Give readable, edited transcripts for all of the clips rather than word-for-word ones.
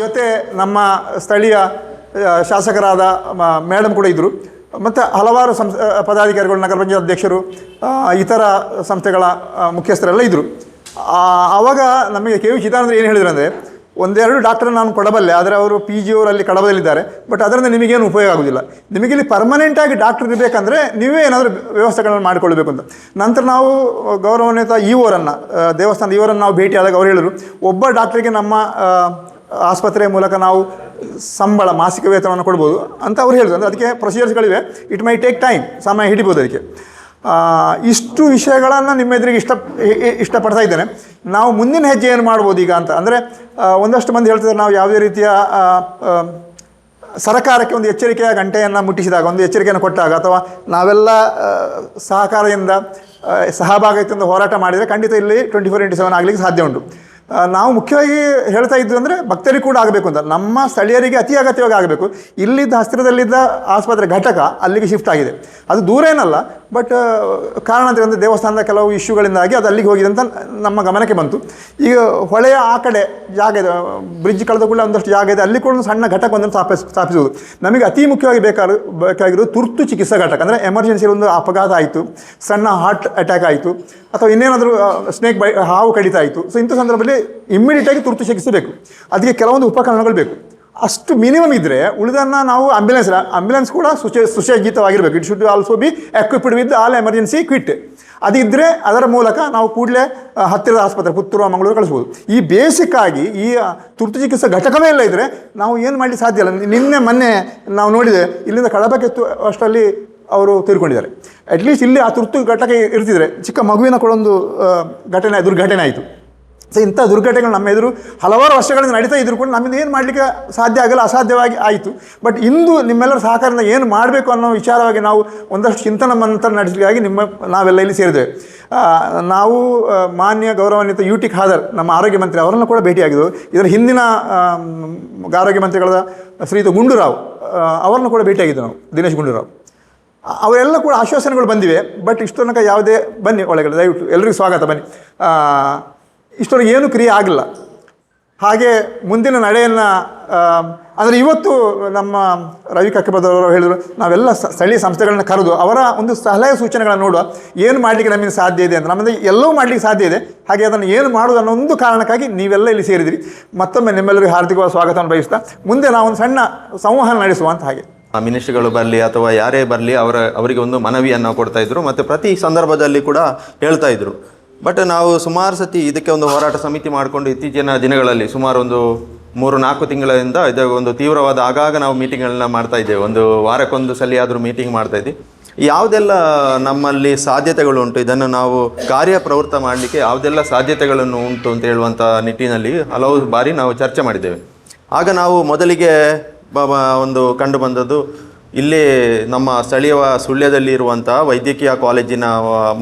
ಜೊತೆ ನಮ್ಮ ಸ್ಥಳೀಯ ಶಾಸಕರಾದ ಮೇಡಮ್ ಕೂಡ ಇದ್ದರು, ಮತ್ತು ಹಲವಾರು ಪದಾಧಿಕಾರಿಗಳು, ನಗರ ಪಂಚಾಯತ್ ಅಧ್ಯಕ್ಷರು, ಇತರ ಸಂಸ್ಥೆಗಳ ಮುಖ್ಯಸ್ಥರೆಲ್ಲ ಇದ್ದರು. ಆವಾಗ ನಮಗೆ ಕೆ ವಿ ಚಿದಾನಂದ್ರ ಏನು ಹೇಳಿದ್ರು ಅಂದರೆ, ಒಂದೆರಡು ಡಾಕ್ಟರ್ ನಾನು ಕೊಡಬಲ್ಲೆ, ಆದರೆ ಅವರು ಪಿ ಜಿ ಅವರಲ್ಲಿ ಕಡಬದಲ್ಲಿದ್ದಾರೆ, ಬಟ್ ಅದರಿಂದ ನಿಮಗೇನು ಉಪಯೋಗ ಆಗೋದಿಲ್ಲ. ನಿಮಗಿಲ್ಲಿ ಪರ್ಮನೆಂಟಾಗಿ ಡಾಕ್ಟರ್ ಇರಬೇಕಂದ್ರೆ ನೀವೇ ಏನಾದರೂ ವ್ಯವಸ್ಥೆಗಳನ್ನು ಮಾಡಿಕೊಳ್ಬೇಕು ಅಂತ. ನಂತರ ನಾವು ಗೌರವಾನ್ವಿತ ಇವರನ್ನು, ದೇವಸ್ಥಾನದ ಇವರನ್ನು ನಾವು ಭೇಟಿಯಾದಾಗ ಅವ್ರು ಹೇಳಿದರು, ಒಬ್ಬ ಡಾಕ್ಟ್ರಿಗೆ ನಮ್ಮ ಆಸ್ಪತ್ರೆಯ ಮೂಲಕ ನಾವು ಸಂಬಳ, ಮಾಸಿಕ ವೇತನವನ್ನು ಕೊಡ್ಬೋದು ಅಂತ ಅವ್ರು ಹೇಳಿದ್ರು. ಅಂದರೆ ಅದಕ್ಕೆ ಪ್ರೊಸೀಜರ್ಸ್ಗಳಿವೆ, ಇಟ್ ಮೈ ಟೇಕ್ ಟೈಮ್, ಸಮಯ ಹಿಡಿಬೋದು ಅದಕ್ಕೆ. ಇಷ್ಟು ವಿಷಯಗಳನ್ನು ನಿಮ್ಮ ಎದುರಿಗೆ ಇಷ್ಟಪಡ್ತಾ ಇದ್ದೇನೆ. ನಾವು ಮುಂದಿನ ಹೆಜ್ಜೆ ಏನು ಮಾಡ್ಬೋದು ಈಗ ಅಂತ ಅಂದರೆ, ಒಂದಷ್ಟು ಮಂದಿ ಹೇಳ್ತಿದ್ದಾರೆ ನಾವು ಯಾವುದೇ ರೀತಿಯ ಸರಕಾರಕ್ಕೆ ಒಂದು ಎಚ್ಚರಿಕೆಯ ಗಂಟೆಯನ್ನು ಮುಟ್ಟಿಸಿದಾಗ, ಒಂದು ಎಚ್ಚರಿಕೆಯನ್ನು ಕೊಟ್ಟಾಗ, ಅಥವಾ ನಾವೆಲ್ಲ ಸಹಕಾರದಿಂದ ಸಹಭಾಗಿತ್ವದಿಂದ ಹೋರಾಟ ಮಾಡಿದರೆ ಖಂಡಿತ ಇಲ್ಲಿ 24/7 ಆಗಲಿಕ್ಕೆ ಸಾಧ್ಯ ಉಂಟು. ನಾವು ಮುಖ್ಯವಾಗಿ ಹೇಳ್ತಾ ಇದ್ದು ಅಂದರೆ ಭಕ್ತರಿಗೆ ಕೂಡ ಆಗಬೇಕು ಅಂತ, ನಮ್ಮ ಸ್ಥಳೀಯರಿಗೆ ಅತಿ ಅಗತ್ಯವಾಗಿ ಆಗಬೇಕು. ಇಲ್ಲಿದ್ದ ಹತ್ತಿರದಲ್ಲಿದ್ದ ಆಸ್ಪತ್ರೆ ಘಟಕ ಅಲ್ಲಿಗೆ ಶಿಫ್ಟ್ ಆಗಿದೆ, ಅದು ದೂರ ಏನಲ್ಲ, ಬಟ್ ಕಾರಣಾಂತರ ಅಂದರೆ ದೇವಸ್ಥಾನದ ಕೆಲವು ಇಶ್ಯೂಗಳಿಂದಾಗಿ ಅದು ಅಲ್ಲಿಗೆ ಹೋಗಿದೆ ಅಂತ ನಮ್ಮ ಗಮನಕ್ಕೆ ಬಂತು. ಈಗ ಹೊಳೆಯ ಆ ಕಡೆ ಜಾಗ ಇದೆ, ಬ್ರಿಡ್ಜ್ ಕಳೆದ ಕೂಡ ಒಂದಷ್ಟು ಜಾಗ ಇದೆ, ಅಲ್ಲಿ ಕೂಡ ಒಂದು ಸಣ್ಣ ಘಟಕವನ್ನು ಸ್ಥಾಪಿಸುವುದು. ನಮಗೆ ಅತಿ ಮುಖ್ಯವಾಗಿ ಬೇಕಾಗಿರೋದು ತುರ್ತು ಚಿಕಿತ್ಸಾ ಘಟಕ. ಅಂದರೆ ಎಮರ್ಜೆನ್ಸಿ ಒಂದು ಅಪಘಾತ ಆಯಿತು, ಸಣ್ಣ ಹಾರ್ಟ್ ಅಟ್ಯಾಕ್ ಆಯಿತು, ಅಥವಾ ಇನ್ನೇನಾದರೂ ಸ್ನೇಕ್ ಹಾವು ಕಡಿತ ಆಯಿತು, ಸೊ ಇಂಥ ಸಂದರ್ಭದಲ್ಲಿ ಇಮ್ಮಿಡಿಯೇಟಾಗಿ ತುರ್ತು ಚಿಕಿತ್ಸೆ ಬೇಕು. ಅದಕ್ಕೆ ಕೆಲವೊಂದು ಉಪಕರಣಗಳು ಬೇಕು. ಅಷ್ಟು ಮಿನಿಮಮ್ ಇದ್ದರೆ ಉಳಿದನ್ನು ನಾವು ಆಂಬ್ಯುಲೆನ್ಸ್ ಕೂಡ ಸುಸಜ್ಜಿತವಾಗಿರಬೇಕು. It should also be equipped with all emergency kit. ಅದಿದ್ದರೆ ಅದರ ಮೂಲಕ ನಾವು ಕೂಡಲೇ ಹತ್ತಿರದ ಆಸ್ಪತ್ರೆ ಪುತ್ತೂರು, ಮಂಗಳೂರು ಕಳಿಸ್ಬೋದು. ಈ ಬೇಸಿಕ್ ಆಗಿ ಈ ತುರ್ತು ಚಿಕಿತ್ಸಾ ಘಟಕವೇ ಇಲ್ಲ ಇದ್ದರೆ ನಾವು ಏನು ಮಾಡಲಿಕ್ಕೆ ಸಾಧ್ಯ ಇಲ್ಲ. ಮೊನ್ನೆ ನಾವು ನೋಡಿದೆ, ಇಲ್ಲಿಂದ ಕಡಬಕ್ಕೆ ಅಷ್ಟರಲ್ಲಿ ಅವರು ತೀರ್ಕೊಂಡಿದ್ದಾರೆ. ಅಟ್ಲೀಸ್ಟ್ ಇಲ್ಲಿ ಆ ತುರ್ತು ಘಟಕ ಇರ್ತಿದ್ರೆ ಚಿಕ್ಕ ಮಗುವಿನ ಕೂಡ ಒಂದು ದುರ್ಘಟನೆ ಆಯಿತು. ಸೊ ಇಂಥ ದುರ್ಘಟನೆಗಳು ನಮ್ಮ ಎದುರು ಹಲವಾರು ವರ್ಷಗಳಿಂದ ನಡೀತಾ ಇದ್ರು ಕೂಡ ನಮ್ಮಿಂದ ಏನು ಮಾಡಲಿಕ್ಕೆ ಸಾಧ್ಯ ಆಗಲ್ಲ, ಅಸಾಧ್ಯವಾಗಿ ಆಯಿತು. ಬಟ್ ಇಂದು ನಿಮ್ಮೆಲ್ಲರ ಸಹಕಾರದಿಂದ ಏನು ಮಾಡಬೇಕು ಅನ್ನೋ ವಿಚಾರವಾಗಿ ನಾವು ಒಂದಷ್ಟು ಚಿಂತನ ಮಂಥನ ನಡೆಸಲಿಕ್ಕಾಗಿ ನಾವೆಲ್ಲ ಇಲ್ಲಿ ಸೇರಿದ್ದೇವೆ. ನಾವು ಮಾನ್ಯ ಗೌರವಾನ್ವಿತ UT ಖಾದರ್, ನಮ್ಮ ಆರೋಗ್ಯ ಮಂತ್ರಿ, ಅವರನ್ನು ಕೂಡ ಭೇಟಿಯಾಗಿದ್ದೆವು. ಇದರ ಹಿಂದಿನ ಆರೋಗ್ಯ ಮಂತ್ರಿಗಳಾದ ಶ್ರೀಯುತ ಗುಂಡೂರಾವ್ ಅವರನ್ನು ಕೂಡ ಭೇಟಿಯಾಗಿದ್ದೆವು ನಾವು, ದಿನೇಶ್ ಗುಂಡೂರಾವ್. ಅವರೆಲ್ಲ ಕೂಡ ಆಶ್ವಾಸನೆಗಳು ಬಂದಿವೆ, ಬಟ್ ಇಷ್ಟು ತನಕ ಯಾವುದೇ, ಬನ್ನಿ ಒಳಗಡೆ ದಯವಿಟ್ಟು ಎಲ್ಲರಿಗೂ ಸ್ವಾಗತ, ಬನ್ನಿ. ಇಷ್ಟೊಳಗೆ ಏನೂ ಕ್ರಿಯೆ ಆಗಿಲ್ಲ. ಹಾಗೆ ಮುಂದಿನ ನಡೆಯನ್ನು ಅಂದರೆ ಇವತ್ತು ನಮ್ಮ ರವಿ ಕಕ್ಕಬದವರು ಹೇಳಿದರು, ನಾವೆಲ್ಲ ಸ್ಥಳೀಯ ಸಂಸ್ಥೆಗಳನ್ನ ಕರೆದು ಅವರ ಒಂದು ಸಲಹೆ ಸೂಚನೆಗಳನ್ನು ನೋಡುವ, ಏನು ಮಾಡಲಿಕ್ಕೆ ನಮಗೆ ಸಾಧ್ಯ ಇದೆ ಅಂತ. ನಮ್ಮಿಂದ ಎಲ್ಲವೂ ಮಾಡಲಿಕ್ಕೆ ಸಾಧ್ಯ ಇದೆ, ಹಾಗೆ ಅದನ್ನು ಏನು ಮಾಡೋದು ಅನ್ನೋ ಒಂದು ಕಾರಣಕ್ಕಾಗಿ ನೀವೆಲ್ಲ ಇಲ್ಲಿ ಸೇರಿದಿರಿ. ಮತ್ತೊಮ್ಮೆ ನಿಮ್ಮೆಲ್ಲರಿಗೂ ಹಾರ್ದಿಕವಾದ ಸ್ವಾಗತವನ್ನು ಬಯಸ್ತಾ ಮುಂದೆ ನಾವೊಂದು ಸಣ್ಣ ಸಂವಹನ ನಡೆಸುವಂತ. ಹಾಗೆ ಮಿನಿಸ್ಟ್ರಿಗಳು ಬರಲಿ ಅಥವಾ ಯಾರೇ ಬರಲಿ ಅವರಿಗೆ ಒಂದು ಮನವಿಯನ್ನು ಕೊಡ್ತಾಯಿದ್ರು, ಮತ್ತು ಪ್ರತಿ ಸಂದರ್ಭದಲ್ಲಿ ಕೂಡ ಹೇಳ್ತಾ ಇದ್ರು. ಬಟ್ ನಾವು ಸುಮಾರು ಸತಿ ಇದಕ್ಕೆ ಒಂದು ಹೋರಾಟ ಸಮಿತಿ ಮಾಡಿಕೊಂಡು ಇತ್ತೀಚಿನ ದಿನಗಳಲ್ಲಿ ಸುಮಾರು ಒಂದು 3-4 ತಿಂಗಳಿಂದ ಇದು ಒಂದು ತೀವ್ರವಾದ ಆಗಾಗ ನಾವು ಮೀಟಿಂಗ್ಗಳನ್ನ ಮಾಡ್ತಾ ಇದ್ದೇವೆ. ಒಂದು ವಾರಕ್ಕೊಂದು ಸಲ ಆದರೂ ಮೀಟಿಂಗ್ ಮಾಡ್ತಾ ಇದ್ದೀವಿ. ಯಾವುದೆಲ್ಲ ನಮ್ಮಲ್ಲಿ ಸಾಧ್ಯತೆಗಳು ಉಂಟು, ಇದನ್ನು ನಾವು ಕಾರ್ಯಪ್ರವೃತ್ತ ಮಾಡಲಿಕ್ಕೆ ಯಾವುದೆಲ್ಲ ಸಾಧ್ಯತೆಗಳನ್ನು ಉಂಟು ಅಂತ ಹೇಳುವಂಥ ನಿಟ್ಟಿನಲ್ಲಿ ಹಲವು ಬಾರಿ ನಾವು ಚರ್ಚೆ ಮಾಡಿದ್ದೇವೆ. ಆಗ ನಾವು ಮೊದಲಿಗೆ ಒಂದು ಕಂಡು ಬಂದದ್ದು, ಇಲ್ಲಿ ನಮ್ಮ ಸ್ಥಳೀಯ ಸುಳ್ಯದಲ್ಲಿ ಇರುವಂಥ ವೈದ್ಯಕೀಯ ಕಾಲೇಜಿನ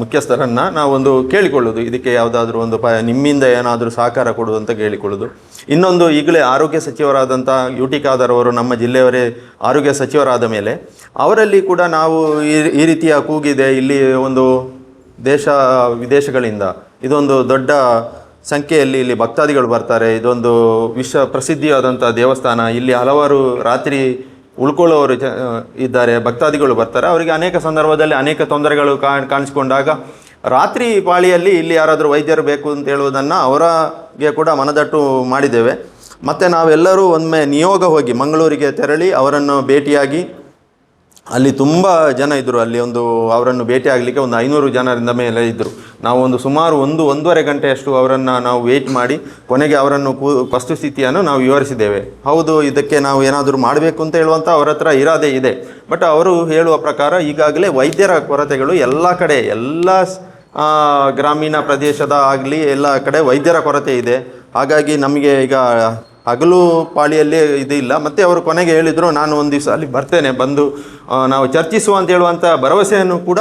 ಮುಖ್ಯಸ್ಥರನ್ನು ನಾವೊಂದು ಕೇಳಿಕೊಳ್ಳೋದು, ಇದಕ್ಕೆ ಯಾವುದಾದ್ರೂ ಒಂದು ನಿಮ್ಮಿಂದ ಏನಾದರೂ ಸಹಕಾರ ಕೊಡೋದು ಅಂತ ಕೇಳಿಕೊಳ್ಳೋದು. ಇನ್ನೊಂದು, ಈಗಲೇ ಆರೋಗ್ಯ ಸಚಿವರಾದಂಥ UT ಖಾದರ್ ಅವರು ನಮ್ಮ ಜಿಲ್ಲೆಯವರೇ ಆರೋಗ್ಯ ಸಚಿವರಾದ ಮೇಲೆ ಅವರಲ್ಲಿ ಕೂಡ ನಾವು ಈ ರೀತಿಯ ಕೂಗಿದೆ, ಇಲ್ಲಿ ಒಂದು ದೇಶ ವಿದೇಶಗಳಿಂದ ಇದೊಂದು ದೊಡ್ಡ ಸಂಖ್ಯೆಯಲ್ಲಿ ಇಲ್ಲಿ ಭಕ್ತಾದಿಗಳು ಬರ್ತಾರೆ, ಇದೊಂದು ವಿಶ್ವ ಪ್ರಸಿದ್ಧಿಯಾದಂಥ ದೇವಸ್ಥಾನ, ಇಲ್ಲಿ ಹಲವಾರು ರಾತ್ರಿ ಉಳ್ಕೊಳ್ಳೋರು ಇದ್ದಾರೆ, ಭಕ್ತಾದಿಗಳು ಬರ್ತಾರೆ. ಅವರಿಗೆ ಅನೇಕ ಸಂದರ್ಭದಲ್ಲಿ ಅನೇಕ ತೊಂದರೆಗಳು ಕಾಣಿಸ್ಕೊಂಡಾಗ ರಾತ್ರಿ ಪಾಳಿಯಲ್ಲಿ ಇಲ್ಲಿ ಯಾರಾದರೂ ವೈದ್ಯರು ಬೇಕು ಅಂತ ಹೇಳುವುದನ್ನು ಅವರಿಗೆ ಕೂಡ ಮನದಟ್ಟು ಮಾಡಿದ್ದೇವೆ. ಮತ್ತು ನಾವೆಲ್ಲರೂ ಒಮ್ಮೆ ನಿಯೋಗ ಹೋಗಿ ಮಂಗಳೂರಿಗೆ ತೆರಳಿ ಅವರನ್ನು ಭೇಟಿಯಾಗಿ, ಅಲ್ಲಿ ತುಂಬ ಜನ ಇದ್ದರು. ಅಲ್ಲಿ ಅವರನ್ನು ಭೇಟಿ ಆಗಲಿಕ್ಕೆ ಒಂದು 500 ಜನರಿಂದ ಮೇಲೆ ಇದ್ದರು. ನಾವು ಒಂದು ಸುಮಾರು 1-1.5 ಗಂಟೆಯಷ್ಟು ಅವರನ್ನು ನಾವು ವೇಟ್ ಮಾಡಿ ಕೊನೆಗೆ ಅವರನ್ನು ವಸ್ತುಸ್ಥಿತಿಯನ್ನು ನಾವು ವಿವರಿಸಿದ್ದೇವೆ. ಹೌದು, ಇದಕ್ಕೆ ನಾವು ಏನಾದರೂ ಮಾಡಬೇಕು ಅಂತ ಹೇಳುವಂಥ ಅವರ ಹತ್ರ ಇರಾದೆ ಇದೆ. ಬಟ್ ಅವರು ಹೇಳುವ ಪ್ರಕಾರ ಈಗಾಗಲೇ ವೈದ್ಯರ ಕೊರತೆಗಳು ಎಲ್ಲ ಕಡೆ, ಎಲ್ಲ ಗ್ರಾಮೀಣ ಪ್ರದೇಶದ ಆಗಲಿ ಎಲ್ಲ ಕಡೆ ವೈದ್ಯರ ಕೊರತೆ ಇದೆ. ಹಾಗಾಗಿ ನಮಗೆ ಈಗ ಹಗಲು ಪಾಳಿಯಲ್ಲಿ ಇದು ಇಲ್ಲ. ಮತ್ತು ಅವರು ಕೊನೆಗೆ ಹೇಳಿದರು, ನಾನು ಒಂದು ದಿವಸ ಅಲ್ಲಿ ಬರ್ತೇನೆ, ಬಂದು ನಾವು ಚರ್ಚಿಸುವ ಅಂತ ಹೇಳುವಂಥ ಭರವಸೆಯನ್ನು ಕೂಡ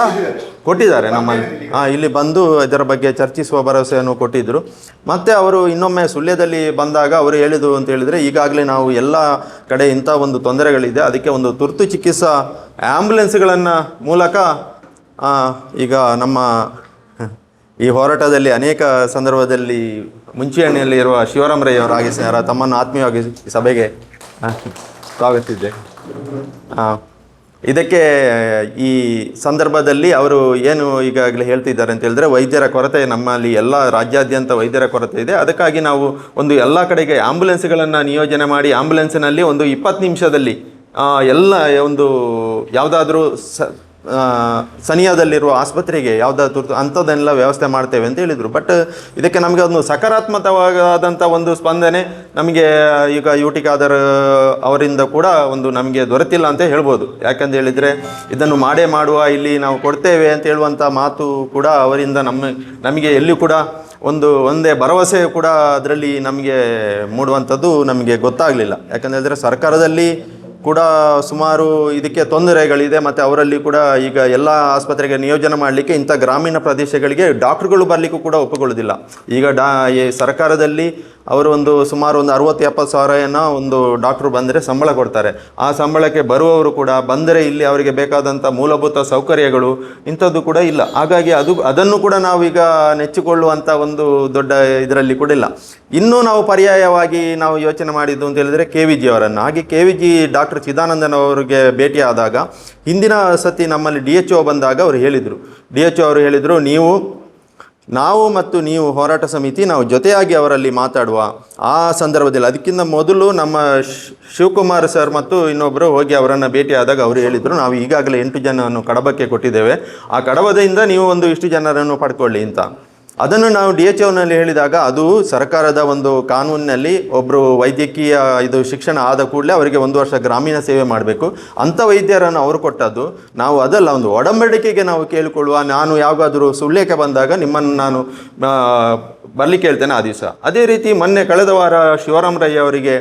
ಕೊಟ್ಟಿದ್ದಾರೆ ನಮ್ಮಲ್ಲಿ. ಇಲ್ಲಿ ಬಂದು ಇದರ ಬಗ್ಗೆ ಚರ್ಚಿಸುವ ಭರವಸೆಯನ್ನು ಕೊಟ್ಟಿದ್ದರು. ಮತ್ತು ಅವರು ಇನ್ನೊಮ್ಮೆ ಸುಳ್ಯದಲ್ಲಿ ಬಂದಾಗ ಅವರು ಹೇಳಿದರು ಅಂತ ಹೇಳಿದರೆ, ಈಗಾಗಲೇ ನಾವು ಎಲ್ಲ ಕಡೆ ಇಂಥ ಒಂದು ತೊಂದರೆಗಳಿದೆ, ಅದಕ್ಕೆ ಒಂದು ತುರ್ತು ಚಿಕಿತ್ಸಾ ಆ್ಯಂಬುಲೆನ್ಸ್ಗಳನ್ನು ಮೂಲಕ ಈಗ ನಮ್ಮ ಈ ಹೋರಾಟದಲ್ಲಿ ಅನೇಕ ಸಂದರ್ಭದಲ್ಲಿ ಮುಂಚೂಣಿಯಲ್ಲಿ ಇರುವ ಶಿವರಾಮ್ ರೈ ಅವರು ಆಗಿದ್ದಾರೆ. ತಮ್ಮನ್ನು ಆತ್ಮೀಯವಾಗಿ ಸಭೆಗೆ ಸ್ವಾಗತಿಸಿದ್ದೆ. ಇದಕ್ಕೆ ಈ ಸಂದರ್ಭದಲ್ಲಿ ಅವರು ಏನು ಈಗಾಗಲೇ ಹೇಳ್ತಿದ್ದಾರೆ ಅಂತ ಹೇಳಿದ್ರೆ, ವೈದ್ಯರ ಕೊರತೆ ನಮ್ಮಲ್ಲಿ ಎಲ್ಲ ರಾಜ್ಯಾದ್ಯಂತ ವೈದ್ಯರ ಕೊರತೆ ಇದೆ. ಅದಕ್ಕಾಗಿ ನಾವು ಒಂದು ಎಲ್ಲ ಕಡೆಗೆ ಆಂಬುಲೆನ್ಸ್ಗಳನ್ನು ನಿಯೋಜನೆ ಮಾಡಿ ಆಂಬುಲೆನ್ಸಿನಲ್ಲಿ ಒಂದು 20 ನಿಮಿಷದಲ್ಲಿ ಎಲ್ಲ ಒಂದು ಯಾವುದಾದ್ರೂ ಸನಿಯಾದಲ್ಲಿರುವ ಆಸ್ಪತ್ರೆಗೆ ಯಾವುದಾದ್ರು ತುರ್ತು ಅಂಥದ್ದನ್ನೆಲ್ಲ ವ್ಯವಸ್ಥೆ ಮಾಡ್ತೇವೆ ಅಂತ ಹೇಳಿದರು. ಬಟ್ ಇದಕ್ಕೆ ನಮಗೆ ಒಂದು ಸಕಾರಾತ್ಮಕವಾದಂಥ ಒಂದು ಸ್ಪಂದನೆ ನಮಗೆ ಈಗ UT ಖಾದರ್ ಅವರಿಂದ ಕೂಡ ಒಂದು ನಮಗೆ ದೊರೆತಿಲ್ಲ ಅಂತ ಹೇಳ್ಬೋದು. ಯಾಕಂತ ಹೇಳಿದರೆ ಇದನ್ನು ಮಾಡುವ ಇಲ್ಲಿ ನಾವು ಕೊಡ್ತೇವೆ ಅಂತ ಹೇಳುವಂಥ ಮಾತು ಕೂಡ ಅವರಿಂದ ನಮಗೆ ಎಲ್ಲಿ ಕೂಡ ಒಂದೇ ಭರವಸೆ ಕೂಡ ಅದರಲ್ಲಿ ನಮಗೆ ಮೂಡುವಂಥದ್ದು ನಮಗೆ ಗೊತ್ತಾಗಲಿಲ್ಲ. ಯಾಕಂತ ಹೇಳಿದರೆ ಸರ್ಕಾರದಲ್ಲಿ ಕೂಡ ಸುಮಾರು ಇದಕ್ಕೆ ತೊಂದರೆಗಳಿದೆ, ಮತ್ತು ಅವರಲ್ಲಿ ಕೂಡ ಈಗ ಎಲ್ಲ ಆಸ್ಪತ್ರೆಗೆ ನಿಯೋಜನೆ ಮಾಡಲಿಕ್ಕೆ ಇಂಥ ಗ್ರಾಮೀಣ ಪ್ರದೇಶಗಳಿಗೆ ಡಾಕ್ಟ್ರುಗಳು ಬರಲಿಕ್ಕೂ ಕೂಡ ಒಪ್ಪಿಕೊಳ್ಳೋದಿಲ್ಲ. ಈಗ ಈ ಸರ್ಕಾರದಲ್ಲಿ ಅವರು ಸುಮಾರು 60-70 ಸಾವಿರ ಒಂದು ಡಾಕ್ಟ್ರು ಬಂದರೆ ಸಂಬಳ ಕೊಡ್ತಾರೆ. ಆ ಸಂಬಳಕ್ಕೆ ಬರುವವರು ಕೂಡ ಬಂದರೆ ಇಲ್ಲಿ ಅವರಿಗೆ ಬೇಕಾದಂಥ ಮೂಲಭೂತ ಸೌಕರ್ಯಗಳು ಇಂಥದ್ದು ಕೂಡ ಇಲ್ಲ. ಹಾಗಾಗಿ ಅದನ್ನು ಕೂಡ ನಾವೀಗ ನೆಚ್ಚಿಕೊಳ್ಳುವಂಥ ಒಂದು ದೊಡ್ಡ ಇದರಲ್ಲಿ ಕೂಡ ಇಲ್ಲ. ಇನ್ನೂ ನಾವು ಪರ್ಯಾಯವಾಗಿ ನಾವು ಯೋಚನೆ ಮಾಡಿದ್ದು ಅಂತ ಹೇಳಿದರೆ KVG ಅವರನ್ನು. ಹಾಗೆ KVG ಡಾಕ್ಟರ್ ಚಿದಾನಂದನ್ ಅವರಿಗೆ ಭೇಟಿಯಾದಾಗ ಹಿಂದಿನ ಸತಿ ನಮ್ಮಲ್ಲಿ DHO ಬಂದಾಗ ಅವರು ಹೇಳಿದರು, DHO ಅವರು ಹೇಳಿದರು, ನಾವು ಮತ್ತು ನೀವು ಹೋರಾಟ ಸಮಿತಿ ನಾವು ಜೊತೆಯಾಗಿ ಅವರಲ್ಲಿ ಮಾತಾಡುವ ಆ ಸಂದರ್ಭದಲ್ಲಿ. ಅದಕ್ಕಿಂತ ಮೊದಲು ನಮ್ಮ ಶಿವಕುಮಾರ್ ಸರ್ ಮತ್ತು ಇನ್ನೊಬ್ಬರು ಹೋಗಿ ಅವರನ್ನು ಭೇಟಿಯಾದಾಗ ಅವರು ಹೇಳಿದರು, ನಾವು ಈಗಾಗಲೇ 8 ಜನವನ್ನು ಕಡಬಕ್ಕೆ ಕೊಟ್ಟಿದ್ದೇವೆ, ಆ ಕಡಬದಿಂದ ನೀವು ಇಷ್ಟು ಜನರನ್ನು ಪಡ್ಕೊಳ್ಳಿ ಅಂತ. ಅದನ್ನು ನಾವು DHOನಲ್ಲಿ ಹೇಳಿದಾಗ ಅದು ಸರ್ಕಾರದ ಒಂದು ಕಾನೂನಿನಲ್ಲಿ ಒಬ್ಬರು ವೈದ್ಯಕೀಯ ಶಿಕ್ಷಣ ಆದ ಕೂಡಲೇ ಅವರಿಗೆ 1 ವರ್ಷ ಗ್ರಾಮೀಣ ಸೇವೆ ಮಾಡಬೇಕು ಅಂಥ ವೈದ್ಯರನ್ನು ಅವರು ಕೊಟ್ಟದ್ದು. ನಾವು ಅದಲ್ಲ, ಒಂದು ಒಡಂಬಡಿಕೆಗೆ ನಾವು ಕೇಳಿಕೊಳ್ಳುವ. ನಾನು ಯಾವಾಗಾದರೂ ಸುಳ್ಯಕ್ಕೆ ಬಂದಾಗ ನಿಮ್ಮನ್ನು ನಾನು ಬರಲಿಕ್ಕೆ ಹೇಳ್ತೇನೆ ಆ ದಿವಸ. ಅದೇ ರೀತಿ ಮೊನ್ನೆ ಕಳೆದ ವಾರ ಶಿವರಾಮ್ ರೈ ಅವರಿಗೆ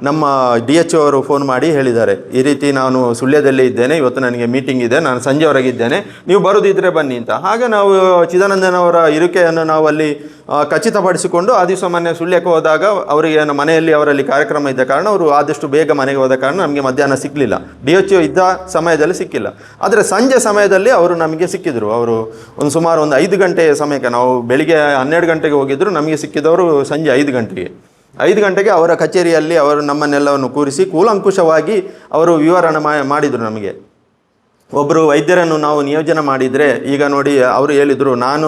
ನಮ್ಮ DHO ಅವರು ಫೋನ್ ಮಾಡಿ ಹೇಳಿದ್ದಾರೆ, ಈ ರೀತಿ ನಾನು ಸುಳ್ಯದಲ್ಲೇ ಇದ್ದೇನೆ, ಇವತ್ತು ನನಗೆ ಮೀಟಿಂಗ್ ಇದೆ, ನಾನು ಸಂಜೆವರೆಗಿದ್ದೇನೆ, ನೀವು ಬರೋದಿದ್ದರೆ ಬನ್ನಿ ಅಂತ. ಹಾಗೆ ನಾವು ಚಿದಾನಂದನ್ ಅವರ ಇರುಕೆಯನ್ನು ನಾವು ಅಲ್ಲಿ ಖಚಿತಪಡಿಸಿಕೊಂಡು ಆ ದಿವಸ ಮೊನ್ನೆ ಸುಳ್ಯಕ್ಕೆ ಹೋದಾಗ ಅವರಿಗೆ ಮನೆಯಲ್ಲಿ ಅವರಲ್ಲಿ ಕಾರ್ಯಕ್ರಮ ಇದ್ದ ಕಾರಣ ಅವರು ಆದಷ್ಟು ಬೇಗ ಮನೆಗೆ ಹೋದ ಕಾರಣ ನಮಗೆ ಮಧ್ಯಾಹ್ನ ಸಿಕ್ಕಲಿಲ್ಲ. DHO ಇದ್ದ ಸಮಯದಲ್ಲಿ ಸಿಕ್ಕಿಲ್ಲ. ಆದರೆ ಸಂಜೆ ಸಮಯದಲ್ಲಿ ಅವರು ನಮಗೆ ಸಿಕ್ಕಿದರು. ಅವರು ಸುಮಾರು 5 ಗಂಟೆ ಸಮಯಕ್ಕೆ, ನಾವು ಬೆಳಿಗ್ಗೆ 12 ಗಂಟೆಗೆ ಹೋಗಿದ್ದರು, ನಮಗೆ ಸಿಕ್ಕಿದವರು ಸಂಜೆ 5 ಗಂಟೆಗೆ ಅವರ ಕಚೇರಿಯಲ್ಲಿ ಅವರು ನಮ್ಮನ್ನೆಲ್ಲವನ್ನು ಕೂರಿಸಿ ಕೂಲಂಕುಷವಾಗಿ ಅವರು ವಿವರಣೆ ಮಾಡಿದರು ನಮಗೆ. ಒಬ್ಬರು ವೈದ್ಯರನ್ನು ನಾವು ನಿಯೋಜನೆ ಮಾಡಿದರೆ, ಈಗ ನೋಡಿ ಅವರು ಹೇಳಿದರು, ನಾನು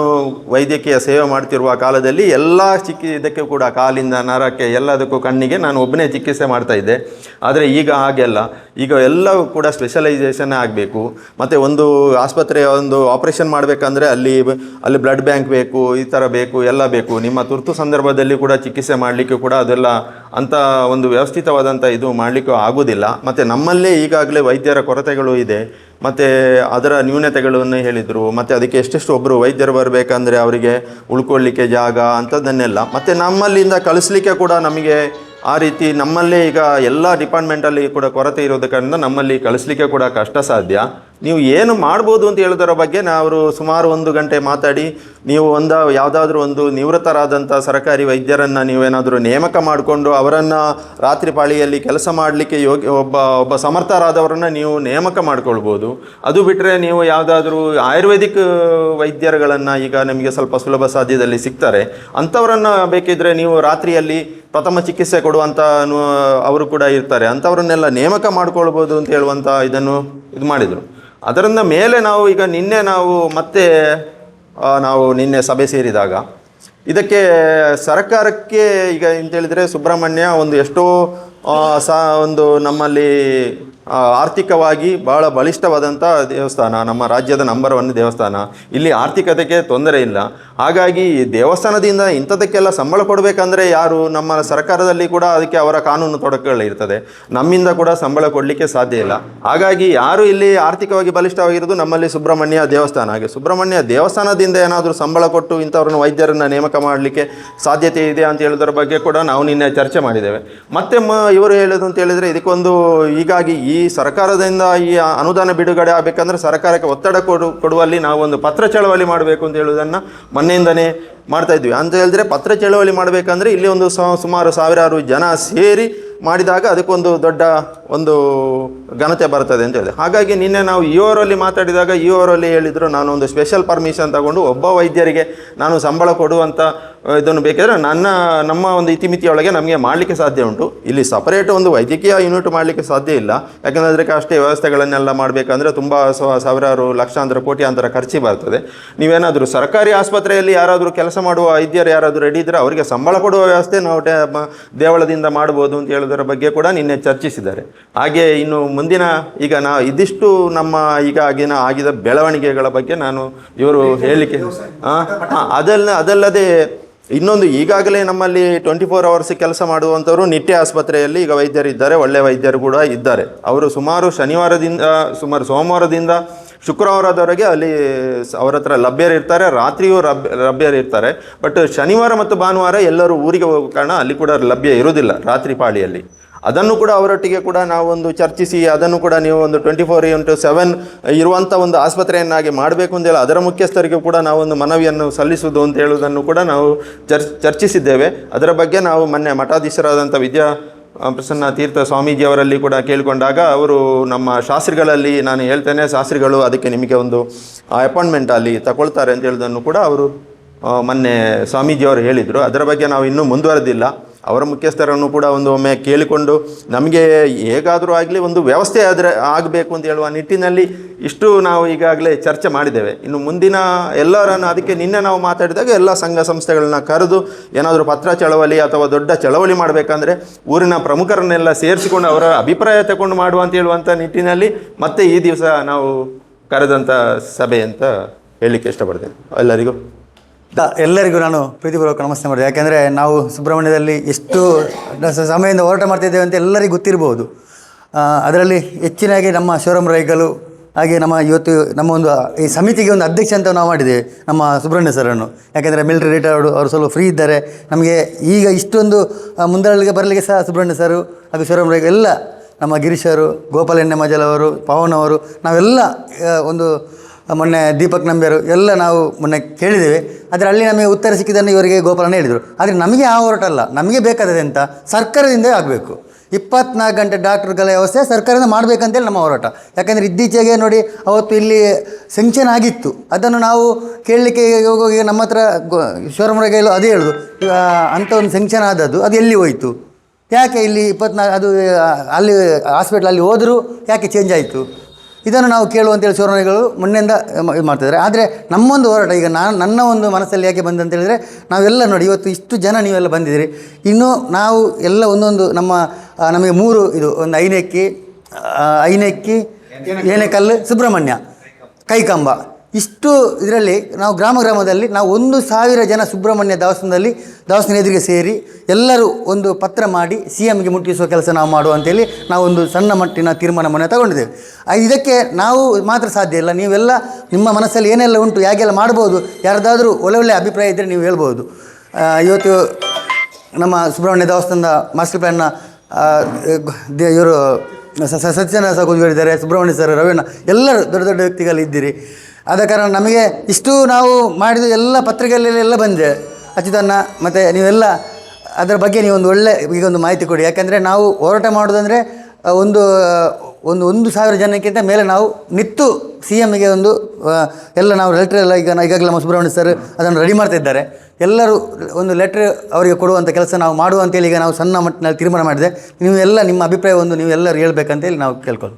ವೈದ್ಯಕೀಯ ಸೇವೆ ಮಾಡ್ತಿರುವ ಕಾಲದಲ್ಲಿ ಎಲ್ಲ ಇದಕ್ಕೆ ಕೂಡ ಕಾಲಿಂದ ನರಕ್ಕೆ ಎಲ್ಲದಕ್ಕೂ ಕಣ್ಣಿಗೆ ನಾನು ಒಬ್ಬನೇ ಚಿಕಿತ್ಸೆ ಮಾಡ್ತಾಯಿದ್ದೆ. ಆದರೆ ಈಗ ಹಾಗೆಲ್ಲ, ಈಗ ಎಲ್ಲವೂ ಕೂಡ ಸ್ಪೆಷಲೈಸೇಷನ್ ಆಗಬೇಕು. ಮತ್ತು ಒಂದು ಆಸ್ಪತ್ರೆಯ ಆಪರೇಷನ್ ಮಾಡಬೇಕಂದ್ರೆ ಅಲ್ಲಿ ಬ್ಲಡ್ ಬ್ಯಾಂಕ್ ಬೇಕು, ಈ ಥರ ಬೇಕು, ಎಲ್ಲ ಬೇಕು. ನಿಮ್ಮ ತುರ್ತು ಸಂದರ್ಭದಲ್ಲಿ ಕೂಡ ಚಿಕಿತ್ಸೆ ಮಾಡಲಿಕ್ಕೆ ಕೂಡ ಅದೆಲ್ಲ ಅಂಥ ಒಂದು ವ್ಯವಸ್ಥಿತವಾದಂಥ ಇದು ಮಾಡಲಿಕ್ಕೂ ಆಗೋದಿಲ್ಲ. ಮತ್ತು ನಮ್ಮಲ್ಲೇ ಈಗಾಗಲೇ ವೈದ್ಯರ ಕೊರತೆಗಳು ಇದೆ, ಮತ್ತು ಅದರ ನ್ಯೂನತೆಗಳನ್ನು ಹೇಳಿದರು. ಮತ್ತು ಅದಕ್ಕೆ ಎಷ್ಟೆಷ್ಟು ಒಬ್ಬರು ವೈದ್ಯರು ಬರಬೇಕಂದ್ರೆ ಅವರಿಗೆ ಉಳ್ಕೊಳ್ಳಿಕ್ಕೆ ಜಾಗ ಅಂಥದ್ದನ್ನೆಲ್ಲ, ಮತ್ತು ನಮ್ಮಲ್ಲಿಂದ ಕಳಿಸ್ಲಿಕ್ಕೆ ಕೂಡ ನಮಗೆ ಆ ರೀತಿ ನಮ್ಮಲ್ಲೇ ಈಗ ಎಲ್ಲ ಡಿಪಾರ್ಟ್ಮೆಂಟಲ್ಲಿ ಕೂಡ ಕೊರತೆ ಇರೋದ ಕಾರಣ ನಮ್ಮಲ್ಲಿ ಕಳಿಸ್ಲಿಕ್ಕೆ ಕೂಡ ಕಷ್ಟ ಸಾಧ್ಯ. ನೀವು ಏನು ಮಾಡ್ಬೋದು ಅಂತ ಹೇಳೋದರ ಬಗ್ಗೆ ನಾವು ಸುಮಾರು 1 ಗಂಟೆ ಮಾತಾಡಿ, ನೀವು ಯಾವುದಾದ್ರೂ ನಿವೃತ್ತರಾದಂಥ ಸರ್ಕಾರಿ ವೈದ್ಯರನ್ನು ನೀವೇನಾದರೂ ನೇಮಕ ಮಾಡಿಕೊಂಡು ಅವರನ್ನು ರಾತ್ರಿ ಪಾಳಿಯಲ್ಲಿ ಕೆಲಸ ಮಾಡಲಿಕ್ಕೆ ಒಬ್ಬ ಸಮರ್ಥರಾದವರನ್ನು ನೀವು ನೇಮಕ ಮಾಡ್ಕೊಳ್ಬೋದು. ಅದು ಬಿಟ್ಟರೆ ನೀವು ಯಾವುದಾದ್ರೂ ಆಯುರ್ವೇದಿಕ್ ವೈದ್ಯರುಗಳನ್ನು ಈಗ ನಿಮಗೆ ಸ್ವಲ್ಪ ಸುಲಭ ಸಾಧ್ಯದಲ್ಲಿ ಸಿಗ್ತಾರೆ, ಅಂಥವರನ್ನು ಬೇಕಿದ್ದರೆ ನೀವು ರಾತ್ರಿಯಲ್ಲಿ ಪ್ರಥಮ ಚಿಕಿತ್ಸೆ ಕೊಡುವಂಥ ಅವರು ಕೂಡ ಇರ್ತಾರೆ, ಅಂಥವ್ರನ್ನೆಲ್ಲ ನೇಮಕ ಮಾಡ್ಕೊಳ್ಬೋದು ಅಂತ ಹೇಳುವಂಥ ಇದನ್ನು ಮಾಡಿದರು. ಅದರಿಂದ ಮೇಲೆ ನಾವು ಈಗ ನಿನ್ನೆ ಸಭೆ ಸೇರಿದಾಗ ಇದಕ್ಕೆ ಸರ್ಕಾರಕ್ಕೆ ಈಗ ಅಂತೇಳಿದರೆ ಸುಬ್ರಹ್ಮಣ್ಯ ಎಷ್ಟೋ ನಮ್ಮಲ್ಲಿ ಆರ್ಥಿಕವಾಗಿ ಭಾಳ ಬಲಿಷ್ಠವಾದಂಥ ದೇವಸ್ಥಾನ, ನಮ್ಮ ರಾಜ್ಯದ ನಂಬರ್ 1 ದೇವಸ್ಥಾನ. ಇಲ್ಲಿ ಆರ್ಥಿಕತೆಗೆ ತೊಂದರೆ ಇಲ್ಲ. ಹಾಗಾಗಿ ದೇವಸ್ಥಾನದಿಂದ ಇಂಥದಕ್ಕೆಲ್ಲ ಸಂಬಳ ಕೊಡಬೇಕಂದ್ರೆ ಯಾರು, ನಮ್ಮ ಸರ್ಕಾರದಲ್ಲಿ ಕೂಡ ಅದಕ್ಕೆ ಅವರ ಕಾನೂನು ತೊಡಕುಗಳಿರ್ತದೆ, ನಮ್ಮಿಂದ ಕೂಡ ಸಂಬಳ ಕೊಡಲಿಕ್ಕೆ ಸಾಧ್ಯ ಇಲ್ಲ. ಹಾಗಾಗಿ ಯಾರು ಇಲ್ಲಿ ಆರ್ಥಿಕವಾಗಿ ಬಲಿಷ್ಠವಾಗಿರೋದು ನಮ್ಮಲ್ಲಿ ಸುಬ್ರಹ್ಮಣ್ಯ ದೇವಸ್ಥಾನ. ಹಾಗೆ ಸುಬ್ರಹ್ಮಣ್ಯ ದೇವಸ್ಥಾನದಿಂದ ಏನಾದರೂ ಸಂಬಳ ಕೊಟ್ಟು ಇಂಥವ್ರನ್ನ ವೈದ್ಯರನ್ನು ನೇಮಕ ಮಾಡಲಿಕ್ಕೆ ಸಾಧ್ಯತೆ ಇದೆ ಅಂತ ಹೇಳೋದ್ರ ಬಗ್ಗೆ ಕೂಡ ನಾವು ನಿನ್ನೆ ಚರ್ಚೆ ಮಾಡಿದ್ದೇವೆ. ಮತ್ತು ಇವರು ಹೇಳೋದು ಅಂತ ಹೇಳಿದರೆ ಹೀಗಾಗಿ ಈ ಸರ್ಕಾರದಿಂದ ಈ ಅನುದಾನ ಬಿಡುಗಡೆ ಆಗಬೇಕಂದ್ರೆ ಸರ್ಕಾರಕ್ಕೆ ಒತ್ತಡ ಕೊಡುವಲ್ಲಿ ನಾವು ಪತ್ರ ಚಳವಳಿ ಮಾಡಬೇಕು ಅಂತ ಹೇಳುವುದನ್ನು ಮೊನ್ನೆಯಿಂದನೇ ಮಾಡ್ತಾ ಇದ್ವಿ. ಅಂತ ಹೇಳಿದ್ರೆ ಪತ್ರ ಚಳವಳಿ ಮಾಡಬೇಕಂದ್ರೆ ಇಲ್ಲಿ ಒಂದು ಸುಮಾರು ಸಾವಿರಾರು ಜನ ಸೇರಿ ಮಾಡಿದಾಗ ಅದಕ್ಕೊಂದು ದೊಡ್ಡ ಒಂದು ಘನತೆ ಬರ್ತದೆ ಅಂತ ಹೇಳಿದೆ. ಹಾಗಾಗಿ ನಿನ್ನೆ ನಾವು ಇವರಲ್ಲಿ ಮಾತಾಡಿದಾಗ ಇವರಲ್ಲಿ ಹೇಳಿದರು, ನಾನು ಒಂದು ಸ್ಪೆಷಲ್ ಪರ್ಮಿಷನ್ ತಗೊಂಡು ಒಬ್ಬ ವೈದ್ಯರಿಗೆ ನಾನು ಸಂಬಳ ಕೊಡುವಂಥ ಇದನ್ನು ಬೇಕಿದ್ರೆ ನಮ್ಮ ಒಂದು ಇತಿಮಿತಿಯೊಳಗೆ ನಮಗೆ ಮಾಡಲಿಕ್ಕೆ ಸಾಧ್ಯ ಉಂಟು. ಇಲ್ಲಿ ಸಪರೇಟ್ ಒಂದು ವೈದ್ಯಕೀಯ ಯೂನಿಟ್ ಮಾಡಲಿಕ್ಕೆ ಸಾಧ್ಯ ಇಲ್ಲ. ಯಾಕಂದರೆ ಅದಕ್ಕೆ ಅಷ್ಟೇ ವ್ಯವಸ್ಥೆಗಳನ್ನೆಲ್ಲ ಮಾಡಬೇಕಂದ್ರೆ ತುಂಬ ಸಾವಿರಾರು ಲಕ್ಷಾಂತರ ಕೋಟ್ಯಾಂತರ ಖರ್ಚು ಬರ್ತದೆ. ನೀವೇನಾದರೂ ಸರ್ಕಾರಿ ಆಸ್ಪತ್ರೆಯಲ್ಲಿ ಯಾರಾದರೂ ಕೆಲಸ ಮಾಡುವ ವೈದ್ಯರು ಯಾರಾದರೂ ರೆಡಿ ಇದ್ದರೆ ಅವರಿಗೆ ಸಂಬಳ ಕೊಡುವ ವ್ಯವಸ್ಥೆ ನಾವು ದೇವಳದಿಂದ ಮಾಡ್ಬೋದು ಅಂತ ಹೇಳೋದರ ಬಗ್ಗೆ ಕೂಡ ನಿನ್ನೆ ಚರ್ಚಿಸಿದ್ದಾರೆ. ಹಾಗೆ ಇನ್ನು ಮುಂದಿನ ಈಗ ಇದಿಷ್ಟು ನಮ್ಮ ಆಗಿದ ಬೆಳವಣಿಗೆಗಳ ಬಗ್ಗೆ ನಾನು ಇವರು ಹೇಳಲಿಕ್ಕೆ ಅದಲ್ಲದೆ ಇನ್ನೊಂದು, ಈಗಾಗಲೇ ನಮ್ಮಲ್ಲಿ 24 hours ಕೆಲಸ ಮಾಡುವಂಥವರು ನಿಟ್ಟೆ ಆಸ್ಪತ್ರೆಯಲ್ಲಿ ಈಗ ವೈದ್ಯರಿದ್ದಾರೆ, ಒಳ್ಳೆಯ ವೈದ್ಯರು ಕೂಡ ಇದ್ದಾರೆ. ಅವರು ಸುಮಾರು ಸೋಮವಾರದಿಂದ ಶುಕ್ರವಾರದವರೆಗೆ ಅಲ್ಲಿ ಅವರ ಹತ್ರ ಲಭ್ಯರಿರ್ತಾರೆ, ರಾತ್ರಿಯೂ ಲಭ್ಯರಿರ್ತಾರೆ. ಬಟ್ ಶನಿವಾರ ಮತ್ತು ಭಾನುವಾರ ಎಲ್ಲರೂ ಊರಿಗೆ ಹೋಗೋ ಕಾರಣ ಅಲ್ಲಿ ಕೂಡ ಲಭ್ಯ ಇರುವುದಿಲ್ಲ ರಾತ್ರಿ ಪಾಳಿಯಲ್ಲಿ. ಅದನ್ನು ಕೂಡ ಅವರೊಟ್ಟಿಗೆ ಕೂಡ ನಾವೊಂದು ಚರ್ಚಿಸಿ ಅದನ್ನು ಕೂಡ ನೀವು ಒಂದು 24/7 ಇರುವಂಥ ಒಂದು ಆಸ್ಪತ್ರೆಯನ್ನಾಗಿ ಮಾಡಬೇಕು ಅಂತೇಳಿ ಅದರ ಮುಖ್ಯಸ್ಥರಿಗೆ ಕೂಡ ನಾವೊಂದು ಮನವಿಯನ್ನು ಸಲ್ಲಿಸುವುದು ಅಂತ ಹೇಳುವುದನ್ನು ಕೂಡ ನಾವು ಚರ್ಚಿಸಿದ್ದೇವೆ. ಅದರ ಬಗ್ಗೆ ನಾವು ಮೊನ್ನೆ ಮಠಾಧೀಶರಾದಂಥ ಪ್ರಸನ್ನ ತೀರ್ಥ ಸ್ವಾಮೀಜಿಯವರಲ್ಲಿ ಕೂಡ ಕೇಳಿಕೊಂಡಾಗ ಅವರು ನಮ್ಮ ಶಾಸ್ತ್ರಿಗಳಲ್ಲಿ, ನಾನು ಹೇಳ್ತೇನೆ ಶಾಸ್ತ್ರಿಗಳು ಅದಕ್ಕೆ ನಿಮಗೆ ಒಂದು ಅಪಾಯಿಂಟ್ಮೆಂಟ್ ಅಲ್ಲಿ ತಗೊಳ್ತಾರೆ ಅಂತ ಹೇಳೋದನ್ನು ಕೂಡ ಅವರು ಮೊನ್ನೆ ಸ್ವಾಮೀಜಿಯವರು ಹೇಳಿದರು. ಅದರ ಬಗ್ಗೆ ನಾವು ಇನ್ನೂ ಮುಂದುವರೆದಿಲ್ಲ. ಅವರ ಮುಖ್ಯಸ್ಥರನ್ನು ಕೂಡ ಒಮ್ಮೆ ಕೇಳಿಕೊಂಡು ನಮಗೆ ಹೇಗಾದರೂ ಆಗಲಿ ಒಂದು ವ್ಯವಸ್ಥೆ ಆಗಬೇಕು ಅಂತ ಹೇಳುವ ನಿಟ್ಟಿನಲ್ಲಿ ಇಷ್ಟು ನಾವು ಈಗಾಗಲೇ ಚರ್ಚೆ ಮಾಡಿದ್ದೇವೆ. ಇನ್ನು ಮುಂದಿನ ಎಲ್ಲರನ್ನು ಅದಕ್ಕೆ ನಿನ್ನೆ ನಾವು ಮಾತಾಡಿದಾಗ ಎಲ್ಲ ಸಂಘ ಸಂಸ್ಥೆಗಳನ್ನ ಕರೆದು ಏನಾದರೂ ಪತ್ರ ಚಳವಳಿ ಅಥವಾ ದೊಡ್ಡ ಚಳವಳಿ ಮಾಡಬೇಕಂದ್ರೆ ಊರಿನ ಪ್ರಮುಖರನ್ನೆಲ್ಲ ಸೇರಿಸಿಕೊಂಡು ಅವರ ಅಭಿಪ್ರಾಯ ತಗೊಂಡು ಮಾಡುವ ಅಂತ ಹೇಳುವಂಥ ನಿಟ್ಟಿನಲ್ಲಿ ಮತ್ತೆ ಈ ದಿವಸ ನಾವು ಕರೆದಂಥ ಸಭೆ ಅಂತ ಹೇಳಲಿಕ್ಕೆ ಇಷ್ಟಪಡ್ತೇನೆ ಎಲ್ಲರಿಗೂ ನಾನು ಪ್ರೀತಿಪೂರ್ವಕ ನಮಸ್ತೆ ಮಾಡಿದೆ. ಯಾಕೆಂದರೆ ನಾವು ಸುಬ್ರಹ್ಮಣ್ಯದಲ್ಲಿ ಎಷ್ಟು ಸಮಯದಿಂದ ಹೋರಾಟ ಮಾಡ್ತಿದ್ದೇವೆ ಅಂತ ಎಲ್ಲರಿಗೂ ಗೊತ್ತಿರ್ಬೋದು. ಅದರಲ್ಲಿ ಹೆಚ್ಚಿನಾಗಿ ನಮ್ಮ ಶಿವರಾಮ್ ರೈಗಲು ಹಾಗೆ ಇವತ್ತು ನಮ್ಮ ಒಂದು ಈ ಸಮಿತಿಗೆ ಒಂದು ಅಧ್ಯಕ್ಷ ಅಂತ ನಾವು ಮಾಡಿದ್ದೇವೆ ನಮ್ಮ ಸುಬ್ರಹ್ಮಣ್ಯ ಸರ್ರನ್ನು. ಯಾಕೆಂದರೆ ಮಿಲಿಟರಿ ರಿಟೈರ್ಡ್ ಅವರು ಸ್ವಲ್ಪ ಫ್ರೀ ಇದ್ದಾರೆ. ನಮಗೆ ಈಗ ಇಷ್ಟೊಂದು ಮುಂದಳಿಗೆ ಬರಲಿಕ್ಕೆ ಸಹ ಸುಬ್ರಹ್ಮಣ್ಯ ಸರು ಹಾಗೂ ಶಿವರಾಮ್ ರೈಗಲ್ ಎಲ್ಲ, ನಮ್ಮ ಗಿರೀಶರು, ಗೋಪಾಲ್ ಎಣ್ಣೆ ಮಜಲ್ ಅವರು, ಪವನ್ ಅವರು, ನಾವೆಲ್ಲ ಒಂದು ಮೊನ್ನೆ ದೀಪಕ್ ನಂಬಿಯರು ಎಲ್ಲ ನಾವು ಮೊನ್ನೆ ಕೇಳಿದ್ದೇವೆ. ಆದರೆ ಅಲ್ಲಿ ನಮಗೆ ಉತ್ತರ ಸಿಕ್ಕಿದ್ದನ್ನು ಇವರಿಗೆ ಗೋಪಾಲನ ಹೇಳಿದರು. ಆದರೆ ನಮಗೆ ಆ ಹೋರಾಟ ಅಲ್ಲ, ನಮಗೆ ಬೇಕಾದದೆ ಅಂತ ಸರ್ಕಾರದಿಂದ ಆಗಬೇಕು. 24 ಗಂಟೆ ಡಾಕ್ಟರ್ಗಳ ವ್ಯವಸ್ಥೆ ಸರ್ಕಾರದಿಂದ ಮಾಡಬೇಕಂತೇಳಿ ನಮ್ಮ ಹೋರಾಟ. ಯಾಕೆಂದರೆ ಇತ್ತೀಚೆಗೆ ನೋಡಿ ಅವತ್ತು ಇಲ್ಲಿ ಸೆಂಕ್ಷನ್ ಆಗಿತ್ತು, ಅದನ್ನು ನಾವು ಕೇಳಲಿಕ್ಕೆ ಹೋಗಿ ನಮ್ಮ ಹತ್ರ ಶಿವರಾಮರಾಗೆ ಅದೇ ಹೇಳೋದು, ಅಂಥ ಒಂದು ಸೆಂಕ್ಷನ್ ಆದದ್ದು ಅದು ಎಲ್ಲಿ ಹೋಯಿತು, ಯಾಕೆ ಇಲ್ಲಿ 24 ಅದು ಅಲ್ಲಿ ಹಾಸ್ಪಿಟ್ಲಲ್ಲಿ ಹೋದರೂ ಯಾಕೆ ಚೇಂಜ್ ಆಯಿತು, ಇದನ್ನು ನಾವು ಕೇಳುವಂತೇಳಿ ಶಿವರಾಮರಾಯಗಳು ಮೊನ್ನೆಯಿಂದ ಇದು ಮಾಡ್ತಿದ್ದಾರೆ. ಆದರೆ ನಮ್ಮೊಂದು ಹೋರಾಟ ಈಗ ನನ್ನ ಒಂದು ಮನಸ್ಸಲ್ಲಿ ಯಾಕೆ ಬಂದು ಅಂತ ಹೇಳಿದರೆ, ನಾವೆಲ್ಲ ನೋಡಿ ಇವತ್ತು ಇಷ್ಟು ಜನ ನೀವೆಲ್ಲ ಬಂದಿದ್ದೀರಿ. ಇನ್ನು ನಾವು ಎಲ್ಲ ಒಂದೊಂದು ನಮಗೆ 3 ಇದು ಒಂದು ಐನೆಕ್ಕಿ, ಏನೆಕಲ್ಲು, ಸುಬ್ರಹ್ಮಣ್ಯ, ಕೈಕಂಬ, ಇಷ್ಟು ಇದರಲ್ಲಿ ನಾವು ಗ್ರಾಮದಲ್ಲಿ ನಾವು 1,000 ಜನ ಸುಬ್ರಹ್ಮಣ್ಯ ದೇವಸ್ಥಾನ ಎದುರಿಗೆ ಸೇರಿ ಎಲ್ಲರೂ ಒಂದು ಪತ್ರ ಮಾಡಿ CMಗೆ ಮುಟ್ಟಿಸುವ ಕೆಲಸ ನಾವು ಮಾಡುವ ಅಂತೇಳಿ ನಾವು ಒಂದು ಸಣ್ಣ ಮಟ್ಟಿನ ತೀರ್ಮಾನವನ್ನು ತಗೊಂಡಿದ್ದೇವೆ. ಇದಕ್ಕೆ ನಾವು ಮಾತ್ರ ಸಾಧ್ಯ ಇಲ್ಲ, ನೀವೆಲ್ಲ ನಿಮ್ಮ ಮನಸ್ಸಲ್ಲಿ ಏನೆಲ್ಲ ಉಂಟು, ಹೇಗೆಲ್ಲ ಮಾಡ್ಬೋದು, ಯಾರ್ದಾದರೂ ಒಳ್ಳೆ ಅಭಿಪ್ರಾಯ ಇದ್ದರೆ ನೀವು ಹೇಳ್ಬೋದು. ಇವತ್ತು ನಮ್ಮ ಸುಬ್ರಹ್ಮಣ್ಯ ದೇವಸ್ಥಾನದ ಮಾಸ್ಟರ್ ಪ್ಲ್ಯಾನ್ನ ಇವರು ಸತ್ಯನಾರಾಯಣ ಸಾಕು ಹೇಳಿದ್ದಾರೆ, ಸುಬ್ರಹ್ಮಣ್ಯ ಸರ್, ರವೀಣ, ಎಲ್ಲರೂ ದೊಡ್ಡ ದೊಡ್ಡ ವ್ಯಕ್ತಿಗಳಿದ್ದೀರಿ. ಆದ ಕಾರಣ ನಮಗೆ ಇಷ್ಟು ನಾವು ಮಾಡಿದ ಎಲ್ಲ ಪತ್ರಿಕೆಯಲ್ಲೆಲ್ಲ ಬಂದಿದೆ ಅಚ್ಯುತನ್ನ, ಮತ್ತು ನೀವೆಲ್ಲ ಅದರ ಬಗ್ಗೆ ನೀವು ಒಂದು ಒಳ್ಳೆ ಈಗ ಒಂದು ಮಾಹಿತಿ ಕೊಡಿ. ಯಾಕೆಂದರೆ ನಾವು ಹೋರಾಟ ಮಾಡೋದಂದರೆ ಒಂದು 1,000 ಜನಕ್ಕಿಂತ ಮೇಲೆ ನಾವು ನಿತ್ತು CMಗೆ ಒಂದು ಎಲ್ಲ ನಾವು ಲೆಟ್ರ್ ಎಲ್ಲ ಈಗಾಗಲೇ ನಮ್ಮ ಸುಬ್ರಹ್ಮಣ್ಯ ಸರ್ ಅದನ್ನು ರೆಡಿ ಮಾಡ್ತಿದ್ದಾರೆ. ಎಲ್ಲರೂ ಒಂದು ಲೆಟ್ರ್ ಅವರಿಗೆ ಕೊಡುವಂಥ ಕೆಲಸ ನಾವು ಮಾಡುವ ಅಂತೇಳಿ ಈಗ ನಾವು ಸಣ್ಣ ಮಟ್ಟಿನಲ್ಲಿ ತೀರ್ಮಾನ ಮಾಡಿದೆ. ನೀವೆಲ್ಲ ನಿಮ್ಮ ಅಭಿಪ್ರಾಯ ನೀವು ಎಲ್ಲರೂ ಹೇಳ್ಬೇಕಂತೇಳಿ ನಾವು ಕೇಳ್ಕೊಳ್ಳಿ.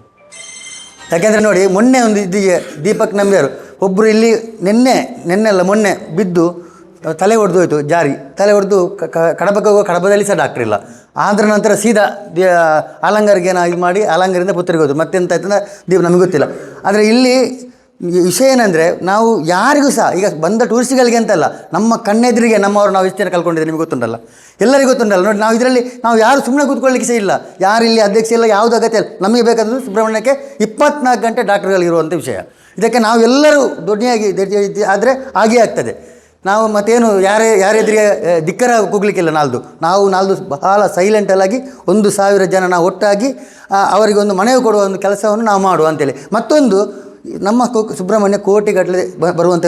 ಯಾಕೆಂದರೆ ನೋಡಿ, ಮೊನ್ನೆ ಒಂದು ಇದಿಗೆ ದೀಪಕ್ ನಂಬಿಯರು ಒಬ್ಬರು ಇಲ್ಲಿ ಮೊನ್ನೆ ಬಿದ್ದು ತಲೆ ಹೊಡೆದೋಯ್ತು, ತಲೆ ಹೊಡೆದು ಕಡಬಕ್ಕೆ ಹೋಗೋ ಕಡಬದಲ್ಲಿ ಸಹ ಡಾಕ್ಟ್ರ್ ಇಲ್ಲ. ಆದ್ರ ನಂತರ ಸೀದಾ ಆಲಂಗರ್ಗೆ ಇದು ಮಾಡಿ ಆಲಂಗರಿಂದ ಪುತ್ತೂರಿಗೆ ಹೋದ್ರು. ಮತ್ತೆಂತ ಆಯ್ತಂದ್ರೆ ನಮಗೆ ಗೊತ್ತಿಲ್ಲ. ಆದರೆ ಇಲ್ಲಿ ವಿಷಯ ಏನಂದರೆ, ನಾವು ಯಾರಿಗೂ ಸಹ ಈಗ ಬಂದ ಟೂರಿಸ್ಟ್ಗಳಿಗೆ ಅಂತಲ್ಲ, ನಮ್ಮ ಕಣ್ಣೆದುರಿಗೆ ನಮ್ಮವರು ನಾವು ಎಷ್ಟು ಜನ ಕಳ್ಕೊಂಡಿದ್ದೇವೆ ನಿಮಗೆ ಗೊತ್ತುಂಟಲ್ಲ, ಎಲ್ಲರಿಗೂ ಗೊತ್ತುಂಟಲ್ಲ. ನೋಡಿ, ನಾವು ಇದರಲ್ಲಿ ನಾವು ಯಾರು ಸುಮ್ಮನೆ ಕೂತ್ಕೊಳ್ಳಿಕ್ಕೆ ಸಹ ಇಲ್ಲ, ಯಾರು ಇಲ್ಲಿ ಅಧ್ಯಕ್ಷ ಇಲ್ಲ, ಯಾವುದು ಅಗತ್ಯ ಇಲ್ಲ. ನಮಗೆ ಬೇಕಾದರೂ ಸುಬ್ರಹ್ಮಣ್ಯಕ್ಕೆ 24 ಗಂಟೆ ಡಾಕ್ಟರ್ಗಳಿರುವಂಥ ವಿಷಯ. ಇದಕ್ಕೆ ನಾವೆಲ್ಲರೂ ದೊಡ್ಡಯಾಗಿ ಆದರೆ ಆಗೇ ಆಗ್ತದೆ. ನಾವು ಮತ್ತೇನು ಯಾರೆದುರಿಗೆ ಧಿಕ್ಕರ ಕೂಗಲಿಕ್ಕಿಲ್ಲ. ನಾಲ್ದು ಬಹಳ ಸೈಲೆಂಟಲ್ಲಾಗಿ 1,000 ಜನ ನಾವು ಒಟ್ಟಾಗಿ ಅವರಿಗೆ ಒಂದು ಮನೆಯು ಕೊಡುವ ಒಂದು ಕೆಲಸವನ್ನು ನಾವು ಮಾಡುವ ಅಂತೇಳಿ. ಮತ್ತೊಂದು, ನಮ್ಮ ಸುಬ್ರಹ್ಮಣ್ಯ ಕೋಟಿಗಟ್ಟಲೆ ಬರುವಂಥ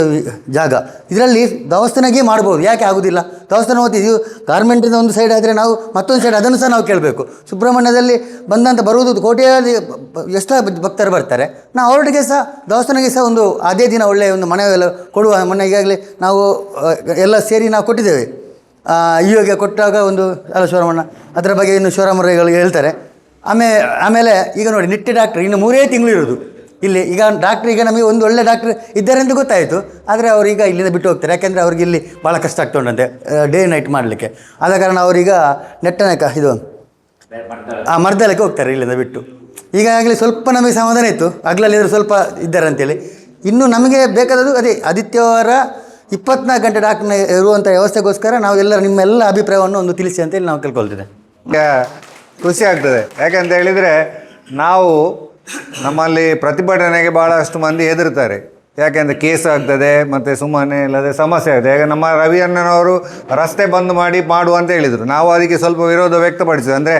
ಜಾಗ. ಇದರಲ್ಲಿ ದೇವಸ್ಥಾನಕ್ಕೆ ಮಾಡ್ಬೋದು, ಯಾಕೆ ಆಗೋದಿಲ್ಲ? ದೇವಸ್ಥಾನ ಓದ್ತಿದ್ದೀವಿ, ಗಾರ್ಮೆಂಟಿಂದ ಒಂದು ಸೈಡ್ ಆದರೆ ನಾವು ಮತ್ತೊಂದು ಸೈಡ್ ಅದನ್ನು ಸಹ ನಾವು ಕೇಳಬೇಕು. ಸುಬ್ರಹ್ಮಣ್ಯದಲ್ಲಿ ಬಂದಂಥ ಬರುವುದು ಕೋಟಿಯಲ್ಲಿ ಎಷ್ಟೋ ಭಕ್ತರು ಬರ್ತಾರೆ. ನಾವು ಅವರಿಗೆ ಸಹ ದೇವಸ್ಥಾನಕ್ಕೆ ಸಹ ಒಂದು ಅದೇ ದಿನ ಒಳ್ಳೆಯ ಒಂದು ಮನೆಯೆಲ್ಲ ಕೊಡುವ. ಮೊನ್ನೆ ಈಗಾಗಲೇ ನಾವು ಎಲ್ಲ ಸೇರಿ ನಾವು ಕೊಟ್ಟಿದ್ದೇವೆ. ಇವಾಗ ಕೊಟ್ಟಾಗ ಒಂದು ಅಲ್ಲ ಶಿವರಾಮಣ್ಣ, ಅದರ ಬಗ್ಗೆ ಇನ್ನು ಶಿವರಾಮರಿಗೆ ಹೇಳ್ತಾರೆ. ಆಮೇಲೆ ಈಗ ನೋಡಿ, ನಿತ್ಯ ಡಾಕ್ಟ್ರ್ ಇನ್ನು 3 ತಿಂಗಳು ಇರೋದು ಇಲ್ಲಿ. ಈಗ ಡಾಕ್ಟ್ರ್ ಈಗ ನಮಗೆ ಒಂದು ಒಳ್ಳೆ ಡಾಕ್ಟ್ರ್ ಇದ್ದಾರೆ ಅಂತ ಗೊತ್ತಾಯಿತು, ಆದರೆ ಅವರೀಗ ಇಲ್ಲಿಂದ ಬಿಟ್ಟು ಹೋಗ್ತಾರೆ. ಯಾಕೆಂದರೆ ಅವ್ರಿಗೆ ಇಲ್ಲಿ ಭಾಳ ಕಷ್ಟ ಆಗ್ತುಂಟಂತೆ ಡೇ ನೈಟ್ ಮಾಡಲಿಕ್ಕೆ. ಆದ ಕಾರಣ ಅವರೀಗ ನೆಟ್ಟನಕ ಇದು ಮರ್ದಲಕ್ಕೆ ಹೋಗ್ತಾರೆ ಇಲ್ಲಿಂದ ಬಿಟ್ಟು. ಈಗಾಗಲೇ ಸ್ವಲ್ಪ ನಮಗೆ ಸಮಾಧಾನ ಇತ್ತು, ಹಗಲಲ್ಲಿದ್ದರೂ ಸ್ವಲ್ಪ ಇದ್ದಾರೆ ಅಂತೇಳಿ. ಇನ್ನು ನಮಗೆ ಬೇಕಾದದ್ದು ಅದೇ ಆದಿತ್ಯವಾರ 24 ಗಂಟೆ ಡಾಕ್ಟ್ರ್ನ ಇರುವಂಥ ವ್ಯವಸ್ಥೆಗೋಸ್ಕರ ನಾವು ಎಲ್ಲರ ನಿಮ್ಮೆಲ್ಲ ಅಭಿಪ್ರಾಯವನ್ನು ಒಂದು ತಿಳಿಸಿ ಅಂತೇಳಿ ನಾವು ಕೇಳ್ಕೊಳ್ತಿದ್ದೆ. ಖುಷಿ ಆಗ್ತದೆ. ಯಾಕಂತ ಹೇಳಿದರೆ ನಾವು ನಮ್ಮಲ್ಲಿ ಪ್ರತಿಭಟನೆಗೆ ಭಾಳಷ್ಟು ಮಂದಿ ಹೆದರ್ತಾರೆ. ಯಾಕೆಂದರೆ ಕೇಸ್ ಆಗ್ತದೆ ಮತ್ತು ಸುಮ್ಮನೆ ಇಲ್ಲದೆ ಸಮಸ್ಯೆ ಆಗ್ತದೆ. ಈಗ ನಮ್ಮ ರವಿ ಅಣ್ಣನವರು ರಸ್ತೆ ಬಂದ್ ಮಾಡು ಅಂತ ಹೇಳಿದರು. ನಾವು ಅದಕ್ಕೆ ಸ್ವಲ್ಪ ವಿರೋಧ ವ್ಯಕ್ತಪಡಿಸಿದ್ವಿ. ಅಂದರೆ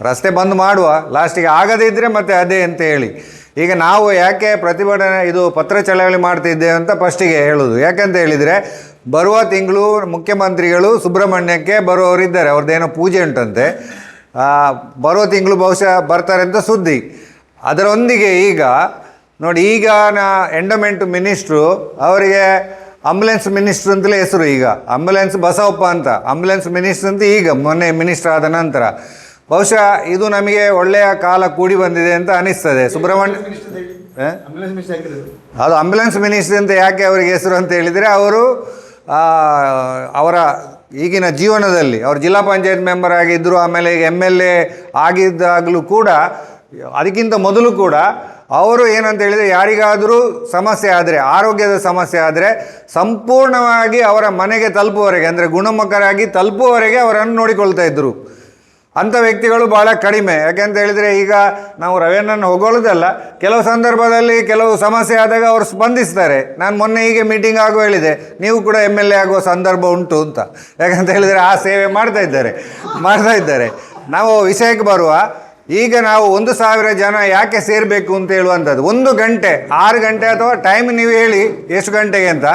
ರಸ್ತೆ ಬಂದ್ ಮಾಡುವ, ಲಾಸ್ಟಿಗೆ ಆಗದೇ ಇದ್ದರೆ ಮತ್ತೆ ಅದೇ ಅಂತ ಹೇಳಿ. ಈಗ ನಾವು ಯಾಕೆ ಪ್ರತಿಭಟನೆ ಇದು ಪತ್ರ ಚಳವಳಿ ಮಾಡ್ತಿದ್ದೇವೆ ಅಂತ ಫಸ್ಟಿಗೆ ಹೇಳೋದು. ಯಾಕಂತ ಹೇಳಿದರೆ ಬರುವ ತಿಂಗಳು ಮುಖ್ಯಮಂತ್ರಿಗಳು ಸುಬ್ರಹ್ಮಣ್ಯಕ್ಕೆ ಬರುವವರಿದ್ದಾರೆ. ಅವ್ರದ್ದೇನೋ ಪೂಜೆ ಉಂಟಂತೆ, ಬರೋ ತಿಂಗಳು ಬಹುಶಃ ಬರ್ತಾರೆ ಅಂತ ಸುದ್ದಿ. ಅದರೊಂದಿಗೆ ಈಗ ನೋಡಿ, ಈಗ ಎಂಡೋಮೆಂಟ್ ಮಿನಿಸ್ಟ್ರು ಅವರಿಗೆ ಆಂಬುಲೆನ್ಸ್ ಮಿನಿಸ್ಟ್ರು ಅಂತಲೇ ಹೆಸರು. ಈಗ ಆಂಬುಲೆನ್ಸ್ ಬಸವಪ್ಪ ಅಂತ ಆಂಬುಲೆನ್ಸ್ ಮಿನಿಸ್ಟ್ರ್ ಅಂತ ಈಗ ಮೊನ್ನೆ ಮಿನಿಸ್ಟರ್ ಆದ ನಂತರ ಬಹುಶಃ ಇದು ನಮಗೆ ಒಳ್ಳೆಯ ಕಾಲ ಕೂಡಿ ಬಂದಿದೆ ಅಂತ ಅನಿಸ್ತದೆ. ಸುಬ್ರಹ್ಮಣ್ಯ ಅದು ಆಂಬುಲೆನ್ಸ್ ಮಿನಿಸ್ಟ್ರಿ ಅಂತ ಯಾಕೆ ಅವರಿಗೆ ಹೆಸರು ಅಂತ ಹೇಳಿದರೆ, ಅವರು ಅವರ ಈಗಿನ ಜೀವನದಲ್ಲಿ ಅವರು ಜಿಲ್ಲಾ ಪಂಚಾಯತ್ ಮೆಂಬರ್ ಆಗಿದ್ದರು. ಆಮೇಲೆ ಈಗ MLA ಆಗಿದ್ದಾಗಲೂ ಕೂಡ, ಅದಕ್ಕಿಂತ ಮೊದಲು ಕೂಡ ಅವರು ಏನಂತ ಹೇಳಿದರೆ, ಯಾರಿಗಾದರೂ ಸಮಸ್ಯೆ ಆದರೆ, ಆರೋಗ್ಯದ ಸಮಸ್ಯೆ ಆದರೆ ಸಂಪೂರ್ಣವಾಗಿ ಅವರ ಮನೆಗೆ ತಲುಪುವವರೆಗೆ, ಅಂದರೆ ಗುಣಮುಖರಾಗಿ ತಲುಪುವವರೆಗೆ ಅವರನ್ನು ನೋಡಿಕೊಳ್ತಾ ಇದ್ದರು. ಅಂಥ ವ್ಯಕ್ತಿಗಳು ಭಾಳ ಕಡಿಮೆ. ಯಾಕೆಂತ ಹೇಳಿದರೆ ಈಗ ನಾವು ರವಿಯಣ್ಣನ ಹೊಗಳೋದಲ್ಲ, ಕೆಲವು ಸಂದರ್ಭದಲ್ಲಿ ಕೆಲವು ಸಮಸ್ಯೆ ಆದಾಗ ಅವರು ಸ್ಪಂದಿಸ್ತಾರೆ. ನಾನು ಮೊನ್ನೆ ಹೀಗೆ ಮೀಟಿಂಗ್ ಆಗುವ ಹೇಳಿದೆ, ನೀವು ಕೂಡ MLA ಆಗುವ ಸಂದರ್ಭ ಉಂಟು ಅಂತ. ಯಾಕಂತ ಹೇಳಿದರೆ ಆ ಸೇವೆ ಮಾಡ್ತಾ ಇದ್ದಾರೆ. ನಾವು ವಿಷಯಕ್ಕೆ ಬರುವ, ಈಗ ನಾವು 1,000 ಜನ ಯಾಕೆ ಸೇರಬೇಕು ಅಂತ ಹೇಳುವಂಥದ್ದು. 1 ಗಂಟೆ 6 ಗಂಟೆ ಅಥವಾ ಟೈಮ್ ನೀವು ಹೇಳಿ ಎಷ್ಟು ಗಂಟೆಗೆ ಅಂತ.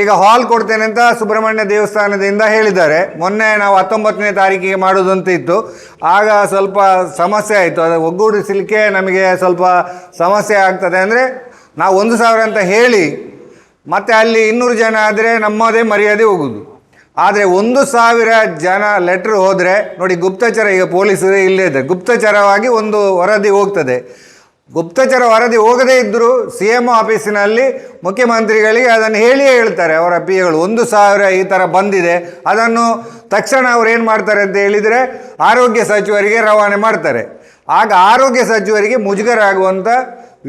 ಈಗ ಹಾಲ್ ಕೊಡ್ತೇನೆ ಅಂತ ಸುಬ್ರಹ್ಮಣ್ಯ ದೇವಸ್ಥಾನದಿಂದ ಹೇಳಿದ್ದಾರೆ. ಮೊನ್ನೆ ನಾವು 19ನೇ ತಾರೀಕಿಗೆ ಮಾಡೋದು ಅಂತ ಇತ್ತು. ಆಗ ಸ್ವಲ್ಪ ಸಮಸ್ಯೆ ಆಯಿತು, ಅದು ಒಗ್ಗೂಡಿಸಲಿಕ್ಕೆ ನಮಗೆ ಸ್ವಲ್ಪ ಸಮಸ್ಯೆ ಆಗ್ತದೆ. ಅಂದರೆ ನಾವು 1,000 ಅಂತ ಹೇಳಿ ಮತ್ತು ಅಲ್ಲಿ 200 ಜನ ಆದರೆ ನಮ್ಮದೇ ಮರ್ಯಾದೆ ಹೋಗೋದು. ಆದರೆ 1,000 ಜನ ಲೆಟ್ರ್ ಹೋದರೆ ನೋಡಿ, ಗುಪ್ತಚರ, ಈಗ ಪೊಲೀಸರು ಇಲ್ಲೇ ಇದೆ, ಗುಪ್ತಚರವಾಗಿ ಒಂದು ವರದಿ ಹೋಗ್ತದೆ. ಗುಪ್ತಚರ ವರದಿ ಹೋಗದೇ ಇದ್ದರೂ CM ಆಫೀಸಿನಲ್ಲಿ ಮುಖ್ಯಮಂತ್ರಿಗಳಿಗೆ ಅದನ್ನು ಹೇಳಿಯೇ ಹೇಳ್ತಾರೆ ಅವರ PAಗಳು. 1,000 ಈ ಥರ ಬಂದಿದೆ, ಅದನ್ನು ತಕ್ಷಣ ಅವ್ರು ಏನು ಮಾಡ್ತಾರೆ ಅಂತ ಹೇಳಿದರೆ ಆರೋಗ್ಯ ಸಚಿವರಿಗೆ ರವಾನೆ ಮಾಡ್ತಾರೆ. ಆಗ ಆರೋಗ್ಯ ಸಚಿವರಿಗೆ ಮುಜುಗರ ಆಗುವಂಥ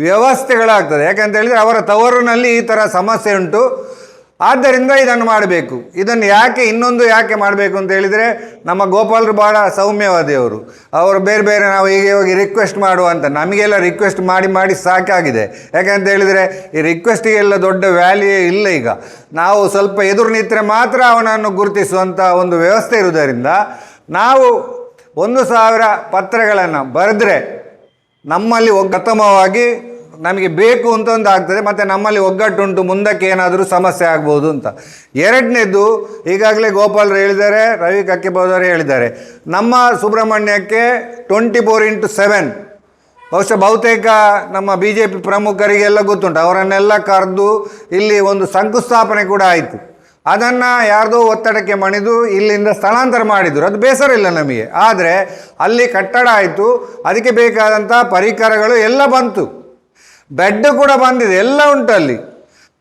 ವ್ಯವಸ್ಥೆಗಳಾಗ್ತದೆ. ಯಾಕಂತ ಹೇಳಿದರೆ ಅವರ ತವರಿನಲ್ಲಿ ಈ ಥರ ಸಮಸ್ಯೆ ಉಂಟು, ಆದ್ದರಿಂದ ಇದನ್ನು ಮಾಡಬೇಕು. ಇದನ್ನು ಇನ್ನೊಂದು ಯಾಕೆ ಮಾಡಬೇಕು ಅಂತ ಹೇಳಿದರೆ, ನಮ್ಮ ಗೋಪಾಲರು ಭಾಳ ಸೌಮ್ಯವಾದಿಯವರು. ಅವರು ಬೇರೆ ನಾವು ಹೀಗೆ ಹೋಗಿ ರಿಕ್ವೆಸ್ಟ್ ಮಾಡುವಂತ, ನಮಗೆಲ್ಲ ರಿಕ್ವೆಸ್ಟ್ ಮಾಡಿ ಸಾಕಾಗಿದೆ. ಯಾಕಂತ ಹೇಳಿದರೆ ಈ ರಿಕ್ವೆಸ್ಟಿಗೆಲ್ಲ ದೊಡ್ಡ ವ್ಯಾಲ್ಯೂ ಇಲ್ಲ. ಈಗ ನಾವು ಸ್ವಲ್ಪ ಎದುರು ನಿಂತರೆ ಮಾತ್ರ ಅವನನ್ನು ಗುರುತಿಸುವಂಥ ಒಂದು ವ್ಯವಸ್ಥೆ ಇರುವುದರಿಂದ ನಾವು 1,000 ಪತ್ರಗಳನ್ನು ಬರೆದ್ರೆ ನಮ್ಮಲ್ಲಿ ಪ್ರಥಮವಾಗಿ ನಮಗೆ ಬೇಕು ಅಂತ ಒಂದು ಆಗ್ತದೆ, ಮತ್ತು ನಮ್ಮಲ್ಲಿ ಒಗ್ಗಟ್ಟುಂಟು, ಮುಂದಕ್ಕೆ ಏನಾದರೂ ಸಮಸ್ಯೆ ಆಗ್ಬೋದು ಅಂತ. ಎರಡನೇದು, ಈಗಾಗಲೇ ಗೋಪಾಲರು ಹೇಳಿದ್ದಾರೆ, ರವಿ ಕಕ್ಕೆಬೋದವರು ಹೇಳಿದ್ದಾರೆ, ನಮ್ಮ ಸುಬ್ರಹ್ಮಣ್ಯಕ್ಕೆ 24x7 ಬಹುತೇಕ ನಮ್ಮ BJP ಪ್ರಮುಖರಿಗೆಲ್ಲ ಗೊತ್ತುಂಟು. ಅವರನ್ನೆಲ್ಲ ಕರೆದು ಇಲ್ಲಿ ಒಂದು ಶಂಕುಸ್ಥಾಪನೆ ಕೂಡ ಆಯಿತು. ಅದನ್ನು ಯಾರ್ದೋ ಒತ್ತಡಕ್ಕೆ ಮಣಿದು ಇಲ್ಲಿಂದ ಸ್ಥಳಾಂತರ ಮಾಡಿದರು. ಅದು ಬೇಸರ ಇಲ್ಲ ನಮಗೆ, ಆದರೆ ಅಲ್ಲಿ ಕಟ್ಟಡ ಆಯಿತು, ಅದಕ್ಕೆ ಬೇಕಾದಂಥ ಪರಿಕರಗಳು ಎಲ್ಲ ಬಂತು, ಬೆಡ್ ಕೂಡ ಬಂದಿದೆ, ಎಲ್ಲ ಉಂಟು ಅಲ್ಲಿ.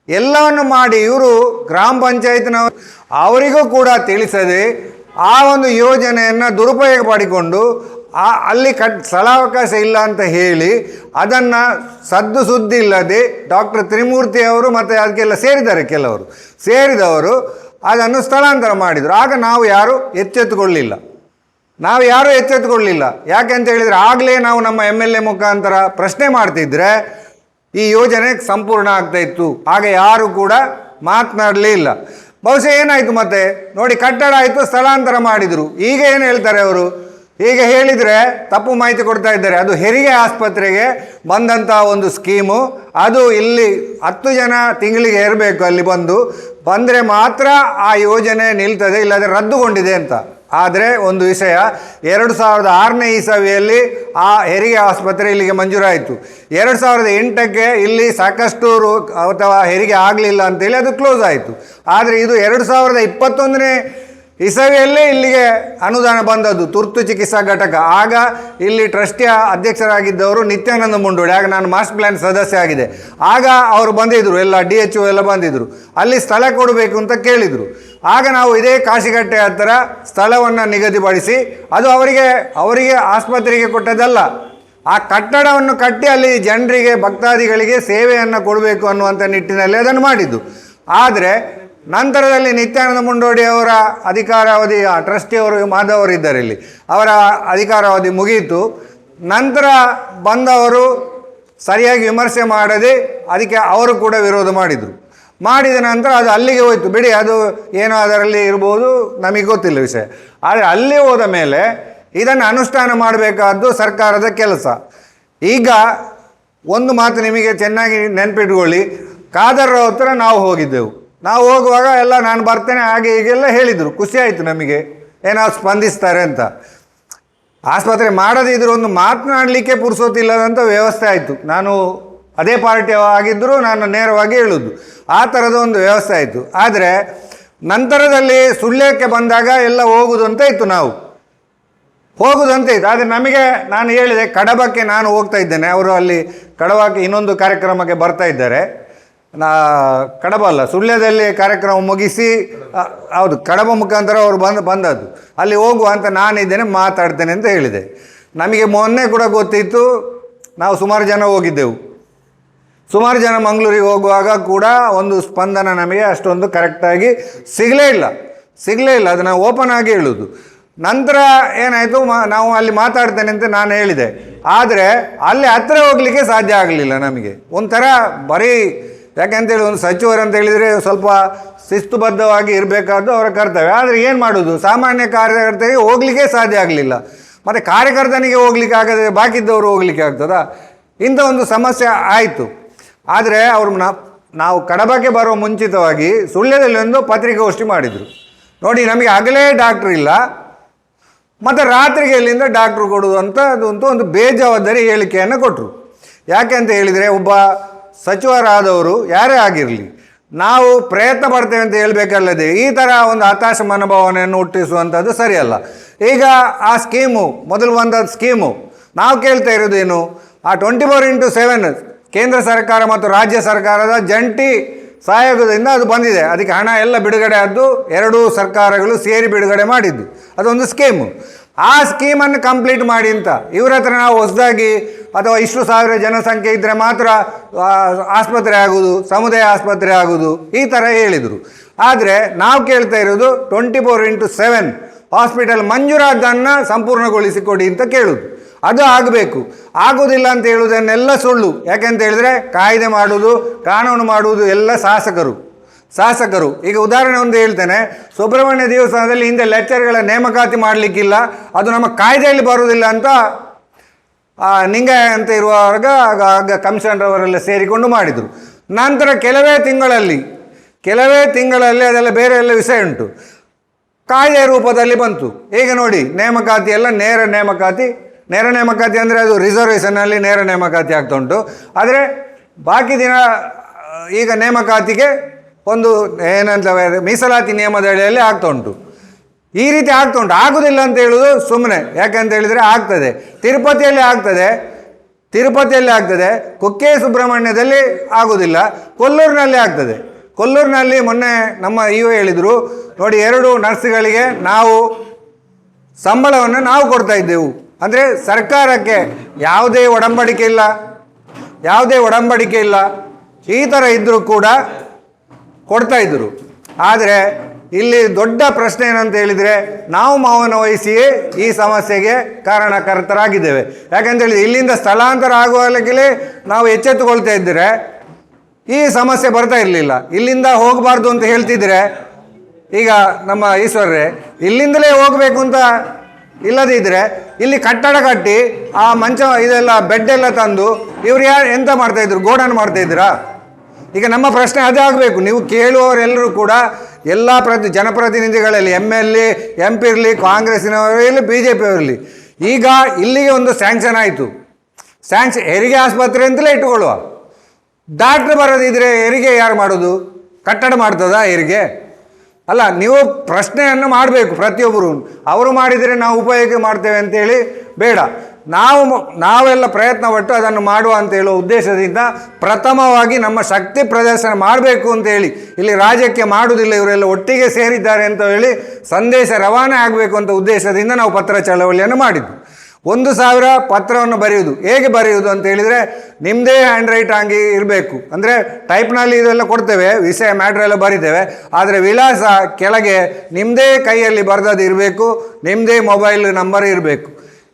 ಎಲ್ಲವನ್ನು ಮಾಡಿ ಇವರು ಗ್ರಾಮ ಪಂಚಾಯತ್ನವರು ಅವರಿಗೂ ಕೂಡ ತಿಳಿಸದೆ ಆ ಒಂದು ಯೋಜನೆಯನ್ನು ದುರುಪಯೋಗ ಮಾಡಿಕೊಂಡು ಅಲ್ಲಿ ಸ್ಥಳಾವಕಾಶ ಇಲ್ಲ ಅಂತ ಹೇಳಿ ಅದನ್ನು ಸದ್ದು ಸುದ್ದಿ ಇಲ್ಲದೆ ಡಾಕ್ಟರ್ ತ್ರಿಮೂರ್ತಿ ಅವರು ಮತ್ತು ಅದಕ್ಕೆಲ್ಲ ಸೇರಿದ್ದಾರೆ, ಕೆಲವರು ಸೇರಿದವರು ಅದನ್ನು ಸ್ಥಳಾಂತರ ಮಾಡಿದರು. ಆಗ ನಾವು ಯಾರೂ ಎಚ್ಚೆತ್ತುಕೊಳ್ಳಿಲ್ಲ. ಯಾಕೆ ಅಂತ ಹೇಳಿದರೆ, ಆಗಲೇ ನಾವು ನಮ್ಮ MLA ಮುಖಾಂತರ ಪ್ರಶ್ನೆ ಮಾಡ್ತಿದ್ರೆ ಈ ಯೋಜನೆ ಸಂಪೂರ್ಣ ಆಗ್ತಾಯಿತ್ತು. ಆಗ ಯಾರು ಕೂಡ ಮಾತನಾಡಲೇ ಇಲ್ಲ. ಬಹುಶಃ ಏನಾಯಿತು ಮತ್ತೆ ನೋಡಿ, ಕಟ್ಟಡ ಆಯಿತು, ಸ್ಥಳಾಂತರ ಮಾಡಿದರು. ಈಗ ಏನು ಹೇಳ್ತಾರೆ ಅವರು, ಹೀಗೆ ಹೇಳಿದರೆ ತಪ್ಪು ಮಾಹಿತಿ ಕೊಡ್ತಾ ಇದ್ದಾರೆ. ಅದು ಹೆರಿಗೆ ಆಸ್ಪತ್ರೆಗೆ ಬಂದಂಥ ಒಂದು ಸ್ಕೀಮು. ಅದು ಇಲ್ಲಿ 10 ಜನ ತಿಂಗಳಿಗೆ ಇರಬೇಕು, ಅಲ್ಲಿ ಬಂದರೆ ಮಾತ್ರ ಆ ಯೋಜನೆ ನಿಲ್ತದೆ, ಇಲ್ಲದೆ ರದ್ದುಗೊಂಡಿದೆ ಅಂತ. ಆದರೆ ಒಂದು ವಿಷಯ, 2006ನೇ ಇಸವಿಯಲ್ಲಿ ಆ ಹೆರಿಗೆ ಆಸ್ಪತ್ರೆ ಇಲ್ಲಿಗೆ ಮಂಜೂರಾಯಿತು. 2008ಕ್ಕೆ ಇಲ್ಲಿ ಸಾಕಷ್ಟು ಅಥವಾ ಹೆರಿಗೆ ಆಗಲಿಲ್ಲ ಅಂತೇಳಿ ಅದು ಕ್ಲೋಸ್ ಆಯಿತು. ಆದರೆ ಇದು 2021ನೇ ಇಸವಿಯಲ್ಲೇ ಇಲ್ಲಿಗೆ ಅನುದಾನ ಬಂದದ್ದು, ತುರ್ತು ಚಿಕಿತ್ಸಾ ಘಟಕ. ಆಗ ಇಲ್ಲಿ ಟ್ರಸ್ಟಿಯ ಅಧ್ಯಕ್ಷರಾಗಿದ್ದವರು ನಿತ್ಯಾನಂದ ಮುಂಡೋಳಿ, ಆಗ ನಾನು ಮಾಸ್ಟರ್ ಪ್ಲ್ಯಾನ್ ಸದಸ್ಯ ಆಗಿದೆ. ಆಗ ಅವರು ಬಂದಿದ್ದರು, ಎಲ್ಲ DHO ಎಲ್ಲ ಬಂದಿದ್ದರು. ಅಲ್ಲಿ ಸ್ಥಳ ಕೊಡಬೇಕು ಅಂತ ಕೇಳಿದರು. ಆಗ ನಾವು ಇದೇ ಕಾಶಿಗಟ್ಟೆ ಹತ್ತಿರ ಸ್ಥಳವನ್ನು ನಿಗದಿಪಡಿಸಿ, ಅದು ಅವರಿಗೆ ಆಸ್ಪತ್ರೆಗೆ ಕೊಟ್ಟದ್ದಲ್ಲ, ಆ ಕಟ್ಟಡವನ್ನು ಕಟ್ಟಿ ಅಲ್ಲಿ ಜನರಿಗೆ ಭಕ್ತಾದಿಗಳಿಗೆ ಸೇವೆಯನ್ನು ಕೊಡಬೇಕು ಅನ್ನುವಂಥ ನಿಟ್ಟಿನಲ್ಲಿ ಅದನ್ನು ಮಾಡಿದ್ದು. ಆದರೆ ನಂತರದಲ್ಲಿ ನಿತ್ಯಾನಂದ ಮುಂಡೋಡಿ ಅವರ ಅಧಿಕಾರಾವಧಿ, ಟ್ರಸ್ಟಿಯವರು ಮಾಧವರು ಇದ್ದಾರೆ ಇಲ್ಲಿ, ಅವರ ಅಧಿಕಾರಾವಧಿ ಮುಗಿಯಿತು. ನಂತರ ಬಂದವರು ಸರಿಯಾಗಿ ವಿಮರ್ಶೆ ಮಾಡದೆ ಅದಕ್ಕೆ ಅವರು ಕೂಡ ವಿರೋಧ ಮಾಡಿದ ನಂತರ ಅದು ಅಲ್ಲಿಗೆ ಹೋಯಿತು. ಬಿಡಿ, ಅದು ಏನೋ ಅದರಲ್ಲಿ ಇರ್ಬೋದು, ನಮಗೆ ಗೊತ್ತಿಲ್ಲ ವಿಷಯ. ಆದರೆ ಅಲ್ಲಿ ಹೋದ ಮೇಲೆ ಇದನ್ನು ಅನುಷ್ಠಾನ ಮಾಡಬೇಕಾದ್ದು ಸರ್ಕಾರದ ಕೆಲಸ. ಈಗ ಒಂದು ಮಾತು ನಿಮಗೆ ಚೆನ್ನಾಗಿ ನೆನಪಿಟ್ಕೊಳ್ಳಿ, ಖಾದರ್ ಹತ್ರ ನಾವು ಹೋಗಿದ್ದೆವು. ನಾವು ಹೋಗುವಾಗ ಎಲ್ಲ ನಾನು ಬರ್ತೇನೆ ಹಾಗೆ ಹೀಗೆಲ್ಲ ಹೇಳಿದರು. ಖುಷಿ ಆಯಿತು ನಮಗೆ, ಏನೋ ಸ್ಪಂದಿಸ್ತಾರೆ ಅಂತ. ಆಸ್ಪತ್ರೆ ಮಾಡದಿದ್ದರೂ ಒಂದು ಮಾತನಾಡಲಿಕ್ಕೆ ಪುರ್ಸೋತಿಲ್ಲದಂಥ ವ್ಯವಸ್ಥೆ ಆಯಿತು. ನಾನು ಅದೇ ಪಾರ್ಟಿ ಆಗಿದ್ದರೂ ನಾನು ನೇರವಾಗಿ ಹೇಳೋದು, ಆ ಥರದ ಒಂದು ವ್ಯವಸ್ಥೆ ಆಯಿತು. ಆದರೆ ನಂತರದಲ್ಲಿ ಸುಳ್ಯಕ್ಕೆ ಬಂದಾಗ ಎಲ್ಲ ಹೋಗುದಂತ ಇತ್ತು, ನಾವು ಹೋಗುದಂತ ಇತ್ತು. ಆದರೆ ನಮಗೆ, ನಾನು ಹೇಳಿದೆ, ಕಡಬಕ್ಕೆ ನಾನು ಹೋಗ್ತಾ ಇದ್ದೇನೆ, ಅವರು ಅಲ್ಲಿ ಕಡಬಕ್ಕೆ ಇನ್ನೊಂದು ಕಾರ್ಯಕ್ರಮಕ್ಕೆ ಬರ್ತಾ ಇದ್ದಾರೆ. ಕಡಬ ಅಲ್ಲ, ಸುಳ್ಯದಲ್ಲಿ ಕಾರ್ಯಕ್ರಮ ಮುಗಿಸಿ, ಹೌದು, ಕಡಬ ಮುಖಾಂತರ ಅವರು ಬಂದದ್ದು. ಅಲ್ಲಿ ಹೋಗುವ ಅಂತ ನಾನಿದ್ದೇನೆ, ಮಾತಾಡ್ತೇನೆ ಅಂತ ಹೇಳಿದೆ. ನಮಗೆ ಮೊನ್ನೆ ಕೂಡ ಗೊತ್ತಿತ್ತು, ನಾವು ಸುಮಾರು ಜನ ಹೋಗಿದ್ದೆವು. ಸುಮಾರು ಜನ ಮಂಗಳೂರಿಗೆ ಹೋಗುವಾಗ ಕೂಡ ಒಂದು ಸ್ಪಂದನ ನಮಗೆ ಅಷ್ಟೊಂದು ಕರೆಕ್ಟಾಗಿ ಸಿಗಲೇ ಇಲ್ಲ. ಅದು ನಾವು ಓಪನ್ ಆಗಿ ಹೇಳೋದು. ನಂತರ ಏನಾಯಿತು, ನಾವು ಅಲ್ಲಿ ಮಾತಾಡ್ತೇನೆ ಅಂತ ನಾನು ಹೇಳಿದೆ. ಆದರೆ ಅಲ್ಲಿ ಹತ್ತಿರ ಹೋಗಲಿಕ್ಕೆ ಸಾಧ್ಯ ಆಗಲಿಲ್ಲ ನಮಗೆ. ಒಂಥರ ಬರೀ, ಯಾಕೆಂತೇಳಿ ಒಂದು ಸಚಿವರು ಅಂತ ಹೇಳಿದರೆ ಸ್ವಲ್ಪ ಶಿಸ್ತುಬದ್ಧವಾಗಿ ಇರಬೇಕಾದ್ದು ಅವರ ಕರ್ತವ್ಯ. ಆದರೆ ಏನು ಮಾಡೋದು, ಸಾಮಾನ್ಯ ಕಾರ್ಯಕರ್ತರಿಗೆ ಹೋಗಲಿಕ್ಕೆ ಸಾಧ್ಯ ಆಗಲಿಲ್ಲ. ಮತ್ತು ಕಾರ್ಯಕರ್ತನಿಗೆ ಹೋಗ್ಲಿಕ್ಕೆ ಆಗದೆ ಬಾಕಿದ್ದವರು ಹೋಗಲಿಕ್ಕೆ ಆಗ್ತದಾ? ಇಂಥ ಒಂದು ಸಮಸ್ಯೆ ಆಯಿತು. ಆದರೆ ಅವರು ನಾವು ಕಡಬಕ್ಕೆ ಬರುವ ಮುಂಚಿತವಾಗಿ ಸುಳ್ಯದಲ್ಲಿ ಒಂದು ಪತ್ರಿಕಾಗೋಷ್ಠಿ ಮಾಡಿದರು. ನೋಡಿ, ನಮಗೆ ಹಗಲೇ ಡಾಕ್ಟ್ರ್ ಇಲ್ಲ, ಮತ್ತು ರಾತ್ರಿಗೆ ಎಲ್ಲಿಂದ ಡಾಕ್ಟ್ರು ಕೊಡೋದು ಅಂತ ಅದಂತೂ ಒಂದು ಬೇಜವಾಬ್ದಾರಿ ಹೇಳಿಕೆಯನ್ನು ಕೊಟ್ಟರು. ಯಾಕೆ ಅಂತ ಹೇಳಿದರೆ, ಒಬ್ಬ ಸಚಿವರಾದವರು ಯಾರೇ ಆಗಿರಲಿ, ನಾವು ಪ್ರಯತ್ನ ಪಡ್ತೇವೆ ಅಂತ ಹೇಳಬೇಕಲ್ಲದೆ ಈ ಥರ ಒಂದು ಹತಾಶ ಮನೋಭಾವನೆಯನ್ನು ಹುಟ್ಟಿಸುವಂಥದ್ದು ಸರಿಯಲ್ಲ. ಈಗ ಆ ಸ್ಕೀಮು, ಮೊದಲು ಬಂದದ್ದು ಸ್ಕೀಮು, ನಾವು ಕೇಳ್ತಾ ಇರೋದೇನು, ಆ 24x7 ಕೇಂದ್ರ ಸರ್ಕಾರ ಮತ್ತು ರಾಜ್ಯ ಸರ್ಕಾರದ ಜಂಟಿ ಸಹಯೋಗದಿಂದ ಅದು ಬಂದಿದೆ. ಅದಕ್ಕೆ ಹಣ ಎಲ್ಲ ಬಿಡುಗಡೆ ಆದ್ದು, 2 ಸರ್ಕಾರಗಳು ಸೇರಿ ಬಿಡುಗಡೆ ಮಾಡಿದ್ದು, ಅದೊಂದು ಸ್ಕೀಮು. ಆ ಸ್ಕೀಮನ್ನು ಕಂಪ್ಲೀಟ್ ಮಾಡಿ ಅಂತ ಇವ್ರ ಹತ್ರ ನಾವು ಹೊಸದಾಗಿ, ಅಥವಾ ಇಷ್ಟು ಸಾವಿರ ಜನಸಂಖ್ಯೆ ಇದ್ದರೆ ಮಾತ್ರ ಆಸ್ಪತ್ರೆ ಆಗೋದು, ಸಮುದಾಯ ಆಸ್ಪತ್ರೆ ಆಗೋದು, ಈ ಥರ ಹೇಳಿದರು. ಆದರೆ ನಾವು ಕೇಳ್ತಾ ಇರೋದು 24x7 ಹಾಸ್ಪಿಟಲ್ ಮಂಜೂರಾದನ್ನು ಸಂಪೂರ್ಣಗೊಳಿಸಿಕೊಡಿ ಅಂತ ಕೇಳೋದು. ಅದು ಆಗಬೇಕು. ಆಗೋದಿಲ್ಲ ಅಂತ ಹೇಳುವುದನ್ನೆಲ್ಲ ಸುಳ್ಳು. ಯಾಕೆಂತ ಹೇಳಿದ್ರೆ, ಕಾಯ್ದೆ ಮಾಡುವುದು, ಕಾನೂನು ಮಾಡುವುದು ಎಲ್ಲ ಶಾಸಕರು. ಈಗ ಉದಾಹರಣೆ ಒಂದು ಹೇಳ್ತೇನೆ, ಸುಬ್ರಹ್ಮಣ್ಯ ದೇವಸ್ಥಾನದಲ್ಲಿ ಹಿಂದೆ ಲೆಕ್ಚರ್ಗಳ ನೇಮಕಾತಿ ಮಾಡಲಿಕ್ಕಿಲ್ಲ, ಅದು ನಮ್ಮ ಕಾಯ್ದೆಯಲ್ಲಿ ಬರುವುದಿಲ್ಲ ಅಂತ ನಿಂಗಾಯ ಅಂತ ಇರುವಾಗ ಆಗ ಕಮಿಷನರ್ ಅವರೆಲ್ಲ ಸೇರಿಕೊಂಡು ಮಾಡಿದರು. ನಂತರ ಕೆಲವೇ ತಿಂಗಳಲ್ಲಿ ಅದೆಲ್ಲ ಬೇರೆ ಎಲ್ಲ ವಿಷಯ ಉಂಟು, ಕಾಯ್ದೆ ರೂಪದಲ್ಲಿ ಬಂತು. ಈಗ ನೋಡಿ, ನೇಮಕಾತಿ ಎಲ್ಲ ನೇರ ನೇಮಕಾತಿ ಅಂದರೆ ಅದು ರಿಸರ್ವೇಷನ್ನಲ್ಲಿ ನೇರ ನೇಮಕಾತಿ ಆಗ್ತಾ ಉಂಟು. ಆದರೆ ಬಾಕಿ ದಿನ ಈಗ ನೇಮಕಾತಿಗೆ ಒಂದು ಏನಂತ ಮೀಸಲಾತಿ ನಿಯಮದ ಅಡಿಯಲ್ಲಿ ಆಗ್ತಾ ಉಂಟು. ಈ ರೀತಿ ಆಗ್ತಾ ಉಂಟು. ಆಗೋದಿಲ್ಲ ಅಂತ ಹೇಳೋದು ಸುಮ್ಮನೆ. ಯಾಕೆಂತ ಹೇಳಿದರೆ ಆಗ್ತದೆ, ತಿರುಪತಿಯಲ್ಲಿ ಆಗ್ತದೆ, ಕುಕ್ಕೆ ಸುಬ್ರಹ್ಮಣ್ಯದಲ್ಲಿ ಆಗೋದಿಲ್ಲ, ಕೊಲ್ಲೂರಿನಲ್ಲಿ ಆಗ್ತದೆ. ಕೊಲ್ಲೂರಿನಲ್ಲಿ ಮೊನ್ನೆ ನಮ್ಮ ಹೇಳಿದರು ನೋಡಿ, 2 ನರ್ಸ್ಗಳಿಗೆ ನಾವು ಸಂಬಳವನ್ನು ನಾವು ಕೊಡ್ತಾ ಇದ್ದೆವು. ಅಂದರೆ ಸರ್ಕಾರಕ್ಕೆ ಯಾವುದೇ ಒಡಂಬಡಿಕೆ ಇಲ್ಲ, ಈ ಥರ ಇದ್ದರೂ ಕೂಡ ಕೊಡ್ತಾಯಿದ್ರು. ಆದರೆ ಇಲ್ಲಿ ದೊಡ್ಡ ಪ್ರಶ್ನೆ ಏನಂತ ಹೇಳಿದರೆ, ನಾವು ಮೌನ ವಹಿಸಿಯೇ ಈ ಸಮಸ್ಯೆಗೆ ಕಾರಣಕರ್ತರಾಗಿದ್ದೇವೆ. ಯಾಕೆಂತೇಳಿ ಇಲ್ಲಿಂದ ಸ್ಥಳಾಂತರ ಆಗುವಾಗಲೇ ನಾವು ಎಚ್ಚೆತ್ತುಕೊಳ್ತಾ ಇದ್ದರೆ ಈ ಸಮಸ್ಯೆ ಬರ್ತಾ ಇರಲಿಲ್ಲ. ಇಲ್ಲಿಂದ ಹೋಗಬಾರ್ದು ಅಂತ ಹೇಳ್ತಿದ್ರೆ, ಈಗ ನಮ್ಮ ಈಶ್ವರರೇ ಇಲ್ಲಿಂದಲೇ ಹೋಗಬೇಕು ಅಂತ ಇಲ್ಲದಿದ್ದರೆ ಇಲ್ಲಿ ಕಟ್ಟಡ ಕಟ್ಟಿ ಆ ಮಂಚ ಇದೆಲ್ಲ ಬೆಡ್ ಎಲ್ಲ ತಂದು ಇವ್ರು ಎಂತ ಮಾಡ್ತಾಯಿದ್ರು, ಗೋಡನ್ ಮಾಡ್ತಾಯಿದ್ದೀರಾ? ಈಗ ನಮ್ಮ ಪ್ರಶ್ನೆ ಅದೇ ಆಗಬೇಕು. ನೀವು ಕೇಳುವವರೆಲ್ಲರೂ ಕೂಡ ಎಲ್ಲ ಜನಪ್ರತಿನಿಧಿಗಳಲ್ಲಿ MP ಇರಲಿ, ಕಾಂಗ್ರೆಸ್ಸಿನವರು ಇರಲಿ, BJP ಅವರಲ್ಲಿ, ಈಗ ಇಲ್ಲಿಗೆ ಒಂದು ಸ್ಯಾಂಕ್ಷನ್ ಆಯಿತು. ಹೆರಿಗೆ ಆಸ್ಪತ್ರೆ ಅಂತಲೇ ಇಟ್ಟುಕೊಳ್ಳುವ. ಡಾಕ್ಟ್ರ್ ಬರೋದಿದ್ರೆ ಹೆರಿಗೆ ಯಾರು ಮಾಡೋದು? ಕಟ್ಟಡ ಮಾಡ್ತದಾ ಹೆರಿಗೆ? ಅಲ್ಲ, ನೀವು ಪ್ರಶ್ನೆಯನ್ನು ಮಾಡಬೇಕು ಪ್ರತಿಯೊಬ್ಬರು. ಅವರು ಮಾಡಿದರೆ ನಾವು ಉಪಯೋಗ ಮಾಡ್ತೇವೆ ಅಂತೇಳಿ ಬೇಡ. ನಾವೆಲ್ಲ ಪ್ರಯತ್ನಪಟ್ಟು ಅದನ್ನು ಮಾಡುವ ಅಂತ ಹೇಳುವ ಉದ್ದೇಶದಿಂದ ಪ್ರಥಮವಾಗಿ ನಮ್ಮ ಶಕ್ತಿ ಪ್ರದರ್ಶನ ಮಾಡಬೇಕು ಅಂತೇಳಿ, ಇಲ್ಲಿ ರಾಜ್ಯಕ್ಕೆ ಮಾಡುವುದಿಲ್ಲ, ಇವರೆಲ್ಲ ಒಟ್ಟಿಗೆ ಸೇರಿದ್ದಾರೆ ಅಂತ ಹೇಳಿ ಸಂದೇಶ ರವಾನೆ ಆಗಬೇಕು ಅಂತ ಉದ್ದೇಶದಿಂದ ನಾವು ಪತ್ರ ಚಳವಳಿಯನ್ನು ಮಾಡಿದ್ದು. 1000 ಪತ್ರವನ್ನು ಬರೆಯುವುದು. ಹೇಗೆ ಬರೆಯುವುದು ಅಂತ ಹೇಳಿದರೆ, ನಿಮ್ಮದೇ ಹ್ಯಾಂಡ್ ರೈಟ್ ಆಗಿ ಇರಬೇಕು. ಅಂದರೆ ಟೈಪ್ನಲ್ಲಿ ಇದೆಲ್ಲ ಕೊಡ್ತೇವೆ, ವಿಷಯ ಮ್ಯಾಟ್ರ್ ಎಲ್ಲ ಬರಿತೇವೆ, ಆದರೆ ವಿಳಾಸ ಕೆಳಗೆ ನಿಮ್ಮದೇ ಕೈಯಲ್ಲಿ ಬರೆದದ್ದು ಇರಬೇಕು, ನಿಮ್ಮದೇ ಮೊಬೈಲ್ ನಂಬರ್ ಇರಬೇಕು.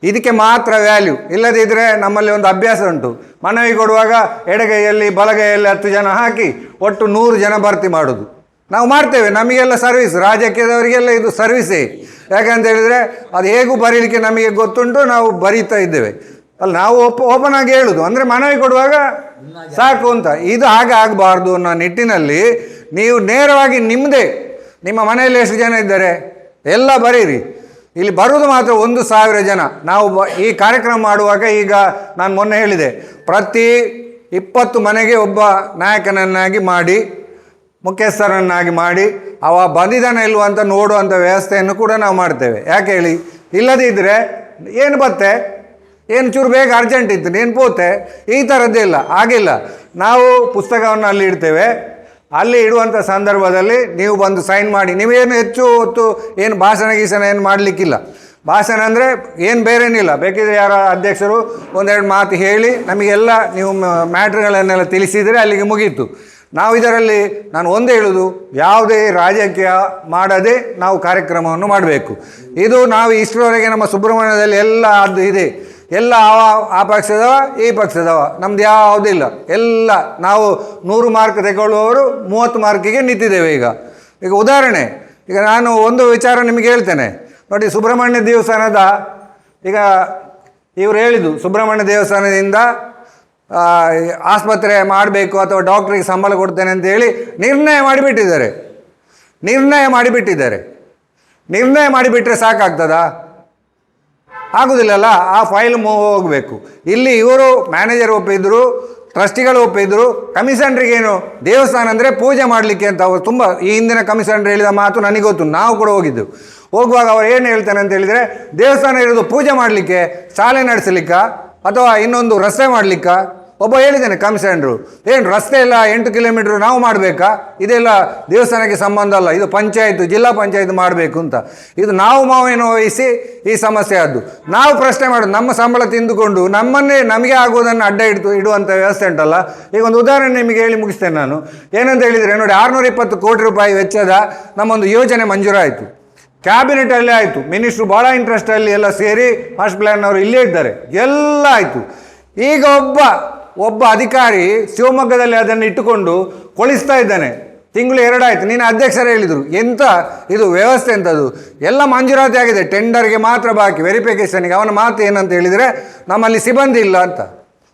ಇದಕ್ಕೆ ಮಾತ್ರ ವ್ಯಾಲ್ಯೂ. ಇಲ್ಲದಿದ್ದರೆ ನಮ್ಮಲ್ಲಿ ಒಂದು ಅಭ್ಯಾಸ ಉಂಟು, ಮನವಿ ಕೊಡುವಾಗ ಎಡಗೈಯಲ್ಲಿ ಬಲಗೈಯಲ್ಲಿ 10 ಜನ ಹಾಕಿ ಒಟ್ಟು 100 ಜನ ಭರ್ತಿ ಮಾಡೋದು. ನಾವು ಮಾಡ್ತೇವೆ, ನಮಗೆಲ್ಲ ಸರ್ವಿಸ್, ರಾಜಕೀಯದವರಿಗೆಲ್ಲ ಇದು ಸರ್ವಿಸೇ. ಯಾಕಂತ ಹೇಳಿದರೆ ಅದು ಹೇಗೂ ಬರೀಲಿಕ್ಕೆ ನಮಗೆ ಗೊತ್ತುಂಟು, ನಾವು ಬರೀತಾ ಇದ್ದೇವೆ ಅಲ್ಲ. ನಾವು ಓಪನ್ ಆಗಿ ಹೇಳೋದು ಅಂದರೆ ಮನವಿ ಕೊಡುವಾಗ ಸಾಕು ಅಂತ. ಇದು ಹಾಗೆ ಆಗಬಾರ್ದು ಅನ್ನೋ ನಿಟ್ಟಿನಲ್ಲಿ ನೀವು ನೇರವಾಗಿ ನಿಮ್ಮ ಮನೆಯಲ್ಲಿ ಎಷ್ಟು ಜನ ಇದ್ದಾರೆ ಎಲ್ಲ ಬರೀರಿ. ಇಲ್ಲಿ ಬರೋದು ಮಾತ್ರ 1000 ಜನ. ನಾವು ಈ ಕಾರ್ಯಕ್ರಮ ಮಾಡುವಾಗ, ಈಗ ನಾನು ಮೊನ್ನೆ ಹೇಳಿದೆ, ಪ್ರತಿ 20 ಮನೆಗೆ ಒಬ್ಬ ನಾಯಕನನ್ನಾಗಿ ಮಾಡಿ, ಮುಖ್ಯಸ್ಥರನ್ನಾಗಿ ಮಾಡಿ, ಅವ ಬಂದಿದ್ದಾನೆ ಇಲ್ವ ಅಂತ ನೋಡುವಂಥ ವ್ಯವಸ್ಥೆಯನ್ನು ಕೂಡ ನಾವು ಮಾಡ್ತೇವೆ. ಯಾಕೆ ಹೇಳಿ, ಇಲ್ಲದಿದ್ದರೆ ಏನು ಬತ್ತೆ, ಏನು ಚೂರು ಬೇಗ ಅರ್ಜೆಂಟ್ ಇತ್ತು, ಏನು ಪೋತೆ, ಈ ಥರದ್ದಿಲ್ಲ. ಆಗಿಲ್ಲ. ನಾವು ಪುಸ್ತಕವನ್ನು ಅಲ್ಲಿ ಇಡ್ತೇವೆ. ಅಲ್ಲಿ ಇಡುವಂಥ ಸಂದರ್ಭದಲ್ಲಿ ನೀವು ಬಂದು ಸೈನ್ ಮಾಡಿ. ನೀವೇನು ಹೆಚ್ಚು ಹೊತ್ತು ಏನು ಭಾಷಣ ಏನು ಮಾಡಲಿಕ್ಕಿಲ್ಲ. ಭಾಷಣ ಅಂದರೆ ಏನು ಬೇರೇನಿಲ್ಲ, ಬೇಕಿದ್ರೆ ಯಾರ ಅಧ್ಯಕ್ಷರು ಒಂದೆರಡು ಮಾತು ಹೇಳಿ ನಮಗೆಲ್ಲ ನೀವು ಮ್ಯಾಟ್ರ್ಗಳನ್ನೆಲ್ಲ ತಿಳಿಸಿದರೆ ಅಲ್ಲಿಗೆ ಮುಗೀತು. ನಾವು ಇದರಲ್ಲಿ ನಾನು ಒಂದೇ ಹೇಳೋದು, ಯಾವುದೇ ರಾಜಕೀಯ ಮಾಡದೆ ನಾವು ಕಾರ್ಯಕ್ರಮವನ್ನು ಮಾಡಬೇಕು. ಇದು ನಾವು ಇಷ್ಟರವರೆಗೆ ನಮ್ಮ ಸುಬ್ರಹ್ಮಣ್ಯದಲ್ಲಿ ಎಲ್ಲ ಅದು ಇದೆ. ಎಲ್ಲ ಆ ಪಕ್ಷದವ ಈ ಪಕ್ಷದವ, ನಮ್ದು ಯಾವುದಿಲ್ಲ. ಎಲ್ಲ ನಾವು 100 ಮಾರ್ಕ್ ತಗೊಳ್ಳುವವರು 30 ಮಾರ್ಕಿಗೆ ನಿಂತಿದ್ದೇವೆ. ಈಗ ಉದಾಹರಣೆ, ಈಗ ನಾನು ಒಂದು ವಿಚಾರ ನಿಮಗೆ ಹೇಳ್ತೇನೆ ನೋಡಿ. ಸುಬ್ರಹ್ಮಣ್ಯ ದೇವಸ್ಥಾನದ, ಈಗ ಇವರು ಹೇಳಿದ್ದು ಸುಬ್ರಹ್ಮಣ್ಯ ದೇವಸ್ಥಾನದಿಂದ ಆಸ್ಪತ್ರೆ ಮಾಡಬೇಕು ಅಥವಾ ಡಾಕ್ಟ್ರಿಗೆ ಸಂಬಳ ಕೊಡ್ತೇನೆ ಅಂತೇಳಿ ನಿರ್ಣಯ ಮಾಡಿಬಿಟ್ರೆ ಸಾಕಾಗ್ತದಾ? ಆಗೋದಿಲ್ಲಲ್ಲ. ಆ ಫೈಲ್ ಹೋಗಬೇಕು. ಇಲ್ಲಿ ಇವರು ಮ್ಯಾನೇಜರ್ ಒಪ್ಪಿದ್ರು, ಟ್ರಸ್ಟಿಗಳು ಒಪ್ಪಿದ್ರು. ಕಮಿಷನರಿಗೇನು, ದೇವಸ್ಥಾನ ಅಂದರೆ ಪೂಜೆ ಮಾಡಲಿಕ್ಕೆ ಅಂತ ಅವರು ತುಂಬ, ಈ ಹಿಂದಿನ ಕಮಿಷನರ್ ಹೇಳಿದ ಮಾತು ನನಗೆ ಗೊತ್ತು, ನಾವು ಕೂಡ ಹೋಗಿದ್ದೆವು. ಹೋಗುವಾಗ ಅವ್ರು ಏನು ಹೇಳ್ತಾನೆ ಅಂತ ಹೇಳಿದರೆ, ದೇವಸ್ಥಾನ ಇರೋದು ಪೂಜೆ ಮಾಡಲಿಕ್ಕೆ, ಶಾಲೆ ನಡೆಸಲಿಕ್ಕ ಅಥವಾ ಇನ್ನೊಂದು ರಸ್ತೆ ಮಾಡಲಿಕ್ಕ? ಒಬ್ಬ ಹೇಳಿದ್ದಾನೆ ಕಮಿಷನರು, ಏನು ರಸ್ತೆ ಎಲ್ಲ 8 ಕಿಲೋಮೀಟ್ರ್ ನಾವು ಮಾಡಬೇಕಾ? ಇದೆಲ್ಲ ದೇವಸ್ಥಾನಕ್ಕೆ ಸಂಬಂಧ ಅಲ್ಲ, ಇದು ಪಂಚಾಯತ್, ಜಿಲ್ಲಾ ಪಂಚಾಯತ್ ಮಾಡಬೇಕು ಅಂತ. ಇದು ನಾವು ಮಾವೇನೋ ವಹಿಸಿ ಈ ಸಮಸ್ಯೆ ಆದ್ದು. ನಾವು ಪ್ರಶ್ನೆ ಮಾಡೋದು, ನಮ್ಮ ಸಂಬಳ ತಿಂದುಕೊಂಡು ನಮಗೆ ಆಗೋದನ್ನು ಅಡ್ಡ ಇಡುವಂಥ ವ್ಯವಸ್ಥೆ ಉಂಟಲ್ಲ. ಈಗ ಒಂದು ಉದಾಹರಣೆ ನಿಮಗೆ ಹೇಳಿ ಮುಗಿಸ್ತೇನೆ ನಾನು. ಏನಂತ ಹೇಳಿದರೆ ನೋಡಿ, 620 ಕೋಟಿ ರೂಪಾಯಿ ವೆಚ್ಚದ ನಮ್ಮೊಂದು ಯೋಜನೆ ಮಂಜೂರಾಯಿತು. ಕ್ಯಾಬಿನೆಟಲ್ಲೇ ಆಯಿತು. ಮಿನಿಸ್ಟ್ರು ಭಾಳ ಇಂಟ್ರೆಸ್ಟಲ್ಲಿ ಎಲ್ಲ ಸೇರಿ, ಮಾಸ್ಟರ್ ಪ್ಲ್ಯಾನ್ ಅವರು ಇಲ್ಲೇ ಇದ್ದಾರೆ, ಎಲ್ಲ ಆಯಿತು. ಈಗ ಒಬ್ಬ ಅಧಿಕಾರಿ ಶಿವಮೊಗ್ಗದಲ್ಲಿ ಅದನ್ನು ಇಟ್ಟುಕೊಂಡು ಕೊಳಿಸ್ತಾ ಇದ್ದಾನೆ. ತಿಂಗಳು 2 ಆಯಿತು. ನೀನು ಅಧ್ಯಕ್ಷರು ಹೇಳಿದರು, ಎಂಥ ಇದು ವ್ಯವಸ್ಥೆ ಎಂಥದ್ದು, ಎಲ್ಲ ಮಂಜೂರಾತಿ ಆಗಿದೆ, ಟೆಂಡರ್ಗೆ ಮಾತ್ರ ಬಾಕಿ, ವೆರಿಫಿಕೇಷನ್ಗೆ. ಅವನ ಮಾತು ಏನಂತ ಹೇಳಿದರೆ, ನಮ್ಮಲ್ಲಿ ಸಿಬ್ಬಂದಿ ಇಲ್ಲ ಅಂತ.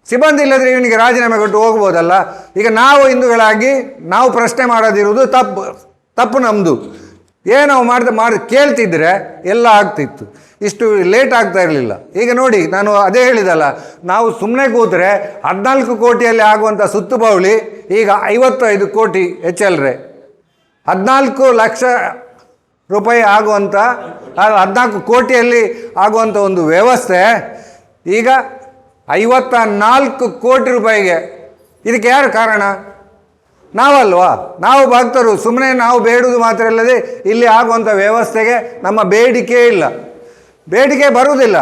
ಸಿಬ್ಬಂದಿ ಇಲ್ಲದ್ರೆ ಇವನಿಗೆ ರಾಜೀನಾಮೆ ಕೊಟ್ಟು ಹೋಗ್ಬೋದಲ್ಲ. ಈಗ ನಾವು ಹಿಂದೂಗಳಾಗಿ ನಾವು ಪ್ರಶ್ನೆ ಮಾಡೋದಿರುವುದು ತಪ್ಪು ನಮ್ಮದು. ಏನೋ ಮಾಡಿ ಕೇಳ್ತಿದ್ರೆ ಎಲ್ಲ ಆಗ್ತಿತ್ತು, ಇಷ್ಟು ಲೇಟ್ ಆಗ್ತಾ ಇರಲಿಲ್ಲ. ಈಗ ನೋಡಿ, ನಾನು ಅದೇ ಹೇಳಿದಲ್ಲ, ನಾವು ಸುಮ್ಮನೆ ಕೂತ್ರೆ 14 ಕೋಟಿಯಲ್ಲಿ ಆಗುವಂಥ ಸುತ್ತುಬವಳಿ ಈಗ 55 ಕೋಟಿ HLRE, 14 ಲಕ್ಷ ರೂಪಾಯಿ ಆಗುವಂಥ, 14 ಕೋಟಿಯಲ್ಲಿ ಆಗುವಂಥ ಒಂದು ವ್ಯವಸ್ಥೆ ಈಗ 54 ಕೋಟಿ ರೂಪಾಯಿಗೆ. ಇದಕ್ಕೆ ಯಾರು ಕಾರಣ? ನಾವಲ್ವಾ? ನಾವು ಭಕ್ತರು. ಸುಮ್ಮನೆ ನಾವು ಬೇಡುವುದು ಮಾತ್ರ ಅಲ್ಲದೆ ಇಲ್ಲಿ ಆಗುವಂಥ ವ್ಯವಸ್ಥೆಗೆ ನಮ್ಮ ಬೇಡಿಕೆ ಇಲ್ಲ, ಬೇಡಿಕೆ ಬರುವುದಿಲ್ಲ,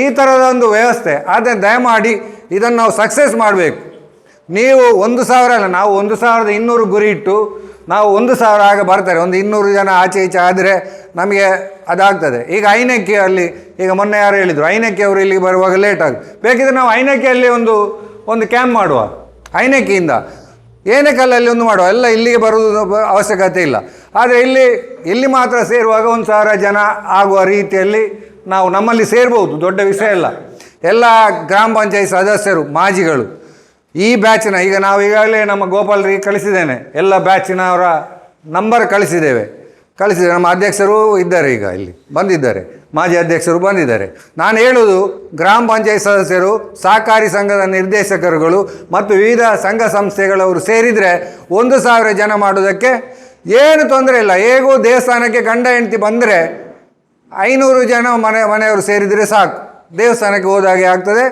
ಈ ಥರದ ಒಂದು ವ್ಯವಸ್ಥೆ. ಆದರೆ ದಯಮಾಡಿ ಇದನ್ನು ನಾವು ಸಕ್ಸಸ್ ಮಾಡಬೇಕು. ನೀವು 1000 ಅಲ್ಲ, ನಾವು 1200 ಗುರಿ ಇಟ್ಟು ನಾವು 1000 ಆಗ ಬರ್ತಾರೆ. ಒಂದು 200 ಜನ ಆಚೆ ಈಚೆ ಆದರೆ ನಮಗೆ ಅದಾಗ್ತದೆ. ಈಗ ಐನಕ್ಕಿಯಲ್ಲಿ, ಈಗ ಮೊನ್ನೆ ಯಾರು ಹೇಳಿದರು, ಐನಕ್ಕಿ ಅವರು ಇಲ್ಲಿಗೆ ಬರುವಾಗ ಲೇಟ್ ಆಗುತ್ತೆ. ಬೇಕಿದ್ರೆ ನಾವು ಐನಕ್ಕಿಯಲ್ಲಿ ಒಂದು ಕ್ಯಾಂಪ್ ಮಾಡುವ, ಐನಕ್ಕಿಯಿಂದ ಏನಕ್ಕಲ್ಲಲ್ಲಿ ಒಂದು ಮಾಡುವ, ಎಲ್ಲ ಇಲ್ಲಿಗೆ ಬರುವುದು ಅವಶ್ಯಕತೆ ಇಲ್ಲ. ಆದರೆ ಇಲ್ಲಿ ಮಾತ್ರ ಸೇರುವಾಗ 1000 ಜನ ಆಗುವ ರೀತಿಯಲ್ಲಿ ನಾವು ನಮ್ಮಲ್ಲಿ ಸೇರ್ಬೋದು, ದೊಡ್ಡ ವಿಷಯ ಇಲ್ಲ. ಎಲ್ಲ ಗ್ರಾಮ ಪಂಚಾಯತ್ ಸದಸ್ಯರು ಮಾಜಿಗಳು ಈ ಬ್ಯಾಚಿನ, ಈಗ ನಾವು ಈಗಾಗಲೇ ನಮ್ಮ ಗೋಪಾಲರಿಗೆ ಕಳಿಸಿದ್ದೇನೆ, ಎಲ್ಲ ಬ್ಯಾಚಿನ ಅವರ ನಂಬರ್ ಕಳಿಸಿದ್ದೇವೆ. ನಮ್ಮ ಅಧ್ಯಕ್ಷರು ಇದ್ದಾರೆ, ಈಗ ಇಲ್ಲಿ ಬಂದಿದ್ದಾರೆ, ಮಾಜಿ ಅಧ್ಯಕ್ಷರು ಬಂದಿದ್ದಾರೆ. ನಾನು ಹೇಳುವುದು, ಗ್ರಾಮ ಪಂಚಾಯತ್ ಸದಸ್ಯರು, ಸಹಕಾರಿ ಸಂಘದ ನಿರ್ದೇಶಕರುಗಳು ಮತ್ತು ವಿವಿಧ ಸಂಘ ಸಂಸ್ಥೆಗಳವರು ಸೇರಿದರೆ 1,000 ಜನ ಮಾಡೋದಕ್ಕೆ ಏನು ತೊಂದರೆ ಇಲ್ಲ. ಹೇಗೂ ದೇವಸ್ಥಾನಕ್ಕೆ ಗಂಡ ಹೆಂಡತಿ ಬಂದರೆ 500 ಜನ ಮನೆಯವರು ಸೇರಿದರೆ ಸಾಕು, ದೇವಸ್ಥಾನಕ್ಕೆ ಹೋದಾಗೆ ಆಗ್ತದೆ.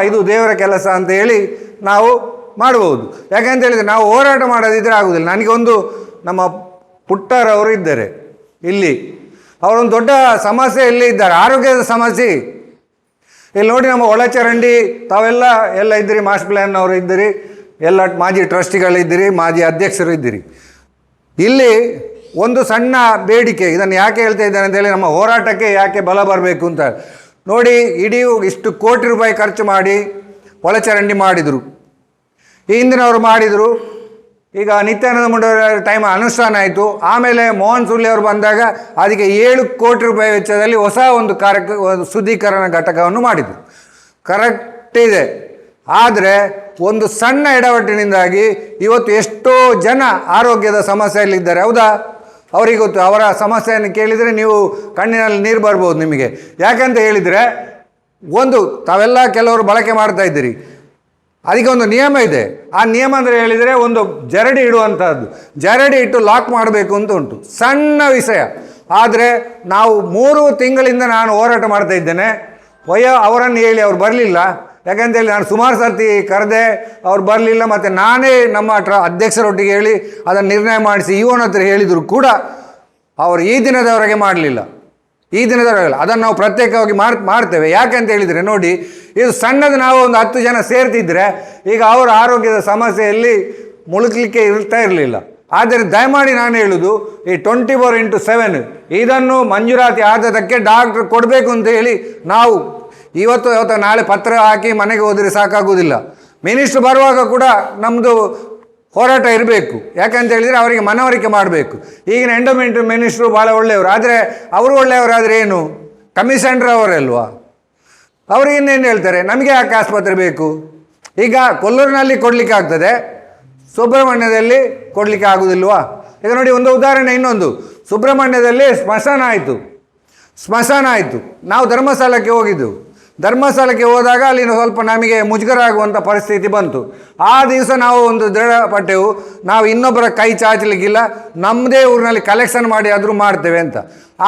ಇದು ದೇವರ ಕೆಲಸ ಅಂತ ಹೇಳಿ ನಾವು ಮಾಡ್ಬೋದು. ಯಾಕೆಂತ ಹೇಳಿದರೆ ನಾವು ಹೋರಾಟ ಮಾಡೋದಿದ್ರೆ ಆಗೋದಿಲ್ಲ. ನನಗೆ ನಮ್ಮ ಪುಟ್ಟರವರು ಇದ್ದಾರೆ ಇಲ್ಲಿ, ಅವರೊಂದು ದೊಡ್ಡ ಸಮಸ್ಯೆ ಇಲ್ಲೇ ಇದ್ದಾರೆ, ಆರೋಗ್ಯದ ಸಮಸ್ಯೆ. ಇಲ್ಲಿ ನೋಡಿ, ನಮ್ಮ ಒಳಚರಂಡಿ ತಾವೆಲ್ಲ ಇದ್ದೀರಿ, ಮಾಸ್ಟರ್ ಪ್ಲ್ಯಾನ್ ಅವರು ಇದ್ದೀರಿ, ಎಲ್ಲ ಮಾಜಿ ಟ್ರಸ್ಟಿಗಳಿದ್ದೀರಿ, ಮಾಜಿ ಅಧ್ಯಕ್ಷರು ಇದ್ದೀರಿ. ಇಲ್ಲಿ ಒಂದು ಸಣ್ಣ ಬೇಡಿಕೆ, ಇದನ್ನು ಯಾಕೆ ಹೇಳ್ತಾ ಇದ್ದೇನೆ ಅಂತೇಳಿ, ನಮ್ಮ ಹೋರಾಟಕ್ಕೆ ಯಾಕೆ ಬಲ ಬರಬೇಕು ಅಂತ ನೋಡಿ. ಇಡೀ ಇಷ್ಟು ಕೋಟಿ ರೂಪಾಯಿ ಖರ್ಚು ಮಾಡಿ ಒಳಚರಂಡಿ ಮಾಡಿದರು, ಈ ಹಿಂದಿನವರು ಮಾಡಿದರು. ಈಗ ನಿತ್ಯಾನಂದ ಮುಂಡವರ ಟೈಮ್ ಅನುಷ್ಠಾನ ಆಯಿತು. ಆಮೇಲೆ ಮೋಹನ್ ಸುಳ್ಳಿ ಅವರು ಬಂದಾಗ ಅದಕ್ಕೆ 7 ಕೋಟಿ ರೂಪಾಯಿ ವೆಚ್ಚದಲ್ಲಿ ಹೊಸ ಒಂದು ಶುದ್ಧೀಕರಣ ಘಟಕವನ್ನು ಮಾಡಿದರು. ಕರೆಕ್ಟ್ ಇದೆ. ಆದರೆ ಒಂದು ಸಣ್ಣ ಎಡವಟ್ಟಿನಿಂದಾಗಿ ಇವತ್ತು ಎಷ್ಟೋ ಜನ ಆರೋಗ್ಯದ ಸಮಸ್ಯೆಯಲ್ಲಿದ್ದಾರೆ. ಹೌದಾ? ಅವರಿಗೆ ಗೊತ್ತು. ಅವರ ಸಮಸ್ಯೆಯನ್ನು ಕೇಳಿದರೆ ನೀವು ಕಣ್ಣಿನಲ್ಲಿ ನೀರು ಬರ್ಬೋದು ನಿಮಗೆ. ಯಾಕಂತ ಹೇಳಿದರೆ, ತಾವೆಲ್ಲ ಕೆಲವರು ಬಳಕೆ ಮಾಡ್ತಾ ಇದ್ದೀರಿ, ಅದಕ್ಕೆ ಒಂದು ನಿಯಮ ಇದೆ. ಆ ನಿಯಮ ಅಂದರೆ ಹೇಳಿದರೆ, ಒಂದು ಜರಡಿ ಇಡುವಂಥದ್ದು, ಜರಡಿ ಇಟ್ಟು ಲಾಕ್ ಮಾಡಬೇಕು ಅಂತ ಉಂಟು. ಸಣ್ಣ ವಿಷಯ. ಆದರೆ ನಾವು 3 ತಿಂಗಳಿಂದ ನಾನು ಹೋರಾಟ ಮಾಡ್ತಾ ಇದ್ದೇನೆ. ಅವರನ್ನು ಹೇಳಿ ಅವ್ರು ಬರಲಿಲ್ಲ. ಯಾಕಂತೇಳಿ ನಾನು ಸುಮಾರು ಸರ್ತಿ ಕರೆದೆ, ಅವ್ರು ಬರಲಿಲ್ಲ. ಮತ್ತು ನಾನೇ ನಮ್ಮ ಅಧ್ಯಕ್ಷರೊಟ್ಟಿಗೆ ಹೇಳಿ ಅದನ್ನು ನಿರ್ಣಯ ಮಾಡಿಸಿ ಇವನ ಹತ್ರ ಹೇಳಿದರು ಕೂಡ ಅವರು ಈ ದಿನದವರೆಗೆ ಮಾಡಲಿಲ್ಲ. ಅದನ್ನು ನಾವು ಪ್ರತ್ಯೇಕವಾಗಿ ಮಾಡ್ತೇವೆ. ಯಾಕೆಂತ ಹೇಳಿದರೆ ನೋಡಿ, ಇದು ಸಣ್ಣದು. ನಾವು ಒಂದು 10 ಜನ ಸೇರ್ತಿದ್ರೆ ಈಗ ಅವರ ಆರೋಗ್ಯದ ಸಮಸ್ಯೆಯಲ್ಲಿ ಮುಳುಗಲಿಕ್ಕೆ ಇರಲಿಲ್ಲ. ಆದರೆ ದಯಮಾಡಿ ನಾನು ಹೇಳುವುದು, ಈ 24x7 ಇದನ್ನು ಮಂಜೂರಾತಿ ಆದದಕ್ಕೆ ಡಾಕ್ಟ್ರ್ ಕೊಡಬೇಕು ಅಂತ ಹೇಳಿ ನಾವು ಇವತ್ತು ನಾಳೆ ಪತ್ರ ಹಾಕಿ ಮನೆಗೆ ಹೋದರೆ ಸಾಕಾಗುವುದಿಲ್ಲ. ಮಿನಿಸ್ಟ್ರು ಬರುವಾಗ ಕೂಡ ನಮ್ಮದು ಹೋರಾಟ ಇರಬೇಕು. ಯಾಕಂತ ಹೇಳಿದರೆ ಅವರಿಗೆ ಮನವರಿಕೆ ಮಾಡಬೇಕು. ಈಗಿನ ಎಂಡೋಮೆಂಟ್ ಮಿನಿಸ್ಟ್ರು ಭಾಳ ಒಳ್ಳೆಯವರು. ಆದರೆ ಅವರು ಒಳ್ಳೆಯವರಾದರೆ ಏನು, ಕಮಿಷನರ್ ಅವರಲ್ವಾ? ಅವರು ಇನ್ನೇನು ಹೇಳ್ತಾರೆ, ನಮಗೆ ಯಾಕೆ ಆಸ್ಪತ್ರೆ ಬೇಕು? ಈಗ ಕೊಲ್ಲೂರಿನಲ್ಲಿ ಕೊಡಲಿಕ್ಕೆ ಆಗ್ತದೆ, ಸುಬ್ರಹ್ಮಣ್ಯದಲ್ಲಿ ಕೊಡಲಿಕ್ಕೆ ಆಗೋದಿಲ್ವಾ? ಈಗ ನೋಡಿ, ಒಂದು ಉದಾಹರಣೆ, ಇನ್ನೊಂದು ಸುಬ್ರಹ್ಮಣ್ಯದಲ್ಲಿ ಸ್ಮಶಾನ ಆಯಿತು. ನಾವು ಧರ್ಮಸ್ಥಳಕ್ಕೆ ಹೋಗಿದ್ದೆವು. ಧರ್ಮಸ್ಥಳಕ್ಕೆ ಹೋದಾಗ ಅಲ್ಲಿ ಸ್ವಲ್ಪ ನಮಗೆ ಮುಜುಗರ ಆಗುವಂಥ ಪರಿಸ್ಥಿತಿ ಬಂತು. ಆ ದಿವಸ ನಾವು ಒಂದು ದೃಢಪಟ್ಟೆವು, ನಾವು ಇನ್ನೊಬ್ಬರ ಕೈ ಚಾಚಲಿಕ್ಕಿಲ್ಲ, ನಮ್ಮದೇ ಊರಿನಲ್ಲಿ ಕಲೆಕ್ಷನ್ ಮಾಡಿ ಆದರೂ ಮಾಡ್ತೇವೆ ಅಂತ.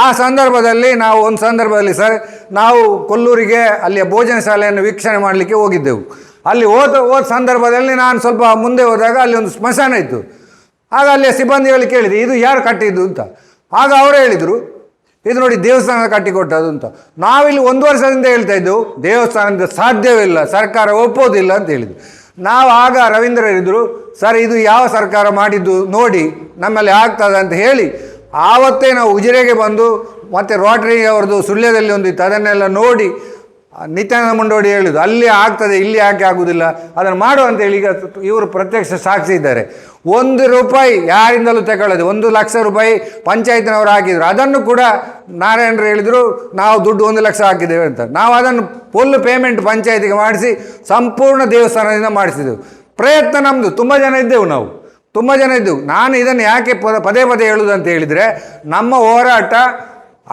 ಆ ಸಂದರ್ಭದಲ್ಲಿ ಸರ್ ನಾವು ಕೊಲ್ಲೂರಿಗೆ ಅಲ್ಲಿಯ ಭೋಜನ ಶಾಲೆಯನ್ನು ವೀಕ್ಷಣೆ ಮಾಡಲಿಕ್ಕೆ ಹೋಗಿದ್ದೆವು. ಅಲ್ಲಿ ಹೋದ ಸಂದರ್ಭದಲ್ಲಿ ನಾನು ಸ್ವಲ್ಪ ಮುಂದೆ ಹೋದಾಗ ಅಲ್ಲಿ ಒಂದು ಸ್ಮಶಾನ ಇತ್ತು. ಆಗ ಅಲ್ಲಿಯ ಸಿಬ್ಬಂದಿಗಳಿಗೆ ಕೇಳಿದೆ, ಇದು ಯಾರು ಕಟ್ಟಿದ್ದು ಅಂತ. ಆಗ ಅವರೇ ಹೇಳಿದರು, ಇದು ನೋಡಿ ದೇವಸ್ಥಾನ ಕಟ್ಟಿಕೊಟ್ಟದು ಅಂತ. ನಾವಿಲ್ಲಿ 1 ವರ್ಷದಿಂದ ಹೇಳ್ತಾ ಇದ್ದೆವು, ದೇವಸ್ಥಾನದಿಂದ ಸಾಧ್ಯವಿಲ್ಲ, ಸರ್ಕಾರ ಒಪ್ಪೋದಿಲ್ಲ ಅಂತ ಹೇಳಿದ್ರು. ನಾವು ಆಗ ರವೀಂದ್ರ ಹೇಳಿದರು, ಸರ್ ಇದು ಯಾವ ಸರ್ಕಾರ ಮಾಡಿದ್ದು ನೋಡಿ, ನಮ್ಮಲ್ಲಿ ಆಗ್ತದೆ ಅಂತ ಹೇಳಿ ಆವತ್ತೇ ನಾವು ಉಜಿರೆಗೆ ಬಂದು, ಮತ್ತು ರೋಟರಿ ಅವ್ರದ್ದು ಸುಳ್ಯದಲ್ಲಿ ಒಂದಿತ್ತು, ಅದನ್ನೆಲ್ಲ ನೋಡಿ ನಿತ್ಯಾನಂದ ಮುಂಡೋಡಿ ಹೇಳುದು, ಅಲ್ಲಿ ಆಗ್ತದೆ, ಇಲ್ಲಿ ಯಾಕೆ ಆಗುವುದಿಲ್ಲ, ಅದನ್ನು ಮಾಡು ಅಂತೇಳಿ ಈಗ ಇವರು ಪ್ರತ್ಯಕ್ಷ ಸಾಕ್ಷಿ ಇದ್ದಾರೆ. 1 ರೂಪಾಯಿ ಯಾರಿಂದಲೂ ತಗೊಳ್ಳೋದು, 1 ಲಕ್ಷ ರೂಪಾಯಿ ಪಂಚಾಯತ್ನವರು ಹಾಕಿದರು. ಅದನ್ನು ಕೂಡ ನಾರಾಯಣರು ಹೇಳಿದರು, ನಾವು ದುಡ್ಡು 1 ಲಕ್ಷ ಹಾಕಿದ್ದೇವೆ ಅಂತ. ನಾವು ಅದನ್ನು ಫುಲ್ ಪೇಮೆಂಟ್ ಪಂಚಾಯತಿಗೆ ಮಾಡಿಸಿ ಸಂಪೂರ್ಣ ದೇವಸ್ಥಾನದಿಂದ ಮಾಡಿಸಿದೆವು. ಪ್ರಯತ್ನ ನಮ್ಮದು, ತುಂಬ ಜನ ಇದ್ದೆವು. ನಾನು ಇದನ್ನು ಯಾಕೆ ಪದೇ ಹೇಳುವುದು ಅಂತ ಹೇಳಿದರೆ, ನಮ್ಮ ಹೋರಾಟ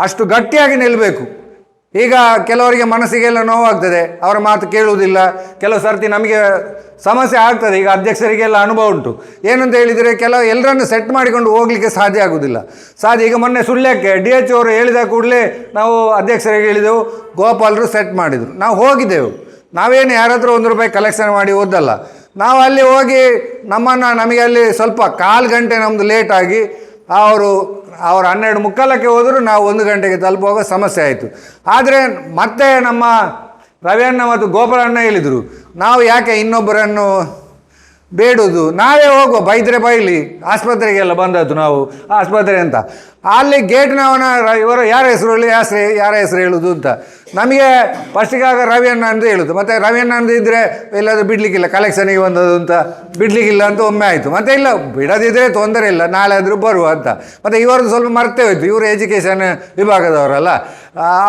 ಅಷ್ಟು ಗಟ್ಟಿಯಾಗಿ ನಿಲ್ಲಬೇಕು. ಈಗ ಕೆಲವರಿಗೆ ಮನಸ್ಸಿಗೆಲ್ಲ ನೋವಾಗ್ತದೆ, ಅವರ ಮಾತು ಕೇಳುವುದಿಲ್ಲ. ಕೆಲವು ಸರ್ತಿ ನಮಗೆ ಸಮಸ್ಯೆ ಆಗ್ತದೆ. ಈಗ ಅಧ್ಯಕ್ಷರಿಗೆಲ್ಲ ಅನುಭವ ಉಂಟು. ಏನಂತ ಹೇಳಿದರೆ, ಎಲ್ಲರನ್ನು ಸೆಟ್ ಮಾಡಿಕೊಂಡು ಹೋಗಲಿಕ್ಕೆ ಸಾಧ್ಯ ಆಗೋದಿಲ್ಲ. ಈಗ ಮೊನ್ನೆ ಸುಳ್ಯಕ್ಕೆ DH ಅವರು ಹೇಳಿದ ಕೂಡಲೇ ನಾವು ಅಧ್ಯಕ್ಷರಿಗೆ ಹೇಳಿದೆವು, ಗೋಪಾಲರು ಸೆಟ್ ಮಾಡಿದರು. ನಾವು ಹೋಗಿದ್ದೆವು. ನಾವೇನು ಯಾರ ಹತ್ರ 1 ರೂಪಾಯಿ ಕಲೆಕ್ಷನ್ ಮಾಡಿ ಓದಲ್ಲ. ನಾವು ಅಲ್ಲಿ ಹೋಗಿ ನಮಗೆ ಅಲ್ಲಿ ಸ್ವಲ್ಪ 1/4 ಗಂಟೆ ನಮ್ಮದು ಲೇಟಾಗಿ ಅವರು 12:45 ಹೋದರು. ನಾವು 1 ಗಂಟೆಗೆ ತಲುಪುವಾಗ ಸಮಸ್ಯೆ ಆಯಿತು. ಆದರೆ ಮತ್ತೆ ನಮ್ಮ ರವಿಯಣ್ಣ ಮತ್ತು ಗೋಪಾಲಣ್ಣ ಹೇಳಿದರು, ನಾವು ಯಾಕೆ ಇನ್ನೊಬ್ಬರನ್ನು ಬೇಡುವುದು, ನಾವೇ ಹೋಗುವ, ಬೈದರೆ ಬೈಲಿ, ಆಸ್ಪತ್ರೆಗೆಲ್ಲ ಬಂದದ್ದು ನಾವು ಆಸ್ಪತ್ರೆ ಅಂತ. ಅಲ್ಲಿ ಗೇಟ್ನವನ ಇವರು ಯಾರ ಹೆಸರು ಹೇಳುವುದು ಅಂತ ನಮಗೆ ಫಸ್ಟಿಗಾಗ ರವಿಯಣ್ಣ ಅಂತ ಹೇಳುದು. ಮತ್ತು ರವಿಯಣ್ಣ ಅಂತ ಇದ್ದರೆ ಎಲ್ಲಾದರೂ ಬಿಡಲಿಕ್ಕಿಲ್ಲ, ಕಲೆಕ್ಷನಿಗೆ ಬಂದದ್ದು ಅಂತ ಬಿಡಲಿಕ್ಕಿಲ್ಲ ಅಂತ ಒಮ್ಮೆ ಆಯಿತು. ಮತ್ತು ಇಲ್ಲ, ಬಿಡದಿದ್ದರೆ ತೊಂದರೆ ಇಲ್ಲ, ನಾಳೆ ಆದರೂ ಬರುವ ಅಂತ. ಮತ್ತು ಇವರದ್ದು ಸ್ವಲ್ಪ ಮರ್ತೇ ಹೋಯ್ತು, ಇವರು ಎಜುಕೇಷನ್ ವಿಭಾಗದವರಲ್ಲ.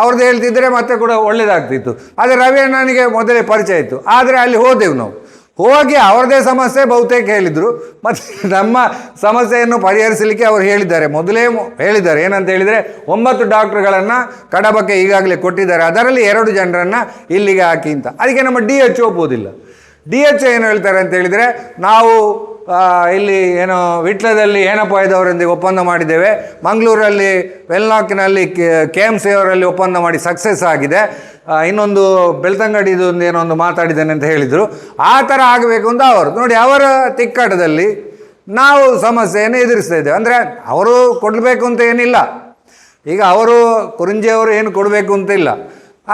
ಅವ್ರದ್ದು ಹೇಳ್ತಿದ್ರೆ ಮತ್ತೆ ಕೂಡ ಒಳ್ಳೇದಾಗ್ತಿತ್ತು. ಆದರೆ ರವಿ ಅಣ್ಣನಿಗೆ ಮೊದಲೇ ಪರಿಚಯ ಇತ್ತು. ಆದರೆ ಅಲ್ಲಿ ಹೋದೆವು ನಾವು. ಹೋಗಿ ಅವ್ರದ್ದೇ ಸಮಸ್ಯೆ ಬಹುತೇಕ ಹೇಳಿದರು. ಮತ್ತು ನಮ್ಮ ಸಮಸ್ಯೆಯನ್ನು ಪರಿಹರಿಸಲಿಕ್ಕೆ ಅವರು ಹೇಳಿದ್ದಾರೆ, ಮೊದಲೇ ಹೇಳಿದ್ದಾರೆ. ಏನಂತ ಹೇಳಿದರೆ 9 ಡಾಕ್ಟ್ರುಗಳನ್ನು ಕಡಬಕ್ಕೆ ಈಗಾಗಲೇ ಕೊಟ್ಟಿದ್ದಾರೆ, ಅದರಲ್ಲಿ 2 ಜನರನ್ನು ಇಲ್ಲಿಗೆ ಹಾಕಿ ಅಂತ. ಅದಕ್ಕೆ ನಮ್ಮ DH ಒಪ್ಪುವುದಿಲ್ಲ. DH ಏನು ಹೇಳ್ತಾರೆ ಅಂತ ಹೇಳಿದರೆ, ನಾವು ಇಲ್ಲಿ ಏನೋ ವಿಟ್ಲದಲ್ಲಿ ಏನಪ್ಪಾಯದವರೊಂದಿಗೆ ಒಪ್ಪಂದ ಮಾಡಿದ್ದೇವೆ, ಮಂಗಳೂರಲ್ಲಿ ವೆಲ್ಲಾಕ್ನಲ್ಲಿ KMC ಅವರಲ್ಲಿ ಒಪ್ಪಂದ ಮಾಡಿ ಸಕ್ಸಸ್ ಆಗಿದೆ, ಇನ್ನೊಂದು ಬೆಳ್ತಂಗಡಿದು ಒಂದು ಏನೋ ಒಂದು ಮಾತಾಡಿದ್ದೇನೆ ಅಂತ ಹೇಳಿದರು. ಆ ಥರ ಆಗಬೇಕು ಅಂತ ಅವರು ನೋಡಿ, ಅವರ ತಿಕ್ಕಾಟದಲ್ಲಿ ನಾವು ಸಮಸ್ಯೆಯನ್ನು ಎದುರಿಸ್ತಾ ಇದ್ದೇವೆ. ಅಂದರೆ ಅವರು ಕೊಡಬೇಕು ಅಂತ ಏನಿಲ್ಲ, ಈಗ ಅವರು ಕುರಿಂಜಿಯವರು ಏನು ಕೊಡಬೇಕು ಅಂತ ಇಲ್ಲ.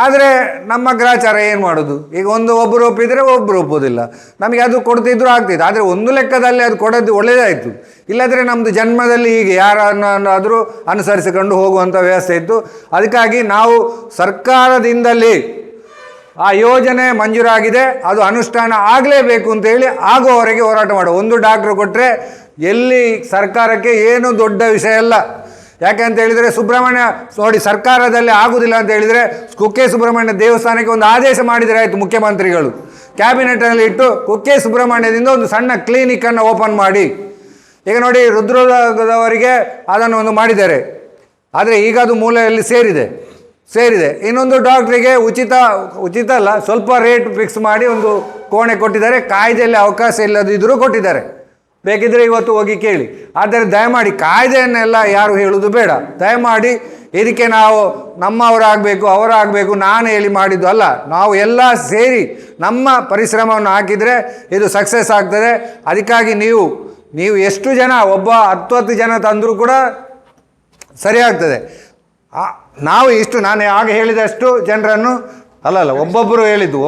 ಆದರೆ ನಮ್ಮ ಗ್ರಾಚಾರ ಏನು ಮಾಡೋದು, ಈಗ ಒಬ್ಬರು ಒಪ್ಪಿದರೆ ಒಬ್ಬರು ಒಪ್ಪೋದಿಲ್ಲ. ನಮಗೆ ಅದು ಕೊಡ್ತಿದ್ರು ಆಗ್ತಿತ್ತು. ಆದರೆ ಒಂದು ಲೆಕ್ಕದಲ್ಲಿ ಅದು ಕೊಡೋದು ಒಳ್ಳೆಯದಾಯಿತು. ಇಲ್ಲದ್ರೆ ನಮ್ಮದು ಜನ್ಮದಲ್ಲಿ ಹೀಗೆ ಯಾರನ್ನಾದರೂ ಅನುಸರಿಸಿಕೊಂಡು ಹೋಗುವಂಥ ವ್ಯವಸ್ಥೆ ಇತ್ತು. ಅದಕ್ಕಾಗಿ ನಾವು ಸರ್ಕಾರದಿಂದಲೇ ಆ ಯೋಜನೆ ಮಂಜೂರಾಗಿದೆ, ಅದು ಅನುಷ್ಠಾನ ಆಗಲೇಬೇಕು ಅಂತೇಳಿ ಆಗುವವರೆಗೆ ಹೋರಾಟ ಮಾಡುವ. 1 ಡಾಕ್ಟ್ರು ಕೊಟ್ಟರೆ ಎಲ್ಲಿ ಸರ್ಕಾರಕ್ಕೆ ಏನು ದೊಡ್ಡ ವಿಷಯ ಅಲ್ಲ. ಯಾಕೆಂತ ಹೇಳಿದರೆ ಸುಬ್ರಹ್ಮಣ್ಯ ನೋಡಿ, ಸರ್ಕಾರದಲ್ಲಿ ಆಗುವುದಿಲ್ಲ ಅಂತ ಹೇಳಿದರೆ ಕುಕ್ಕೆ ಸುಬ್ರಹ್ಮಣ್ಯ ದೇವಸ್ಥಾನಕ್ಕೆ ಒಂದು ಆದೇಶ ಮಾಡಿದರೆ ಆಯಿತು. ಮುಖ್ಯಮಂತ್ರಿಗಳು ಕ್ಯಾಬಿನೆಟ್ನಲ್ಲಿ ಇಟ್ಟು ಕುಕ್ಕೆ ಸುಬ್ರಹ್ಮಣ್ಯದಿಂದ ಒಂದು ಸಣ್ಣ ಕ್ಲಿನಿಕ್ಕನ್ನು ಓಪನ್ ಮಾಡಿ. ಈಗ ನೋಡಿ, ರುದ್ರದವರಿಗೆ ಅದನ್ನು ಒಂದು ಮಾಡಿದ್ದಾರೆ, ಆದರೆ ಈಗ ಅದು ಮೂಲೆಯಲ್ಲಿ ಸೇರಿದೆ. ಇನ್ನೊಂದು ಡಾಕ್ಟ್ರಿಗೆ ಉಚಿತ ಅಲ್ಲ, ಸ್ವಲ್ಪ ರೇಟ್ ಫಿಕ್ಸ್ ಮಾಡಿ ಒಂದು ಕೋಣೆ ಕೊಟ್ಟಿದ್ದಾರೆ. ಕಾಯ್ದೆಯಲ್ಲಿ ಅವಕಾಶ ಇಲ್ಲದಿದ್ದರೂ ಕೊಟ್ಟಿದ್ದಾರೆ. ಬೇಕಿದ್ದರೆ ಇವತ್ತು ಹೋಗಿ ಕೇಳಿ. ಆದರೆ ದಯಮಾಡಿ ಕಾಯ್ದೆಯನ್ನೆಲ್ಲ ಯಾರು ಹೇಳುವುದು ಬೇಡ. ದಯಮಾಡಿ ಇದಕ್ಕೆ ನಾವು ಅವರಾಗಬೇಕು ನಾನು ಹೇಳಿ ಮಾಡಿದ್ದು ಅಲ್ಲ. ನಾವು ಎಲ್ಲ ಸೇರಿ ನಮ್ಮ ಪರಿಶ್ರಮವನ್ನು ಹಾಕಿದರೆ ಇದು ಸಕ್ಸಸ್ ಆಗ್ತದೆ. ಅದಕ್ಕಾಗಿ ನೀವು ಎಷ್ಟು ಜನ, ಒಬ್ಬ 10 ಜನ ತಂದರೂ ಕೂಡ ಸರಿ ಆಗ್ತದೆ. ನಾವು ನಾನು ಆಗ ಹೇಳಿದಷ್ಟು ಜನರನ್ನು ಒಬ್ಬೊಬ್ಬರು ಹೇಳಿದ್ದು,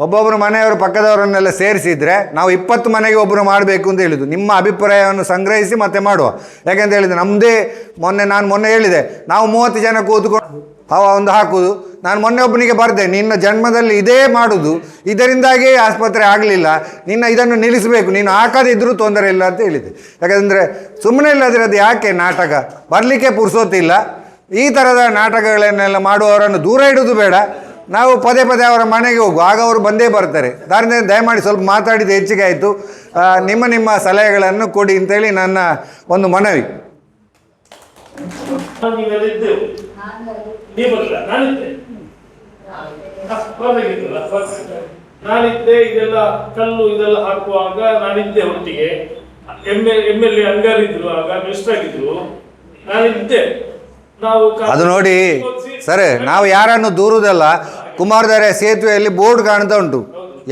ಒಬ್ಬೊಬ್ಬರು ಮನೆಯವರು ಪಕ್ಕದವರನ್ನೆಲ್ಲ ಸೇರಿಸಿದರೆ ನಾವು 20 ಮನೆಗೆ ಒಬ್ಬರು ಮಾಡಬೇಕು ಅಂತ ಹೇಳಿದ್ದು. ನಿಮ್ಮ ಅಭಿಪ್ರಾಯವನ್ನು ಸಂಗ್ರಹಿಸಿ ಮತ್ತೆ ಮಾಡುವ. ಯಾಕೆಂತ ಹೇಳಿದರೆ ನಮ್ಮದೇ ನಾನು ಮೊನ್ನೆ ಹೇಳಿದೆ, ನಾವು 30 ಜನ ಕೂತ್ಕೊಂಡು ಒಂದು ಹಾಕುವುದು. ನಾನು ಮೊನ್ನೆ ಒಬ್ಬನಿಗೆ ಬರೆದೆ, ನಿನ್ನ ಜನ್ಮದಲ್ಲಿ ಇದೇ ಮಾಡೋದು, ಇದರಿಂದಾಗಿ ಆಸ್ಪತ್ರೆ ಆಗಲಿಲ್ಲ, ಇದನ್ನು ನಿಲ್ಲಿಸಬೇಕು, ನೀನು ಹಾಕದಿದ್ದರೂ ತೊಂದರೆ ಇಲ್ಲ ಅಂತ ಹೇಳಿದೆ. ಯಾಕಂದರೆ ಸುಮ್ಮನೆ ಇಲ್ಲದ್ರೆ ಅದು ಯಾಕೆ ನಾಟಕ, ಬರಲಿಕ್ಕೆ ಪುರ್ಸೋತಿಲ್ಲ. ಈ ಥರದ ನಾಟಕಗಳನ್ನೆಲ್ಲ ಮಾಡುವವರನ್ನು ದೂರ ಇಡೋದು ಬೇಡ. ನಾವು ಪದೇ ಅವರ ಮನೆಗೆ ಹೋಗುವ, ಆಗ ಅವರು ಬಂದೇ ಬರ್ತಾರೆ. ದಯಮಾಡಿ ಸ್ವಲ್ಪ ಮಾತಾಡಿದ ಹೆಚ್ಚಿಗೆ ಆಯಿತು. ನಿಮ್ಮ ಸಲಹೆಗಳನ್ನು ಕೊಡಿ ಅಂತೇಳಿ ನನ್ನ ಒಂದು ಮನವಿ. ನಾನಿದ್ದೆ, ಇದೆಲ್ಲ ಕಲ್ಲು ಇದೆಲ್ಲ ಹಾಕುವಾಗ ನಾನಿದ್ದೆ ಒಟ್ಟಿಗೆ. MLA ಅಂಗಾರಿದ್ರು, ಆಗ ಮಿನಿಸ್ಟರ್ ಆಗಿದ್ರು, ನಾನಿದ್ದೆ. ಅದು ನೋಡಿ ಸರ್, ನಾವು ಯಾರನ್ನು ದೂರುವುದಲ್ಲ. ಕುಮಾರಧಾರೆ ಸೇತುವೆಯಲ್ಲಿ ಬೋರ್ಡ್ ಕಾಣ್ತಾ ಉಂಟು,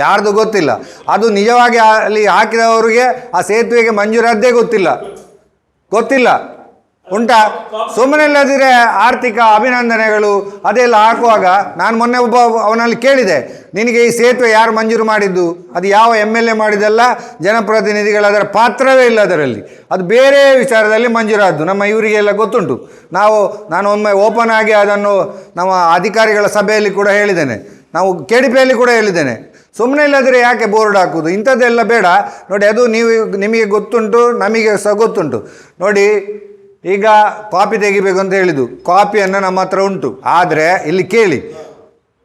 ಯಾರ್ದು ಗೊತ್ತಿಲ್ಲ. ಅದು ನಿಜವಾಗಿ ಅಲ್ಲಿ ಹಾಕಿದವರಿಗೆ ಆ ಸೇತುವೆಗೆ ಮಂಜೂರಾದ್ದೇ ಗೊತ್ತಿಲ್ಲ ಉಂಟಾ? ಸುಮ್ಮನೆ ಇಲ್ಲದಿದ್ರೆ ಆರ್ಥಿಕ ಅಭಿನಂದನೆಗಳು ಅದೆಲ್ಲ ಹಾಕುವಾಗ ನಾನು ಮೊನ್ನೆ ಅವನಲ್ಲಿ ಕೇಳಿದೆ, ನಿನಗೆ ಈ ಸೇತುವೆ ಯಾರು ಮಂಜೂರು ಮಾಡಿದ್ದು? ಅದು ಯಾವ MLA ಮಾಡಿದಲ್ಲ, ಜನಪ್ರತಿನಿಧಿಗಳು ಅದರ ಪಾತ್ರವೇ ಇಲ್ಲ ಅದರಲ್ಲಿ. ಅದು ಬೇರೆ ವಿಚಾರದಲ್ಲಿ ಮಂಜೂರಾದ್ದು, ನಮ್ಮ ಇವರಿಗೆಲ್ಲ ಗೊತ್ತುಂಟು. ನಾನು ಒಮ್ಮೆ ಓಪನ್ ಆಗಿ ಅದನ್ನು ನಮ್ಮ ಅಧಿಕಾರಿಗಳ ಸಭೆಯಲ್ಲಿ ಕೂಡ ಹೇಳಿದ್ದೇನೆ, ನಾವು KDP-ಯಲ್ಲಿ ಕೂಡ ಹೇಳಿದ್ದೇನೆ. ಸುಮ್ಮನೆ ಇಲ್ಲದ್ರೆ ಯಾಕೆ ಬೋರ್ಡ್ ಹಾಕುವುದು? ಇಂಥದ್ದೆಲ್ಲ ಬೇಡ. ನೋಡಿ, ಅದು ನಿಮಗೆ ಗೊತ್ತುಂಟು, ನಮಗೆ ಸಹ ಗೊತ್ತುಂಟು. ನೋಡಿ, ಈಗ ಕಾಪಿ ತೆಗಿಬೇಕು ಅಂತ ಹೇಳಿದ್ದು, ಕಾಪಿಯನ್ನು ನಮ್ಮ ಹತ್ರ ಉಂಟು. ಆದರೆ ಇಲ್ಲಿ ಕೇಳಿ,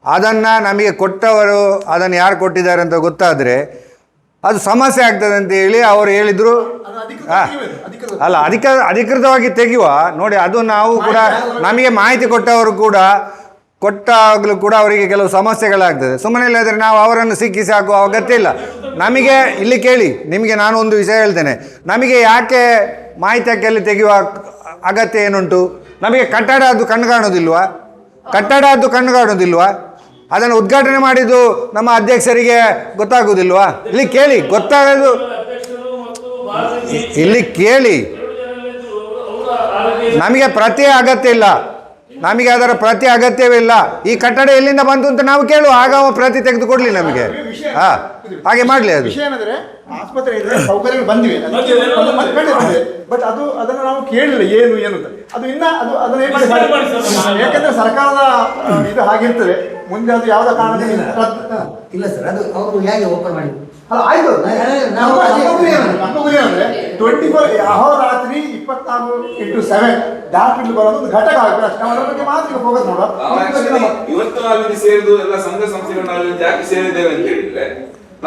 ಅದನ್ನು ನಮಗೆ ಕೊಟ್ಟವರು ಅದನ್ನು ಯಾರು ಕೊಟ್ಟಿದ್ದಾರೆ ಅಂತ ಗೊತ್ತಾದರೆ ಅದು ಸಮಸ್ಯೆ ಆಗ್ತದೆ ಅಂತ ಹೇಳಿ ಅವರು ಹೇಳಿದರು. ಅಲ್ಲ, ಅಧಿಕೃತವಾಗಿ ತೆಗೆಯುವ. ನೋಡಿ, ಅದು ನಾವು ಕೂಡ ನಮಗೆ ಮಾಹಿತಿ ಕೊಟ್ಟಾಗಲೂ ಕೂಡ ಅವರಿಗೆ ಕೆಲವು ಸಮಸ್ಯೆಗಳಾಗ್ತದೆ. ಸುಮ್ಮನೆ ಇಲ್ಲದ್ರೆ ನಾವು ಅವರನ್ನು ಸಿಕ್ಕಿಸಿ ಹಾಕುವ ಅಗತ್ಯ ಇಲ್ಲ ನಮಗೆ. ಇಲ್ಲಿ ಕೇಳಿ, ನಿಮಗೆ ನಾನು ಒಂದು ವಿಷಯ ಹೇಳ್ತೇನೆ. ನಮಗೆ ಯಾಕೆ ಮಾಹಿತಿ ಹಾಕಿ ತೆಗೆಯುವ ಅಗತ್ಯ ಏನುಂಟು? ನಮಗೆ ಕಟ್ಟಡ ಅದು ಕಣ್ಣು ಕಾಣೋದಿಲ್ವಾ? ಅದನ್ನು ಉದ್ಘಾಟನೆ ಮಾಡಿದ್ದು ನಮ್ಮ ಅಧ್ಯಕ್ಷರಿಗೆ ಗೊತ್ತಾಗೋದಿಲ್ವಾ? ಇಲ್ಲಿ ಕೇಳಿ, ಗೊತ್ತಾಗೋದು ಇಲ್ಲಿ ಕೇಳಿ. ನಮಗೆ ಪ್ರತಿ ಅಗತ್ಯ ಇಲ್ಲ, ನಮಗೆ ಅದರ ಪ್ರತಿ ಅಗತ್ಯವಿಲ್ಲ. ಈ ಕಟ್ಟಡ ಎಲ್ಲಿಂದ ಬಂತು ಅಂತ ನಾವು ಕೇಳುವ, ಆಗ ಪ್ರತಿ ತೆಗೆದುಕೊಡ್ಲಿ ನಮಗೆ. ಹಾಗೆ ಮಾಡಲಿ. ಅದು ವಿಷಯ ಏನಂದ್ರೆ, ಆಸ್ಪತ್ರೆ ಸೌಕರ್ಯಗಳು ಬಂದಿವೆ, ಬಟ್ ಅದನ್ನು ನಾವು ಕೇಳಿಲ್ಲ ಏನು ಅಂತ. ಅದು ಅದನ್ನ ಯಾಕಂದ್ರೆ ಸರ್ಕಾರದ ಇದು ಹಾಗಿರ್ತದೆ. ಮುಂದೆ ಅದು ಯಾವುದೇ ಕಾರಣದಿಂದ ಇಲ್ಲ ಸರ್, ಅದು ಅವರು ಹೇಗೆ ಓಪನ್ ಮಾಡಿ ಅಲ್ಲ ಆಯ್ತು, ನಮ್ಮ ಗುರಿ ಏನಂದ್ರೆ 24 ಅಹೋರಾತ್ರಿ 24x7 ಡಾಕ್ಟರ್ ಬರೋದು ಒಂದು ಘಟಕ ಆಗಬೇಕು ಅಷ್ಟೇ. ಅದರ ಬಗ್ಗೆ ಮಾತ್ರ ಫೋಕಸ್ ಮಾಡುವ. ಇವತ್ತು ನಾವಿಲ್ಲಿ ಸೇರಿದು ಎಲ್ಲ ಸಂಘ ಸಂಸ್ಥೆಗಳು ನಾವಿಲ್ಲಿ ಯಾಕೆ ಸೇರಿದ್ದೇವೆ ಅಂತ ಹೇಳಿದ್ರೆ,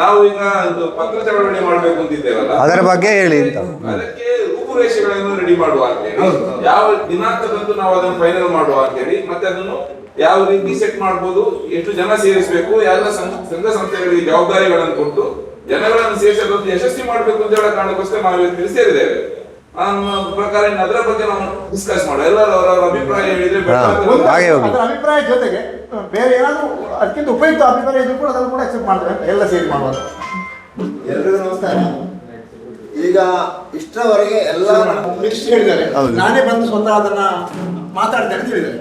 ನಾವು ಈಗ ಒಂದು ಪತ್ರ ಚಳವಳಿ ಮಾಡ್ಬೇಕು ಅಂತಿದ್ದೇವಲ್ಲ, ಅದರ ಬಗ್ಗೆ ಹೇಳಿ ಅಂತ. ಅದಕ್ಕೆ ರೂಪುರೇಷೆಗಳನ್ನು ರೆಡಿ ಮಾಡುವ ಅಂತೇಳಿ, ಯಾವ ದಿನಾಂಕದಂದು ನಾವು ಅದನ್ನು ಫೈನಲ್ ಮಾಡುವ ಅಂತೇಳಿ, ಮತ್ತೆ ಅದನ್ನು ಯಾವ ರೀತಿ ಸೆಟ್ ಮಾಡ್ಬೋದು, ಎಷ್ಟು ಜನ ಸೇರಿಸಬೇಕು, ಎಲ್ಲ ಸಂಘ ಸಂಸ್ಥೆಗಳಿಗೆ ಜವಾಬ್ದಾರಿಗಳನ್ನು ಕೊಟ್ಟು ಜನಗಳನ್ನು ಸೇರಿಸೋದನ್ನು ಯಶಸ್ವಿ ಮಾಡಬೇಕು ಅಂತ ಹೇಳೋ ಕಾರಣಕ್ಕೋಸ್ಕರ ನಾವು ಇವತ್ತು ಸೇರಿದ್ದೇವೆ. ನನ್ನ ಪ್ರಕಾರ ಅದರ ಬಗ್ಗೆ ನಾವು ಡಿಸ್ಕಸ್ ಮಾಡುವ, ಎಲ್ಲರೂ ಅವರವರ ಅಭಿಪ್ರಾಯ ಹೇಳಿದ್ರೆ ಹಾಗೆ ಹೋಗಿ. ಅದರ ಅಭಿಪ್ರಾಯ ಜೊತೆಗೆ ಬೇರೆ ಏನಾದರೂ ಅದಕ್ಕಿಂತ ಉಪಯುಕ್ತ ಅಭಿಪ್ರಾಯ ಇದ್ರೂ ಕೂಡ ಅದನ್ನು ಕೂಡ ಅಕ್ಸೆಪ್ಟ್ ಮಾಡ್ತೇವೆ ಅಂತ ಎಲ್ಲ ಸೇರಿ ಮಾಡುವಾಗ. ಎಲ್ರಿಗೂ ನಮಸ್ಕಾರ. ಈಗ ಇಷ್ಟರವರೆಗೆ ಎಲ್ಲ ಮಿನಿಸ್ಟರ್ ಹೇಳಿದ್ದಾರೆ, ನಾನೇ ಬಂದು ಸ್ವತಃ ಅದನ್ನ ಮಾತಾಡ್ತೇನೆ ಅಂತ ಹೇಳಿದ್ದಾರೆ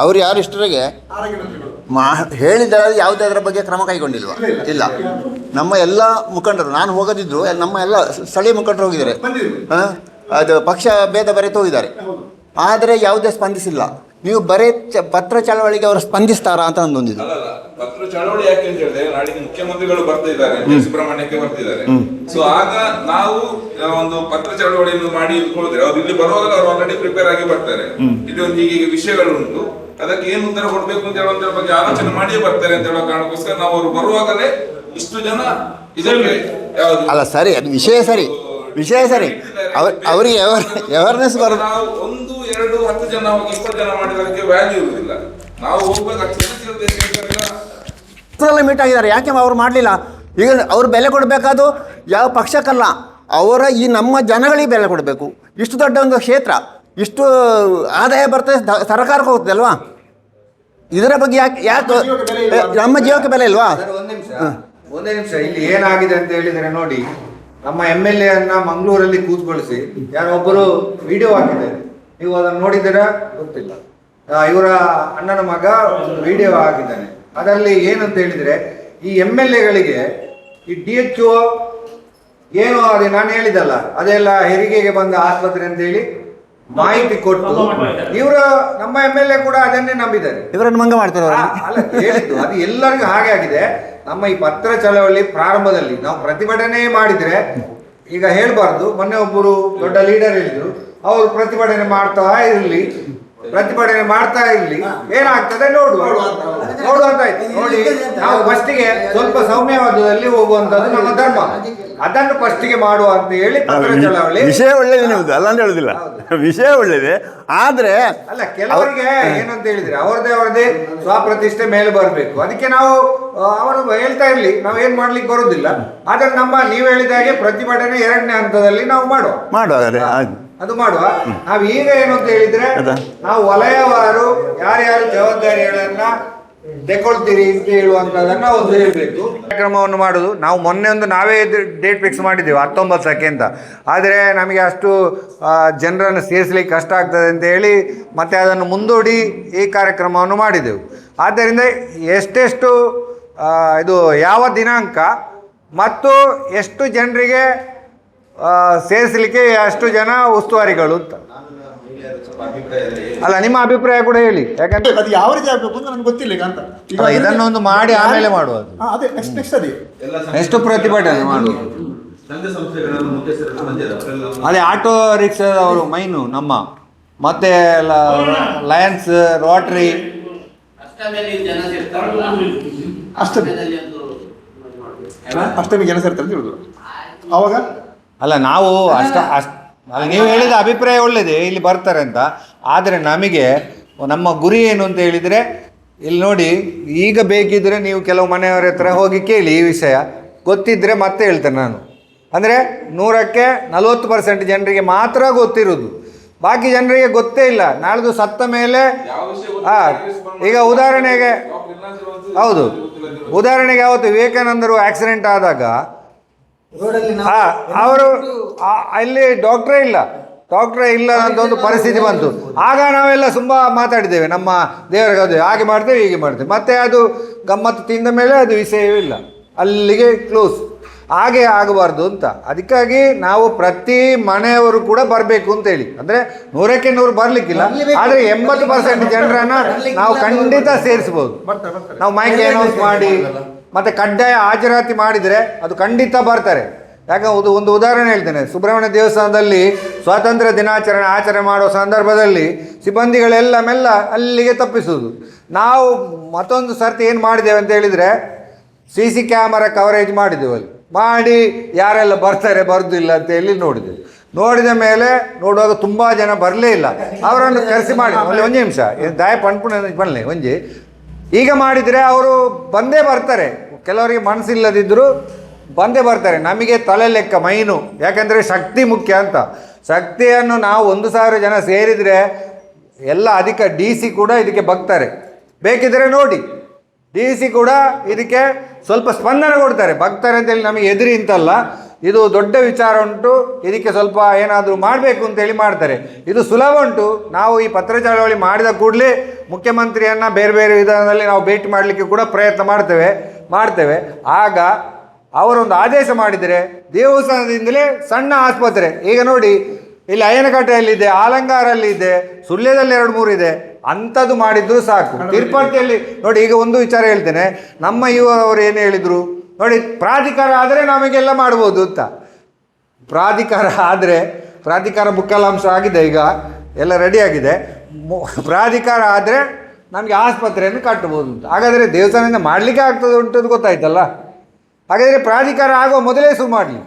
ಅವ್ರು ಯಾರು ಇಷ್ಟರವರೆಗೆ ಆರೋಗ್ಯ ಮಂತ್ರಿಗಳು. ಹೇಳಿದ್ದಾರೆ, ಯಾವುದೇ ಅದರ ಬಗ್ಗೆ ಕ್ರಮ ಕೈಗೊಂಡಿಲ್ವಾ? ಇಲ್ಲ. ನಮ್ಮ ಎಲ್ಲ ಮುಖಂಡರು, ನಾನು ಹೋಗದಿದ್ರು ನಮ್ಮ ಎಲ್ಲ ಸ್ಥಳೀಯ ಮುಖಂಡರು ಹೋಗಿದ್ದಾರೆ. ಅದು ಪಕ್ಷ ಭೇದ ಬರೆತು ಹೋಗಿದ್ದಾರೆ, ಆದರೆ ಯಾವುದೇ ಸ್ಪಂದಿಸಿಲ್ಲ. ನೀವು ಬರೀ ಪತ್ರ ಚಳವಳಿಗೆ ಅವರು ಸ್ಪಂದಿಸ್ತಾರಾ ಅಂತ ನಂದೊಂದಿದ್ದು. ಅಲ್ಲ, ಪತ್ರ ಚಳವಳಿ ಯಾಕೆ ಅಂತ ಹೇಳಿದ್ರೆ, ನಾಡಿನ ಮುಖ್ಯಮಂತ್ರಿಗಳು ಬರ್ತಿದ್ದಾರೆ, ಸುಬ್ರಹ್ಮಣ್ಯಕ್ಕೆ ಬರ್ತಿದ್ದಾರೆ. ಸೊ ಆಗ ನಾವು ಒಂದು ಪತ್ರ ಚಳವಳಿಯನ್ನು ಮಾಡಿ ಹೋದ್ರೆ, ಅವ್ರು ಇಲ್ಲಿ ಬರುವಾಗ ಅವ್ರು ಆಲ್ರೆಡಿ ಪ್ರಿಪೇರ್ ಆಗಿ ಬರ್ತಾರೆ. ಇಲ್ಲಿ ಒಂದು ಹೀಗೆ ವಿಷಯಗಳು ಉಂಟು, ಅದಕ್ಕೆ ಏನು ಉತ್ತರ ಕೊಡ್ಬೇಕು ಅಂತ ಹೇಳೋದ್ರ ಬಗ್ಗೆ ಆಲೋಚನೆ ಮಾಡಿಯೇ ಬರ್ತಾರೆ ಅಂತ ಹೇಳೋ ಕಾರಣಕ್ಕೋಸ್ಕರ ನಾವು ಅವರು ಬರುವಾಗಲೇ ಇಷ್ಟು ಜನ ಇದಕ್ಕೆ ಅಲ್ಲ ಸರಿ, ಅದು ವಿಷಯ ಸರಿ, ವಿಷಯ ಸರಿ. ಅವರಿಗೆ ಅವೇರ್ನೆಸ್ ಬರೋದು. ನಾವು 1, 2, 10 ಜನ ಹೋಗಿ 20 ಜನ ಮಾಡಿದಕ್ಕೆ ವ್ಯಾಲ್ಯೂ ಇರುವುದಿಲ್ಲ. ನಾವು ಹೋಗ್ಬೇಕು ಮೀಟ್ ಆಗಿದ್ದಾರೆ, ಯಾಕೆ ಅವ್ರು ಮಾಡಲಿಲ್ಲ? ಈಗ ಅವ್ರು ಬೆಲೆ ಕೊಡಬೇಕಾದು ಯಾವ ಪಕ್ಷಕ್ಕಲ್ಲ, ಅವರ ಈ ನಮ್ಮ ಜನಗಳಿಗೆ ಬೆಲೆ ಕೊಡಬೇಕು. ಇಷ್ಟು ದೊಡ್ಡ ಒಂದು ಕ್ಷೇತ್ರ, ಇಷ್ಟು ಆದಾಯ ಬರ್ತದೆ, ಸರ್ಕಾರಕ್ಕೆ ಹೋಗ್ತದೆ ಅಲ್ವಾ? ಇದರ ಬಗ್ಗೆ ಯಾಕೆ ನಮ್ಮ ಜೀವಕ್ಕೆ ಬೆಲೆ ಇಲ್ವಾ? ಒಂದೇ ನಿಮಿಷ. ಇಲ್ಲಿ ಏನಾಗಿದೆ ಅಂತ ಹೇಳಿದ್ರೆ ನೋಡಿ, ನಮ್ಮ MLA ಅನ್ನ ಮಂಗಳೂರಲ್ಲಿ ಕೂತ್ಕೊಳಿಸಿ ಯಾರೊಬ್ಬರು ವಿಡಿಯೋ ಹಾಕಿದ್ದಾರೆ. ನೀವು ಅದನ್ನು ನೋಡಿದ್ದೀರಾ ಗೊತ್ತಿಲ್ಲ. ಇವರ ಅಣ್ಣನ ಮಗ ವಿಡಿಯೋ ಹಾಕಿದ್ದಾನೆ. ಅದರಲ್ಲಿ ಏನಂತ ಹೇಳಿದ್ರೆ, ಈ MLAಗಳಿಗೆ ಈ DHO ಏನು ಅದೇ ನಾನು ಹೇಳಿದಲ್ಲ, ಅದೆಲ್ಲ ಹೆರಿಗೆಗೆ ಬಂದ ಆಸ್ಪತ್ರೆ ಅಂತ ಹೇಳಿ ಮಾಹಿತಿ ಕೊಟ್ಟು ಇವರು ನಮ್ಮ MLA ಕೂಡ ಅದನ್ನೇ ನಂಬಿದ್ದಾರೆ. ಇವರನ್ನು ಮಂಗ ಮಾಡ್ತಾರೆ. ಅಲ್ಲ ಹೇಳಿದ್ದು ಅದು ಎಲ್ಲರಿಗೂ ಹಾಗೆ ಆಗಿದೆ. ನಮ್ಮ ಈ ಪತ್ರ ಚಳವಳಿ ಪ್ರಾರಂಭದಲ್ಲಿ ನಾವು ಪ್ರತಿಭಟನೆ ಮಾಡಿದ್ರೆ ಈಗ ಹೇಳ್ಬಾರ್ದು. ಮೊನ್ನೆ ಒಬ್ಬರು ದೊಡ್ಡ ಲೀಡರ್ ಹೇಳಿದ್ರು, ಅವರು ಪ್ರತಿಭಟನೆ ಮಾಡ್ತಾ ಇರಲಿ, ಏನಾಗ್ತದೆ ನೋಡುವಂತಾಯ್ತು. ನೋಡಿ, ನಾವು ಫಸ್ಟಿಗೆ ಸ್ವಲ್ಪ ಸೌಮ್ಯವಾದದಲ್ಲಿ ಹೋಗುವಂತದ್ದು ನಮ್ಮ ಧರ್ಮ, ಅದನ್ನು ಫಸ್ಟಿಗೆ ಮಾಡುವ ಅಂತ ಹೇಳಿ ಪತ್ರ ಚಳವಳಿ. ವಿಷಯ ಒಳ್ಳೇದು ನಿಮ್ದು, ಅಲ್ಲ ಅಂತ ಹೇಳುದಿಲ್ಲ, ವಿಷಯ ಒಳ್ಳೇದೆ. ಆದ್ರೆ ಅಲ್ಲ, ಕೆಲವರಿಗೆ ಏನಂತ ಹೇಳಿದ್ರೆ ಅವರದೇ ಸ್ವಪ್ರತಿಷ್ಠೆ ಮೇಲೆ ಬರಬೇಕು. ಅದಕ್ಕೆ ನಾವು ಅವರು ಹೇಳ್ತಾ ಇರ್ಲಿ, ನಾವು ಏನ್ ಮಾಡ್ಲಿಕ್ಕೆ ಬರುದಿಲ್ಲ. ಆದ್ರೆ ನೀವು ಹೇಳಿದ ಹಾಗೆ ಪ್ರತಿಭಟನೆ 2ನೇ ಹಂತದಲ್ಲಿ ನಾವು ಮಾಡುವ. ಅದು ಮಾಡುವ. ನಾವು ಈಗ ಏನು ಅಂತ ಹೇಳಿದ್ರೆ, ನಾವು ವಲಯವಾರು ಯಾರ್ಯಾರು ಜವಾಬ್ದಾರಿಗಳನ್ನ ತೆಗೊಳ್ತೀರಿ ಅಂತ ಹೇಳುವಂತದನ್ನ ಒಂದು ಹೇಳ್ಬೇಕು. ಕಾರ್ಯಕ್ರಮವನ್ನು ಮಾಡುದು ನಾವು ಮೊನ್ನೆ ನಾವೇ ಡೇಟ್ ಫಿಕ್ಸ್ ಮಾಡಿದ್ದೇವೆ 19ಕ್ಕೆ ಅಂತ. ಆದರೆ ನಮಗೆ ಅಷ್ಟು ಜನರನ್ನು ಸೇರಿಸಲಿಕ್ಕೆ ಕಷ್ಟ ಆಗ್ತದೆ ಅಂತ ಹೇಳಿ ಮತ್ತೆ ಅದನ್ನು ಮುಂದೂಡಿ ಈ ಕಾರ್ಯಕ್ರಮವನ್ನು ಮಾಡಿದೆವು. ಆದ್ದರಿಂದ ಎಷ್ಟೆಷ್ಟು ಇದು ಯಾವ ದಿನಾಂಕ ಮತ್ತು ಎಷ್ಟು ಜನರಿಗೆ ಸೇರಿಸಲಿಕ್ಕೆ ಅಷ್ಟು ಜನ ಉಸ್ತುವಾರಿಗಳು ಅಂತ. ಅಲ್ಲ, ನಿಮ್ಮ ಅಭಿಪ್ರಾಯ ಕೂಡ ಹೇಳಿ. ಯಾಕಂದ್ರೆ ಅದು ಯಾವ ರೀತಿ ಆಗಬೇಕು ಅಂತ ನನಗೆ ಗೊತ್ತಿಲ್ಲ ಈಗ ಅಂತ. ಇದನ್ನೊಂದು ಮಾಡಿ ಆಮೇಲೆ ಮಾಡುವುದು. ಅದೇ ನೆಕ್ಸ್ಟ್ ಅದೇ ಎಷ್ಟು ಪ್ರತಿಭಟನೆ ಮಾಡುವುದು. ಅದೇ ಆಟೋ ರಿಕ್ಷಾದವರು ಮೈನು ನಮ್ಮ, ಮತ್ತೆ ಲಯನ್ಸ್, ರೋಟರಿ, ಅಷ್ಟಮಿ ಜನ ಸೇರ್ತಾರೆ ಅಂತ ಹೇಳುದು. ಅವಾಗ ಅಲ್ಲ ನಾವು ಅಲ್ಲ, ನೀವು ಹೇಳಿದ ಅಭಿಪ್ರಾಯ ಒಳ್ಳೆಯದೇ, ಇಲ್ಲಿ ಬರ್ತಾರೆ ಅಂತ. ಆದರೆ ನಮಗೆ ನಮ್ಮ ಗುರಿ ಏನು ಅಂತ ಹೇಳಿದರೆ, ಇಲ್ಲಿ ನೋಡಿ, ಈಗ ಬೇಕಿದ್ರೆ ನೀವು ಕೆಲವು ಮನೆಯವರ ಹತ್ರ ಹೋಗಿ ಕೇಳಿ ಈ ವಿಷಯ, ಗೊತ್ತಿದ್ದರೆ ಮತ್ತೆ ಹೇಳ್ತೇನೆ ನಾನು. ಅಂದರೆ 100ಕ್ಕೆ 40% ಜನರಿಗೆ ಮಾತ್ರ ಗೊತ್ತಿರೋದು, ಬಾಕಿ ಜನರಿಗೆ ಗೊತ್ತೇ ಇಲ್ಲ. ನಾಳ್ದು ಸತ್ತ ಮೇಲೆ ಈಗ ಉದಾಹರಣೆಗೆ ಅವತ್ತು ವಿವೇಕಾನಂದರು ಆಕ್ಸಿಡೆಂಟ್ ಆದಾಗ ಅವರು ಅಲ್ಲಿ ಡಾಕ್ಟ್ರೇ ಇಲ್ಲ ಅಂತ ಒಂದು ಪರಿಸ್ಥಿತಿ ಬಂತು. ಆಗ ನಾವೆಲ್ಲ ತುಂಬ ಮಾತಾಡಿದ್ದೇವೆ, ನಮ್ಮ ದೇವರಿಗೆ ಹಾಗೆ ಮಾಡ್ತೇವೆ, ಹೀಗೆ ಮಾಡ್ತೇವೆ. ಮತ್ತೆ ಅದು ಗಮ್ಮತ್ತು ತಿಂದ ಮೇಲೆ ಅದು ವಿಷಯವೇ ಇಲ್ಲ, ಅಲ್ಲಿಗೆ ಕ್ಲೋಸ್. ಹಾಗೆ ಆಗಬಾರ್ದು ಅಂತ. ಅದಕ್ಕಾಗಿ ನಾವು ಪ್ರತಿ ಮನೆಯವರು ಕೂಡ ಬರಬೇಕು ಅಂತೇಳಿ, ಅಂದರೆ 100ಕ್ಕೆ 100 ಬರಲಿಕ್ಕಿಲ್ಲ, ಆದರೆ 80% ಜನರನ್ನು ನಾವು ಖಂಡಿತ ಸೇರಿಸ್ಬೋದು. ನಾವು ಮೈಕ್ ಅನೌನ್ಸ್ ಮಾಡಿ ಮತ್ತು ಕಡ್ಡಾಯ ಹಾಜರಾತಿ ಮಾಡಿದರೆ ಅದು ಖಂಡಿತ ಬರ್ತಾರೆ. ಯಾಕಂದ್ರೆ ಒಂದು ಉದಾಹರಣೆ ಹೇಳ್ತೇನೆ. ಸುಬ್ರಹ್ಮಣ್ಯ ದೇವಸ್ಥಾನದಲ್ಲಿ ಸ್ವಾತಂತ್ರ್ಯ ದಿನಾಚರಣೆ ಆಚರಣೆ ಮಾಡುವ ಸಂದರ್ಭದಲ್ಲಿ ಸಿಬ್ಬಂದಿಗಳೆಲ್ಲ ಮೆಲ್ಲ ಅಲ್ಲಿಗೆ ತಪ್ಪಿಸುವುದು. ನಾವು ಮತ್ತೊಂದು ಸರ್ತಿ ಏನು ಮಾಡಿದ್ದೇವೆ ಅಂತ ಹೇಳಿದರೆ CC ಕ್ಯಾಮರಾ ಕವರೇಜ್ ಮಾಡಿದ್ದೆವು. ಅಲ್ಲಿ ಮಾಡಿ ಯಾರೆಲ್ಲ ಬರ್ತಾರೆ ಬರೋದಿಲ್ಲ ಅಂತ ಹೇಳಿ ನೋಡಿದೆವು. ನೋಡಿದ ಮೇಲೆ ನೋಡುವಾಗ ತುಂಬ ಜನ ಬರಲೇ ಇಲ್ಲ. ಅವರನ್ನು ಕರೆಸಿ ಮಾಡಿ ಅಲ್ಲಿ ಒಂದು ನಿಮಿಷ ದಾಯ ಪಣ್ಪುಣ ಬರಲಿ ಒಂಜಿ ಈಗ ಮಾಡಿದರೆ ಅವರು ಬಂದೇ ಬರ್ತಾರೆ. ಕೆಲವರಿಗೆ ಮನಸ್ಸಿಲ್ಲದಿದ್ದರೂ ಬಂದೇ ಬರ್ತಾರೆ. ನಮಗೆ ತಲೆ ಲೆಕ್ಕ ಮೈನು, ಯಾಕಂದರೆ ಶಕ್ತಿ ಮುಖ್ಯ ಅಂತ. ಶಕ್ತಿಯನ್ನು ನಾವು 1000 ಜನ ಸೇರಿದರೆ ಎಲ್ಲ ಅಧಿಕ DC ಕೂಡ ಇದಕ್ಕೆ ಬಗ್ತಾರೆ. ಬೇಕಿದ್ದರೆ ನೋಡಿ, DC ಕೂಡ ಇದಕ್ಕೆ ಸ್ವಲ್ಪ ಸ್ಪಂದನೆ ಕೊಡ್ತಾರೆ. ಬಗ್ತಾರೆ ಅಂತೇಳಿ ನಮಗೆ ಎದುರಿ ಅಂತಲ್ಲ, ಇದು ದೊಡ್ಡ ವಿಚಾರ ಉಂಟು, ಇದಕ್ಕೆ ಸ್ವಲ್ಪ ಏನಾದರೂ ಮಾಡಬೇಕು ಅಂತೇಳಿ ಮಾಡ್ತಾರೆ. ಇದು ಸುಲಭ ಉಂಟು. ನಾವು ಈ ಪತ್ರ ಚಳವಳಿ ಮಾಡಿದ ಕೂಡಲೇ ಮುಖ್ಯಮಂತ್ರಿಯನ್ನು ಬೇರೆ ಬೇರೆ ವಿಧಾನದಲ್ಲಿ ನಾವು ಭೇಟಿ ಮಾಡಲಿಕ್ಕೆ ಕೂಡ ಪ್ರಯತ್ನ ಮಾಡ್ತೇವೆ. ಆಗ ಅವರೊಂದು ಆದೇಶ ಮಾಡಿದರೆ ದೇವಸ್ಥಾನದಿಂದಲೇ ಸಣ್ಣ ಆಸ್ಪತ್ರೆ, ಈಗ ನೋಡಿ ಇಲ್ಲಿ ಅಯ್ಯನಕಟ್ಟೆಯಲ್ಲಿದೆ, ಆಲಂಗಾರಲ್ಲಿದೆ, ಸುಳ್ಯದಲ್ಲಿ 2-3 ಇದೆ, ಅಂಥದ್ದು ಮಾಡಿದ್ರು ಸಾಕು. ತಿರುಪತಿಯಲ್ಲಿ ನೋಡಿ, ಈಗ ಒಂದು ವಿಚಾರ ಹೇಳ್ತೇನೆ. ನಮ್ಮ ಯುವವರು ಏನು ಹೇಳಿದರು ನೋಡಿ, ಪ್ರಾಧಿಕಾರ ಆದರೆ ನಮಗೆಲ್ಲ ಮಾಡ್ಬೋದು ಅಂತ. ಪ್ರಾಧಿಕಾರ ಮುಖ್ಯಾಂಶ ಆಗಿದೆ, ಈಗ ಎಲ್ಲ ರೆಡಿಯಾಗಿದೆ. ಪ್ರಾಧಿಕಾರ ಆದರೆ ನಮಗೆ ಆಸ್ಪತ್ರೆಯನ್ನು ಕಟ್ಬೋದು ಅಂತ. ಹಾಗಾದರೆ ದೇವಸ್ಥಾನದಿಂದ ಮಾಡಲಿಕ್ಕೆ ಆಗ್ತದೆ ಉಂಟು ಗೊತ್ತಾಯ್ತಲ್ಲ. ಹಾಗಾದರೆ ಪ್ರಾಧಿಕಾರ ಆಗುವ ಮೊದಲೇ ಶುರು ಮಾಡಲಿ,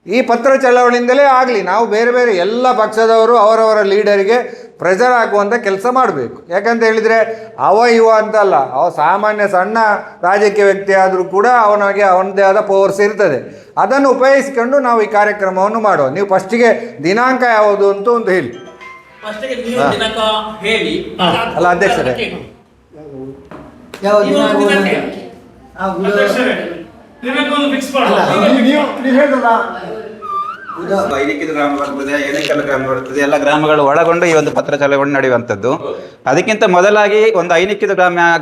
ಈ ಪತ್ರ ಚಳವಳಿಯಿಂದಲೇ ಆಗಲಿ. ನಾವು ಬೇರೆ ಬೇರೆ ಎಲ್ಲ ಪಕ್ಷದವರು ಅವರವರ ಲೀಡರಿಗೆ ಪ್ರೆಷರ್ ಹಾಕುವಂಥ ಕೆಲಸ ಮಾಡಬೇಕು. ಯಾಕಂತ ಹೇಳಿದರೆ ಇವ ಅಂತಲ್ಲ, ಅವ ಸಾಮಾನ್ಯ ಸಣ್ಣ ರಾಜಕೀಯ ವ್ಯಕ್ತಿ ಆದರೂ ಕೂಡ ಅವನಿಗೆ ಅವನದೇ ಆದ ಪವರ್ಸ್ ಇರ್ತದೆ. ಅದನ್ನು ಉಪಯೋಗಿಸಿಕೊಂಡು ನಾವು ಈ ಕಾರ್ಯಕ್ರಮವನ್ನು ಮಾಡುವ. ನೀವು ಫಸ್ಟಿಗೆ ದಿನಾಂಕ ಯಾವುದು ಅಂತ ಒಂದು ಹೇಳಿ. ಅಲ್ಲ ಅಧ್ಯಕ್ಷರೇ, ಯಾವ ದಿನ ಐನಿಕಿದ ಗ್ರಾಮ ಬರ್ತದೆ, ಏನೇಕಲ್ ಗ್ರಾಮ ಬರ್ತದೆ, ಎಲ್ಲ ಗ್ರಾಮಗಳು ಒಳಗೊಂಡು ಈ ಒಂದು ಪತ್ರ ಚಳವಳಿ ನಡೆಯುವಂಥದ್ದು. ಅದಕ್ಕಿಂತ ಮೊದಲಾಗಿ ಒಂದು ಐನಿಕಿದ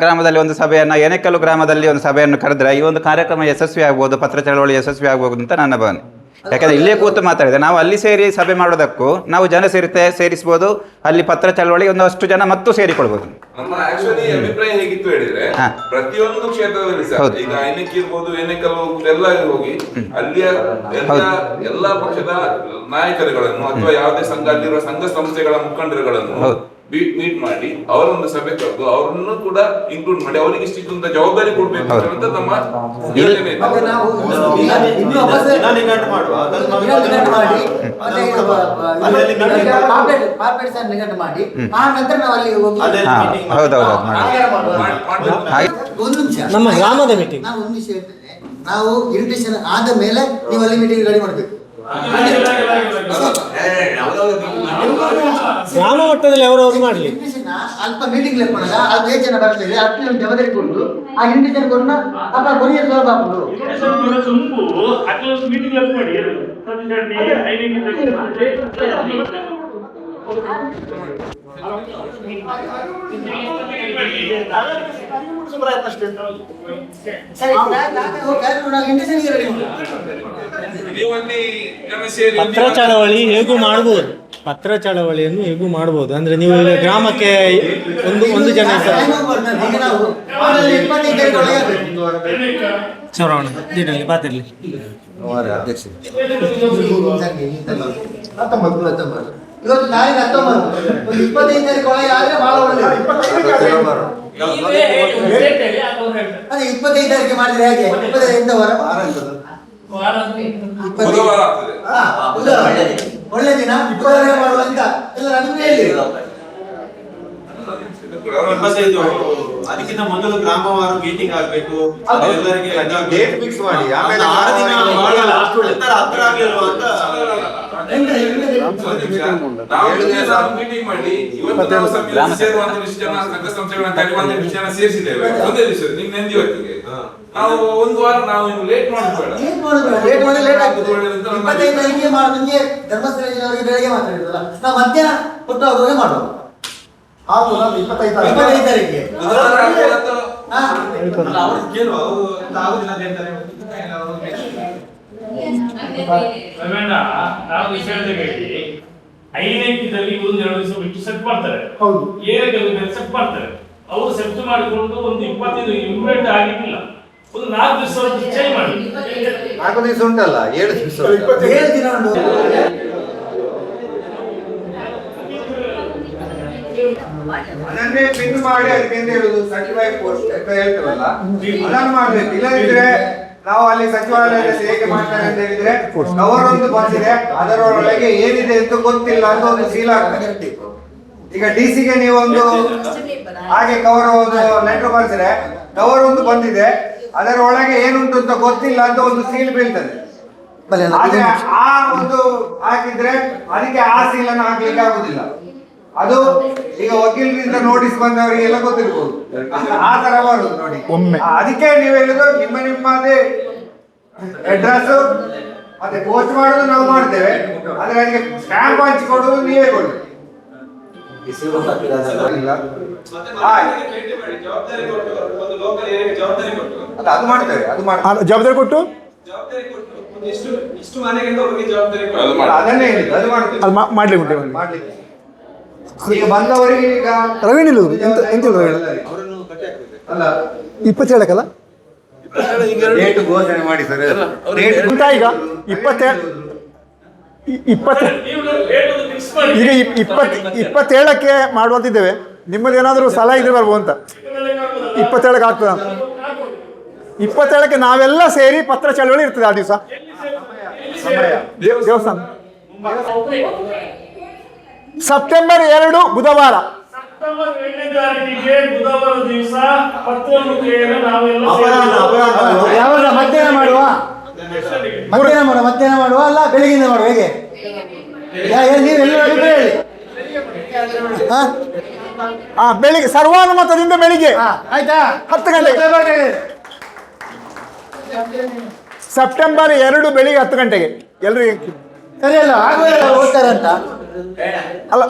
ಗ್ರಾಮದಲ್ಲಿ ಒಂದು ಸಭೆಯನ್ನು, ಏನೇಕಲ್ಲು ಗ್ರಾಮದಲ್ಲಿ ಒಂದು ಸಭೆಯನ್ನು ಕರೆದ್ರೆ ಈ ಒಂದು ಕಾರ್ಯಕ್ರಮ ಯಶಸ್ವಿ ಆಗ್ಬೋದು, ಪತ್ರ ಚಳವಳಿ ಯಶಸ್ವಿ ಆಗ್ಬೋದು ಅಂತ ನನ್ನ ಭಾವನೆ. ಯಾಕಂದರೆ ಇಲ್ಲೇ ಕೂತು ಮಾತಾಡಿದೆ, ನಾವು ಅಲ್ಲಿ ಸೇರಿ ಸಭೆ ಮಾಡೋದಕ್ಕೂ ನಾವು ಜನ ಸೇರಿಸ್ಬೋದು, ಅಲ್ಲಿ ಪತ್ರ ಚಳವಳಿ ಒಂದಷ್ಟು ಜನ ಮತ್ತು ಸೇರಿಕೊಳ್ಬೋದು. ನಮ್ಮ ಆಕ್ಚುಲಿ ಅಭಿಪ್ರಾಯ ಹೇಗಿತ್ತು ಹೇಳಿದ್ರೆ, ಪ್ರತಿಯೊಂದು ಕ್ಷೇತ್ರದಲ್ಲಿ ಸರ್, ಈಗ ಐನಕ್ ಇರ್ಬೋದು, ಏನೇಕಲ್ ಎಲ್ಲ ಹೋಗಿ ಅಲ್ಲಿಯ ಎಲ್ಲಾ ಪಕ್ಷದ ನಾಯಕರುಗಳನ್ನು ಅಥವಾ ಯಾವುದೇ ಸಂಘ ಅಲ್ಲಿರುವ ಸಂಘ ಸಂಸ್ಥೆಗಳ ಮುಖಂಡರುಗಳನ್ನು ಮೀಟ್ ಮಾಡಿ ಅವರೊಂದು ಸಭೆ ಕರೆದು ಅವರನ್ನು ಕೂಡ ಇನ್ಕ್ಲೂಡ್ ಮಾಡಿ ಅವರಿಗೆ ಇಷ್ಟಿಷ್ಟು ಅಂತ ಜವಾಬ್ದಾರಿ ಕೊಡ್ಬೇಕು ಅಂತ ನಮ್ಮ ಯೋಜನೆ ಇದೆ. ನಮ್ಮ ಗ್ರಾಮದ ಮೀಟಿಂಗ್ ನಾವು ಒಂದು ವಿಷಯ ಹೇಳ್ತೇನೆ, ನಾವು ಇನ್ವಿಟೇಷನ್ ಆದ ಮೇಲೆ ನೀವು ಅಲ್ಲಿ ಮೀಟಿಂಗ್ ರೆಡಿ ಮಾಡಬೇಕು. ಗ್ರಾಮ ಮಟ್ಟದಲ್ಲಿ ಅವರವರು ಮಾಡಲಿ. ಅಲ್ಪ ಮೀಟಿಂಗ್ ಲೆಕ್ಕೊಂಡ ಅದು 5 ಜನ ಬರ್ತದೆ, ಅಷ್ಟು ಜವಾಬ್ದಾರಿ ಕೊಡುದು. ಆ ಇನ್ವಿಟೇಷನ್ ಕೊಡೋಣ ಅಪ್ಪ ಕೊರಿಯ ಸ್ವಲ್ಪ ಹಾಕುದು. ಪತ್ರ ಚಳವಳಿ ಹೇಗೂ ಮಾಡಬಹುದು, ಪತ್ರ ಚಳವಳಿಯನ್ನು ಹೇಗೂ ಮಾಡಬಹುದು. ಅಂದ್ರೆ ನೀವು ಗ್ರಾಮಕ್ಕೆ ಒಂದು ಜನ ಚುನಾವಣೆ ಬಾತಿರ್ಲಿ ಇವತ್ತು ತಾರೀಕು 19 ಒಂದು 25 ಕೊಳಗೆ ಆದ್ರೆ ಬಹಳ ಒಳ್ಳೆಯದು. ಅದೇ 25 ಮಾಡಿದ್ರೆ ಹೇಗೆ? 25 ವಾರ ಒಳ್ಳೆ ದಿನ 20 ಮಾಡುವಂತ ಎಲ್ಲ ನಮಗೆ ಹೇಳಿ. ಅದಕ್ಕಿಂತ ಮೊದಲು ಗ್ರಾಮವಾರು ಮೀಟಿಂಗ್ ಆಗ್ಬೇಕು, ಡೇಟ್ ಫಿಕ್ಸ್ ಮಾಡಿ ಆಮೇಲೆ ಮೀಟಿಂಗ್ ಮಾಡಿ ಇಷ್ಟು ಜನ ಸಂಘ ಸಂಸ್ಥೆಗಳನ್ನ ಜನ ಸೇರಿಸಿದ್ದೇವೆ ಒಂದೇ ದಿವಸ ನಿಮ್ ನೆಂದಿ ಹೊತ್ತಿಗೆ. ನಾವು ಒಂದು ವಾರ ನಾವು ಲೇಟ್ ಮಾಡಬೇಡ, ಲೇಟ್ ಮಾಡಿ ಲೇಟ್ ಆಗ್ತದೆ. 25 ನಿಮಗೆ ಧರ್ಮಸ್ಥಳ ಜಿಲ್ಲೆಯವರಿಗೆ ಬೆಳಗ್ಗೆ ಮಾತಾಡಿದ್ರಲ್ಲ, ನಾವು ಮಧ್ಯಾಹ್ನ ಕೊಟ್ಟು ಹೋಗುವಾಗ ಮಾಡುವ. 25 ತಾರೀಕಿಗೆ ನಾವು ವಿಷಯದಲ್ಲಿ ಐನೈಕ್ಯದಲ್ಲಿ 1-2 ದಿವಸ ಬಿಟ್ಟು ಸೆಟ್ ಮಾಡ್ತಾರೆ, ಏನೇಕಲ್ ಸೆಟ್ ಮಾಡ್ತಾರೆ. ಅವರು ಸೆಟ್ ಮಾಡಿಕೊಂಡು ಒಂದು 25 ಇಂಪ್ಲಿಮೆಂಟ್ ಆಗಿಲ್ಲ. ಒಂದು 4 ದಿವಸ ಚೇಂಜ್ ಮಾಡಿ. 4 ದಿವಸ ಉಂಟಲ್ಲ, 7 ದಿವಸ. 7 ದಿನ ಉಂಟು. ಅದನ್ನೇ ಪಿನ್ ಮಾಡಿ ಅದಕ್ಕೆ ಹೇಳುದು ಸರ್ಟಿಫೈಡ್ ಪೋಸ್ಟ್ ಅಂತ ಹೇಳ್ತೇವಲ್ಲ, ಅದನ್ನು ಮಾಡ್ಬೇಕು. ಇಲ್ಲದಿದ್ರೆ ನಾವು ಅಲ್ಲಿ ಸಚಿವಾಲಯದಲ್ಲಿ ಹೇಗೆ ಮಾಡ್ತಾರೆ ಅಂತ ಹೇಳಿದ್ರೆ ಕವರ್ ಒಂದು ಬಂದಿದೆ, ಅದರೊಳಗೆ ಏನಿದೆ ಅಂತ ಗೊತ್ತಿಲ್ಲ ಅಂತ ಒಂದು ಸೀಲ್ ಆಗ್ತದೆ. ಈಗ ಡಿಸಿಗೆ ನೀವು ಒಂದು ಹಾಗೆ ಕವರ್ ಒಂದು ಲೆಟರ್ ಬರ್ಸಿದ್ರೆ ಕವರ್ ಒಂದು ಬಂದಿದೆ, ಅದರ ಒಳಗೆ ಏನುಂಟು ಅಂತ ಗೊತ್ತಿಲ್ಲ ಅಂತ ಒಂದು ಸೀಲ್ ಬೀಳ್ತದೆ. ಆದ್ರೆ ಆ ಒಂದು ಹಾಕಿದ್ರೆ ಅದಕ್ಕೆ ಆ ಸೀಲನ್ನು ಹಾಕ್ಲಿಕ್ಕೆ ಆಗುದಿಲ್ಲ. ಅದು ಈಗ ವಕೀಲರಿಂದ ನೋಟಿಸ್ ಬಂದವರಿಗೆಲ್ಲ ಗೊತ್ತಿರ್ಬೋದು, ಆ ತರ ಬರುದು ನೋಡಿ. ಅದಕ್ಕೆ ನೀವು ಹೇಳುದು ನಿಮ್ಮದೇ ಅಡ್ರೆಸ್ ಮತ್ತೆ ಪೋಸ್ಟ್ ಮಾಡೋದು ನಾವು ಮಾಡ್ತೇವೆ, ಆದ್ರೆ ಅದಕ್ಕೆ ಸ್ಟ್ಯಾಂಪ್ ಹಂಚಿಕೊಡೋದು ನೀವೇ ಕೊಡಿ. ಅದು ಮಾಡ್ತೇವೆ, ಜವಾಬ್ದಾರಿ ಕೊಟ್ಟು ಅದನ್ನೇ ಹೇಳಿದ್ದು, ಅದು ಮಾಡ್ತೇವೆ. ಅದು ಮಾಡ್ಲಿಕ್ಕೆ ಮಾಡ್ಲಿಕ್ಕೆ ಈಗ ಬಂದವರಿಗೆ ಈಗ ರವೀಣ್ ಇಲ್ಲ ಎಂತ ರವೀಣ್ ಅಲ್ಲ 27ಕಲ್ಲ ಡೇಟ್ ಘೋಷಣೆ ಮಾಡಿ ಸರ್. ಅಂತ ಈಗ 27 ಈಗ 27ಕ್ಕೆ ಮಾಡುವಂತಿದ್ದೇವೆ. ನಿಮ್ಮಲ್ಲಿ ಏನಾದರೂ ಸಲಹೆ ಇದ್ರೆ ಬರ್ಬೋದು ಅಂತ. 27ಕ್ಕೆ ಆಗ್ತದ? 27ಕ್ಕೆ ನಾವೆಲ್ಲ ಸೇರಿ ಪತ್ರ ಚಳವಳಿ ಇರ್ತದೆ ಆ ದಿವಸ ದೇವಸ್ಥಾನ. ಸೆಪ್ಟೆಂಬರ್ 2 ಬುಧವಾರ. ಸೆಪ್ಟೆಂಬರ್ 2ನೇ ತಾರೀಕಿಗೆ ಬುಧವಾರ ದಿವಸ ಪತ್ರಮುಖೇನ ನಾವೆಲ್ಲ ಯಾವಾಗ ಮಧ್ಯಾಹ್ನ ಮಾಡುವ ಅಲ್ಲ ಬೆಳಿಗ್ಗೆಯಿಂದ ಮಾಡುವ? ಹೇಗೆ ನೀವೆಲ್ಲ ಹೇಳಿ. ಬೆಳಿಗ್ಗೆ ಸರ್ವಾನುಮತದಿಂದ ಬೆಳಿಗ್ಗೆ ಆಯ್ತಾ 10 ಗಂಟೆಗೆ. ಸೆಪ್ಟೆಂಬರ್ 2 ಬೆಳಿಗ್ಗೆ 10 ಗಂಟೆಗೆ ಎಲ್ಲರಿಗೆ ಸರಿ ಅಲ್ಲ ಹೋಗ್ತಾರಂತ ಅಲ್ಲ.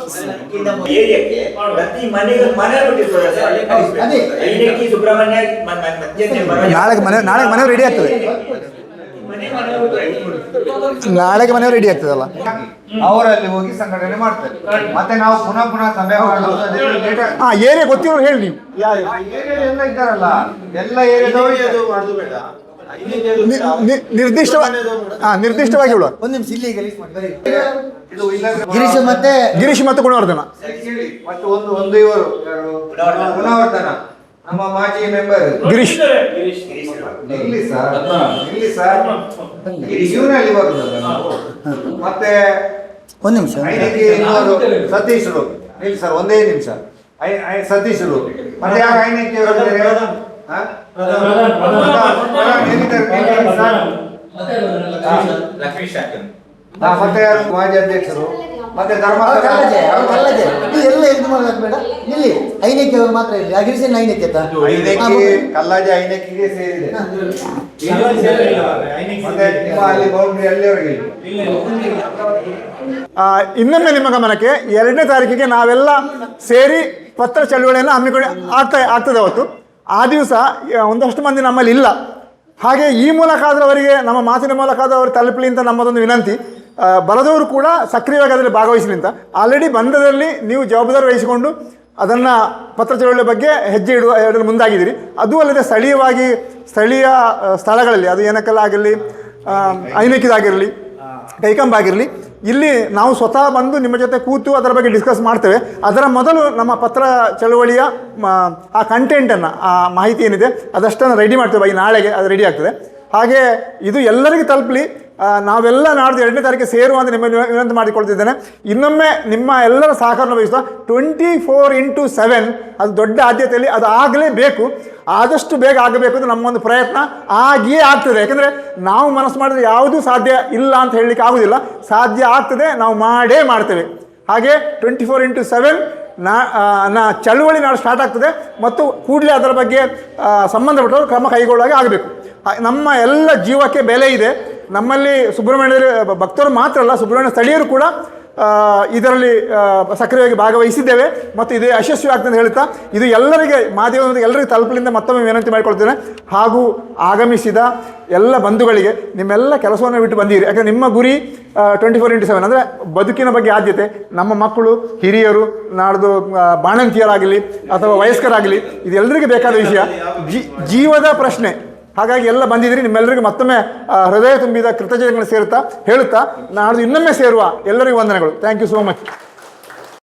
ನಾಳೆಗೆ ಮನೆ ರೆಡಿ ಆಗ್ತದೆ. ನಾಳೆಗೆ ಮನೆ ರೆಡಿ ಆಗ್ತದಲ್ಲ, ಅವರಲ್ಲಿ ಹೋಗಿ ಸಂಘಟನೆ ಮಾಡ್ತಾರೆ. ಮತ್ತೆ ನಾವು ಪುನಃ ಸಭೆ ಮಾಡೋದು. ಏರಿಯಾ ಗೊತ್ತಿರೋರು ಹೇಳಿ ನೀವು. ಎಲ್ಲ ಇದ್ದಾರಲ್ಲ, ಎಲ್ಲ ಏರಿಯಾದವರು ನಿರ್ದಿಷ್ಟವಾಗಿ ಹೇಳುವ. ಒಂದು ನಿಮಿಷ ಇಲ್ಲಿ ಗಲೀಜ್ ಮಾಡಿ ಬರೀ. ಇದು ಇಲ್ಲದ್ರೆ ಗಿರೀಶ್ ಮತ್ತೆ ಗುಣವರ್ಧನ ಮತ್ತು ಒಂದು ಇವರು ಗುಣವರ್ಧನ ನಮ್ಮ ಮಾಜಿ ಮೆಂಬರ್ ಗಿರೀಶ್. ಇಲ್ಲಿ ಸರ್ ಇವರಲ್ಲಿ ಬರುದು. ಮತ್ತೆ ಒಂದು ನಿಮಿಷ ಸತೀಶ್ರು ಇಲ್ಲಿ ಸರ್, ಒಂದೇ ನಿಮಿಷ. ಸತೀಶ್ರು ಮತ್ತೆ ಯಾರು ಐನಕ್ಕೆ ಮತ್ತೆ ಯಾರು ಮಾಜಿ ಅಧ್ಯಕ್ಷರು ಮತ್ತೆ ಧರ್ಮಸ್ಥಳ ಎಲ್ಲ ಇದು ಮಾಡೋದು ಬೇಡ. ಇಲ್ಲಿ ಐನೈಕ್ಯ ಅವರು ಮಾತ್ರ ಇಲ್ಲಿ ಅಗಿರಿಸನ್ ಐನೈಕ್ಯ ಕಲ್ಲಾಜಿ ಐನಕ್ಕಿಗೆ ಸೇರಿದೆ. ಮತ್ತೆ ನಿಮ್ಮ ಅಲ್ಲಿ ಬೌಂಡ್ರಿ ಅಲ್ಲಿವರೆಗೆ. ಇನ್ನೊಮ್ಮೆ ನಿಮ್ಮ ಗಮನಕ್ಕೆ 2ನೇ ತಾರೀಕಿಗೆ ನಾವೆಲ್ಲ ಸೇರಿ ಪತ್ರ ಚಳವಳಿಯನ್ನು ಹಮ್ಮಿಕೊಂಡು ಆಗ್ತದೆ. ಅವತ್ತು ಆ ದಿವಸ ಒಂದಷ್ಟು ಮಂದಿ ನಮ್ಮಲ್ಲಿ ಇಲ್ಲ. ಹಾಗೆ ಈ ಮೂಲಕ ಆದರೂ ಅವರಿಗೆ ನಮ್ಮ ಮಾತಿನ ಮೂಲಕ ಆದರೂ ಅವರು ತಲುಪಲಿ ಅಂತ ನಮ್ಮದೊಂದು ವಿನಂತಿ. ಬರದವರು ಕೂಡ ಸಕ್ರಿಯವಾಗಿ ಅದರಲ್ಲಿ ಭಾಗವಹಿಸಲಿ ಅಂತ. ಆಲ್ರೆಡಿ ಬಂದದಲ್ಲಿ ನೀವು ಜವಾಬ್ದಾರಿ ವಹಿಸಿಕೊಂಡು ಅದನ್ನು ಪತ್ರ ಚಳವಳಿಯ ಬಗ್ಗೆ ಹೆಜ್ಜೆ ಇಡಲು ಮುಂದಾಗಿದ್ದೀರಿ. ಅದೂ ಅಲ್ಲದೆ ಸ್ಥಳೀಯ ಸ್ಥಳಗಳಲ್ಲಿ ಅದು ಏನಕ್ಕೆಲ್ಲ ಆಗಿರಲಿ, ಐನಕ್ಕಿದಾಗಿರಲಿ, ಕೈಕಂಬ ಆಗಿರಲಿ, ಇಲ್ಲಿ ನಾವು ಸ್ವತಃ ಬಂದು ನಿಮ್ಮ ಜೊತೆ ಕೂತು ಅದರ ಬಗ್ಗೆ ಡಿಸ್ಕಸ್ ಮಾಡ್ತೇವೆ. ಅದರ ಮೊದಲು ನಮ್ಮ ಪತ್ರ ಚಳವಳಿಯ ಆ ಕಂಟೆಂಟನ್ನು, ಆ ಮಾಹಿತಿ ಏನಿದೆ ಅದಷ್ಟನ್ನು ರೆಡಿ ಮಾಡ್ತೇವೆ. ನಾಳೆಗೆ ಅದು ರೆಡಿ ಆಗ್ತದೆ. ಹಾಗೆ ಇದು ಎಲ್ಲರಿಗೂ ತಲುಪಲಿ. ನಾವೆಲ್ಲ ನಾಡ್ದು 2ನೇ ತಾರೀಕಿಗೆ ಸೇರುವ ಅಂತ ನಿಮ್ಮ ವಿನಂತಿ ಮಾಡಿಕೊಳ್ತಿದ್ದೇನೆ. ಇನ್ನೊಮ್ಮೆ ನಿಮ್ಮ ಎಲ್ಲರ ಸಹಕಾರನ ವಹಿಸುವ 24x7 ಅದು ದೊಡ್ಡ ಆದ್ಯತೆಯಲ್ಲಿ ಅದು ಆಗಲೇಬೇಕು. ಆದಷ್ಟು ಬೇಗ ಆಗಬೇಕು ಅಂತ ನಮ್ಮೊಂದು ಪ್ರಯತ್ನ. ಆಗಿಯೇ ಆಗ್ತದೆ. ಯಾಕೆಂದರೆ ನಾವು ಮನಸ್ಸು ಮಾಡಿದ್ರೆ ಯಾವುದೂ ಸಾಧ್ಯ ಇಲ್ಲ ಅಂತ ಹೇಳಲಿಕ್ಕೆ ಆಗೋದಿಲ್ಲ. ಸಾಧ್ಯ ಆಗ್ತದೆ, ನಾವು ಮಾಡೇ ಮಾಡ್ತೇವೆ. ಹಾಗೆ 24x7 ಚಳುವಳಿ ನಾಳೆ ಸ್ಟಾರ್ಟ್ ಆಗ್ತದೆ ಮತ್ತು ಕೂಡಲೇ ಅದರ ಬಗ್ಗೆ ಸಂಬಂಧಪಟ್ಟವರು ಕ್ರಮ ಕೈಗೊಳ್ಳುವಾಗೆ ಆಗಬೇಕು. ನಮ್ಮ ಎಲ್ಲ ಜೀವಕ್ಕೆ ಬೆಲೆ ಇದೆ. ನಮ್ಮಲ್ಲಿ ಸುಬ್ರಹ್ಮಣ್ಯ ಭಕ್ತರು ಮಾತ್ರ ಅಲ್ಲ, ಸುಬ್ರಹ್ಮಣ್ಯ ಸ್ಥಳೀಯರು ಕೂಡ ಇದರಲ್ಲಿ ಸಕ್ರಿಯವಾಗಿ ಭಾಗವಹಿಸಿದ್ದೇವೆ ಮತ್ತು ಇದು ಯಶಸ್ವಿ ಆಗ್ತದೆ ಅಂತ ಹೇಳ್ತಾ ಇದು ಎಲ್ಲರಿಗೆ ಮಾಧ್ಯಮದೊಂದಿಗೆ ಎಲ್ಲರಿಗೂ ತಲುಪಲಿಂದ ಮತ್ತೊಮ್ಮೆ ವಿನಂತಿ ಮಾಡಿಕೊಳ್ತೇನೆ. ಹಾಗೂ ಆಗಮಿಸಿದ ಎಲ್ಲ ಬಂಧುಗಳಿಗೆ ನಿಮ್ಮೆಲ್ಲ ಕೆಲಸವನ್ನು ಬಿಟ್ಟು ಬಂದಿರಿ. ಯಾಕಂದರೆ ನಿಮ್ಮ ಗುರಿ 24x7 ಅಂದರೆ ಬದುಕಿನ ಬಗ್ಗೆ ಆದ್ಯತೆ. ನಮ್ಮ ಮಕ್ಕಳು, ಹಿರಿಯರು, ನಾಡ್ದು ಬಾಣಂತಿಯರಾಗಲಿ ಅಥವಾ ವಯಸ್ಕರಾಗಲಿ, ಇದೆಲ್ಲರಿಗೂ ಬೇಕಾದ ವಿಷಯ. ಜೀವದ ಪ್ರಶ್ನೆ. ಹಾಗಾಗಿ ಎಲ್ಲ ಬಂದಿದ್ದೀರಿ. ನಿಮ್ಮೆಲ್ಲರಿಗೂ ಮತ್ತೊಮ್ಮೆ ಹೃದಯ ತುಂಬಿದ ಕೃತಜ್ಞತೆಗಳನ್ನು ಹೇಳುತ್ತಾ ನಾಡ್ದು ಇನ್ನೊಮ್ಮೆ ಸೇರುವ ಎಲ್ಲರಿಗೂ ವಂದನೆಗಳು. Thank you so much.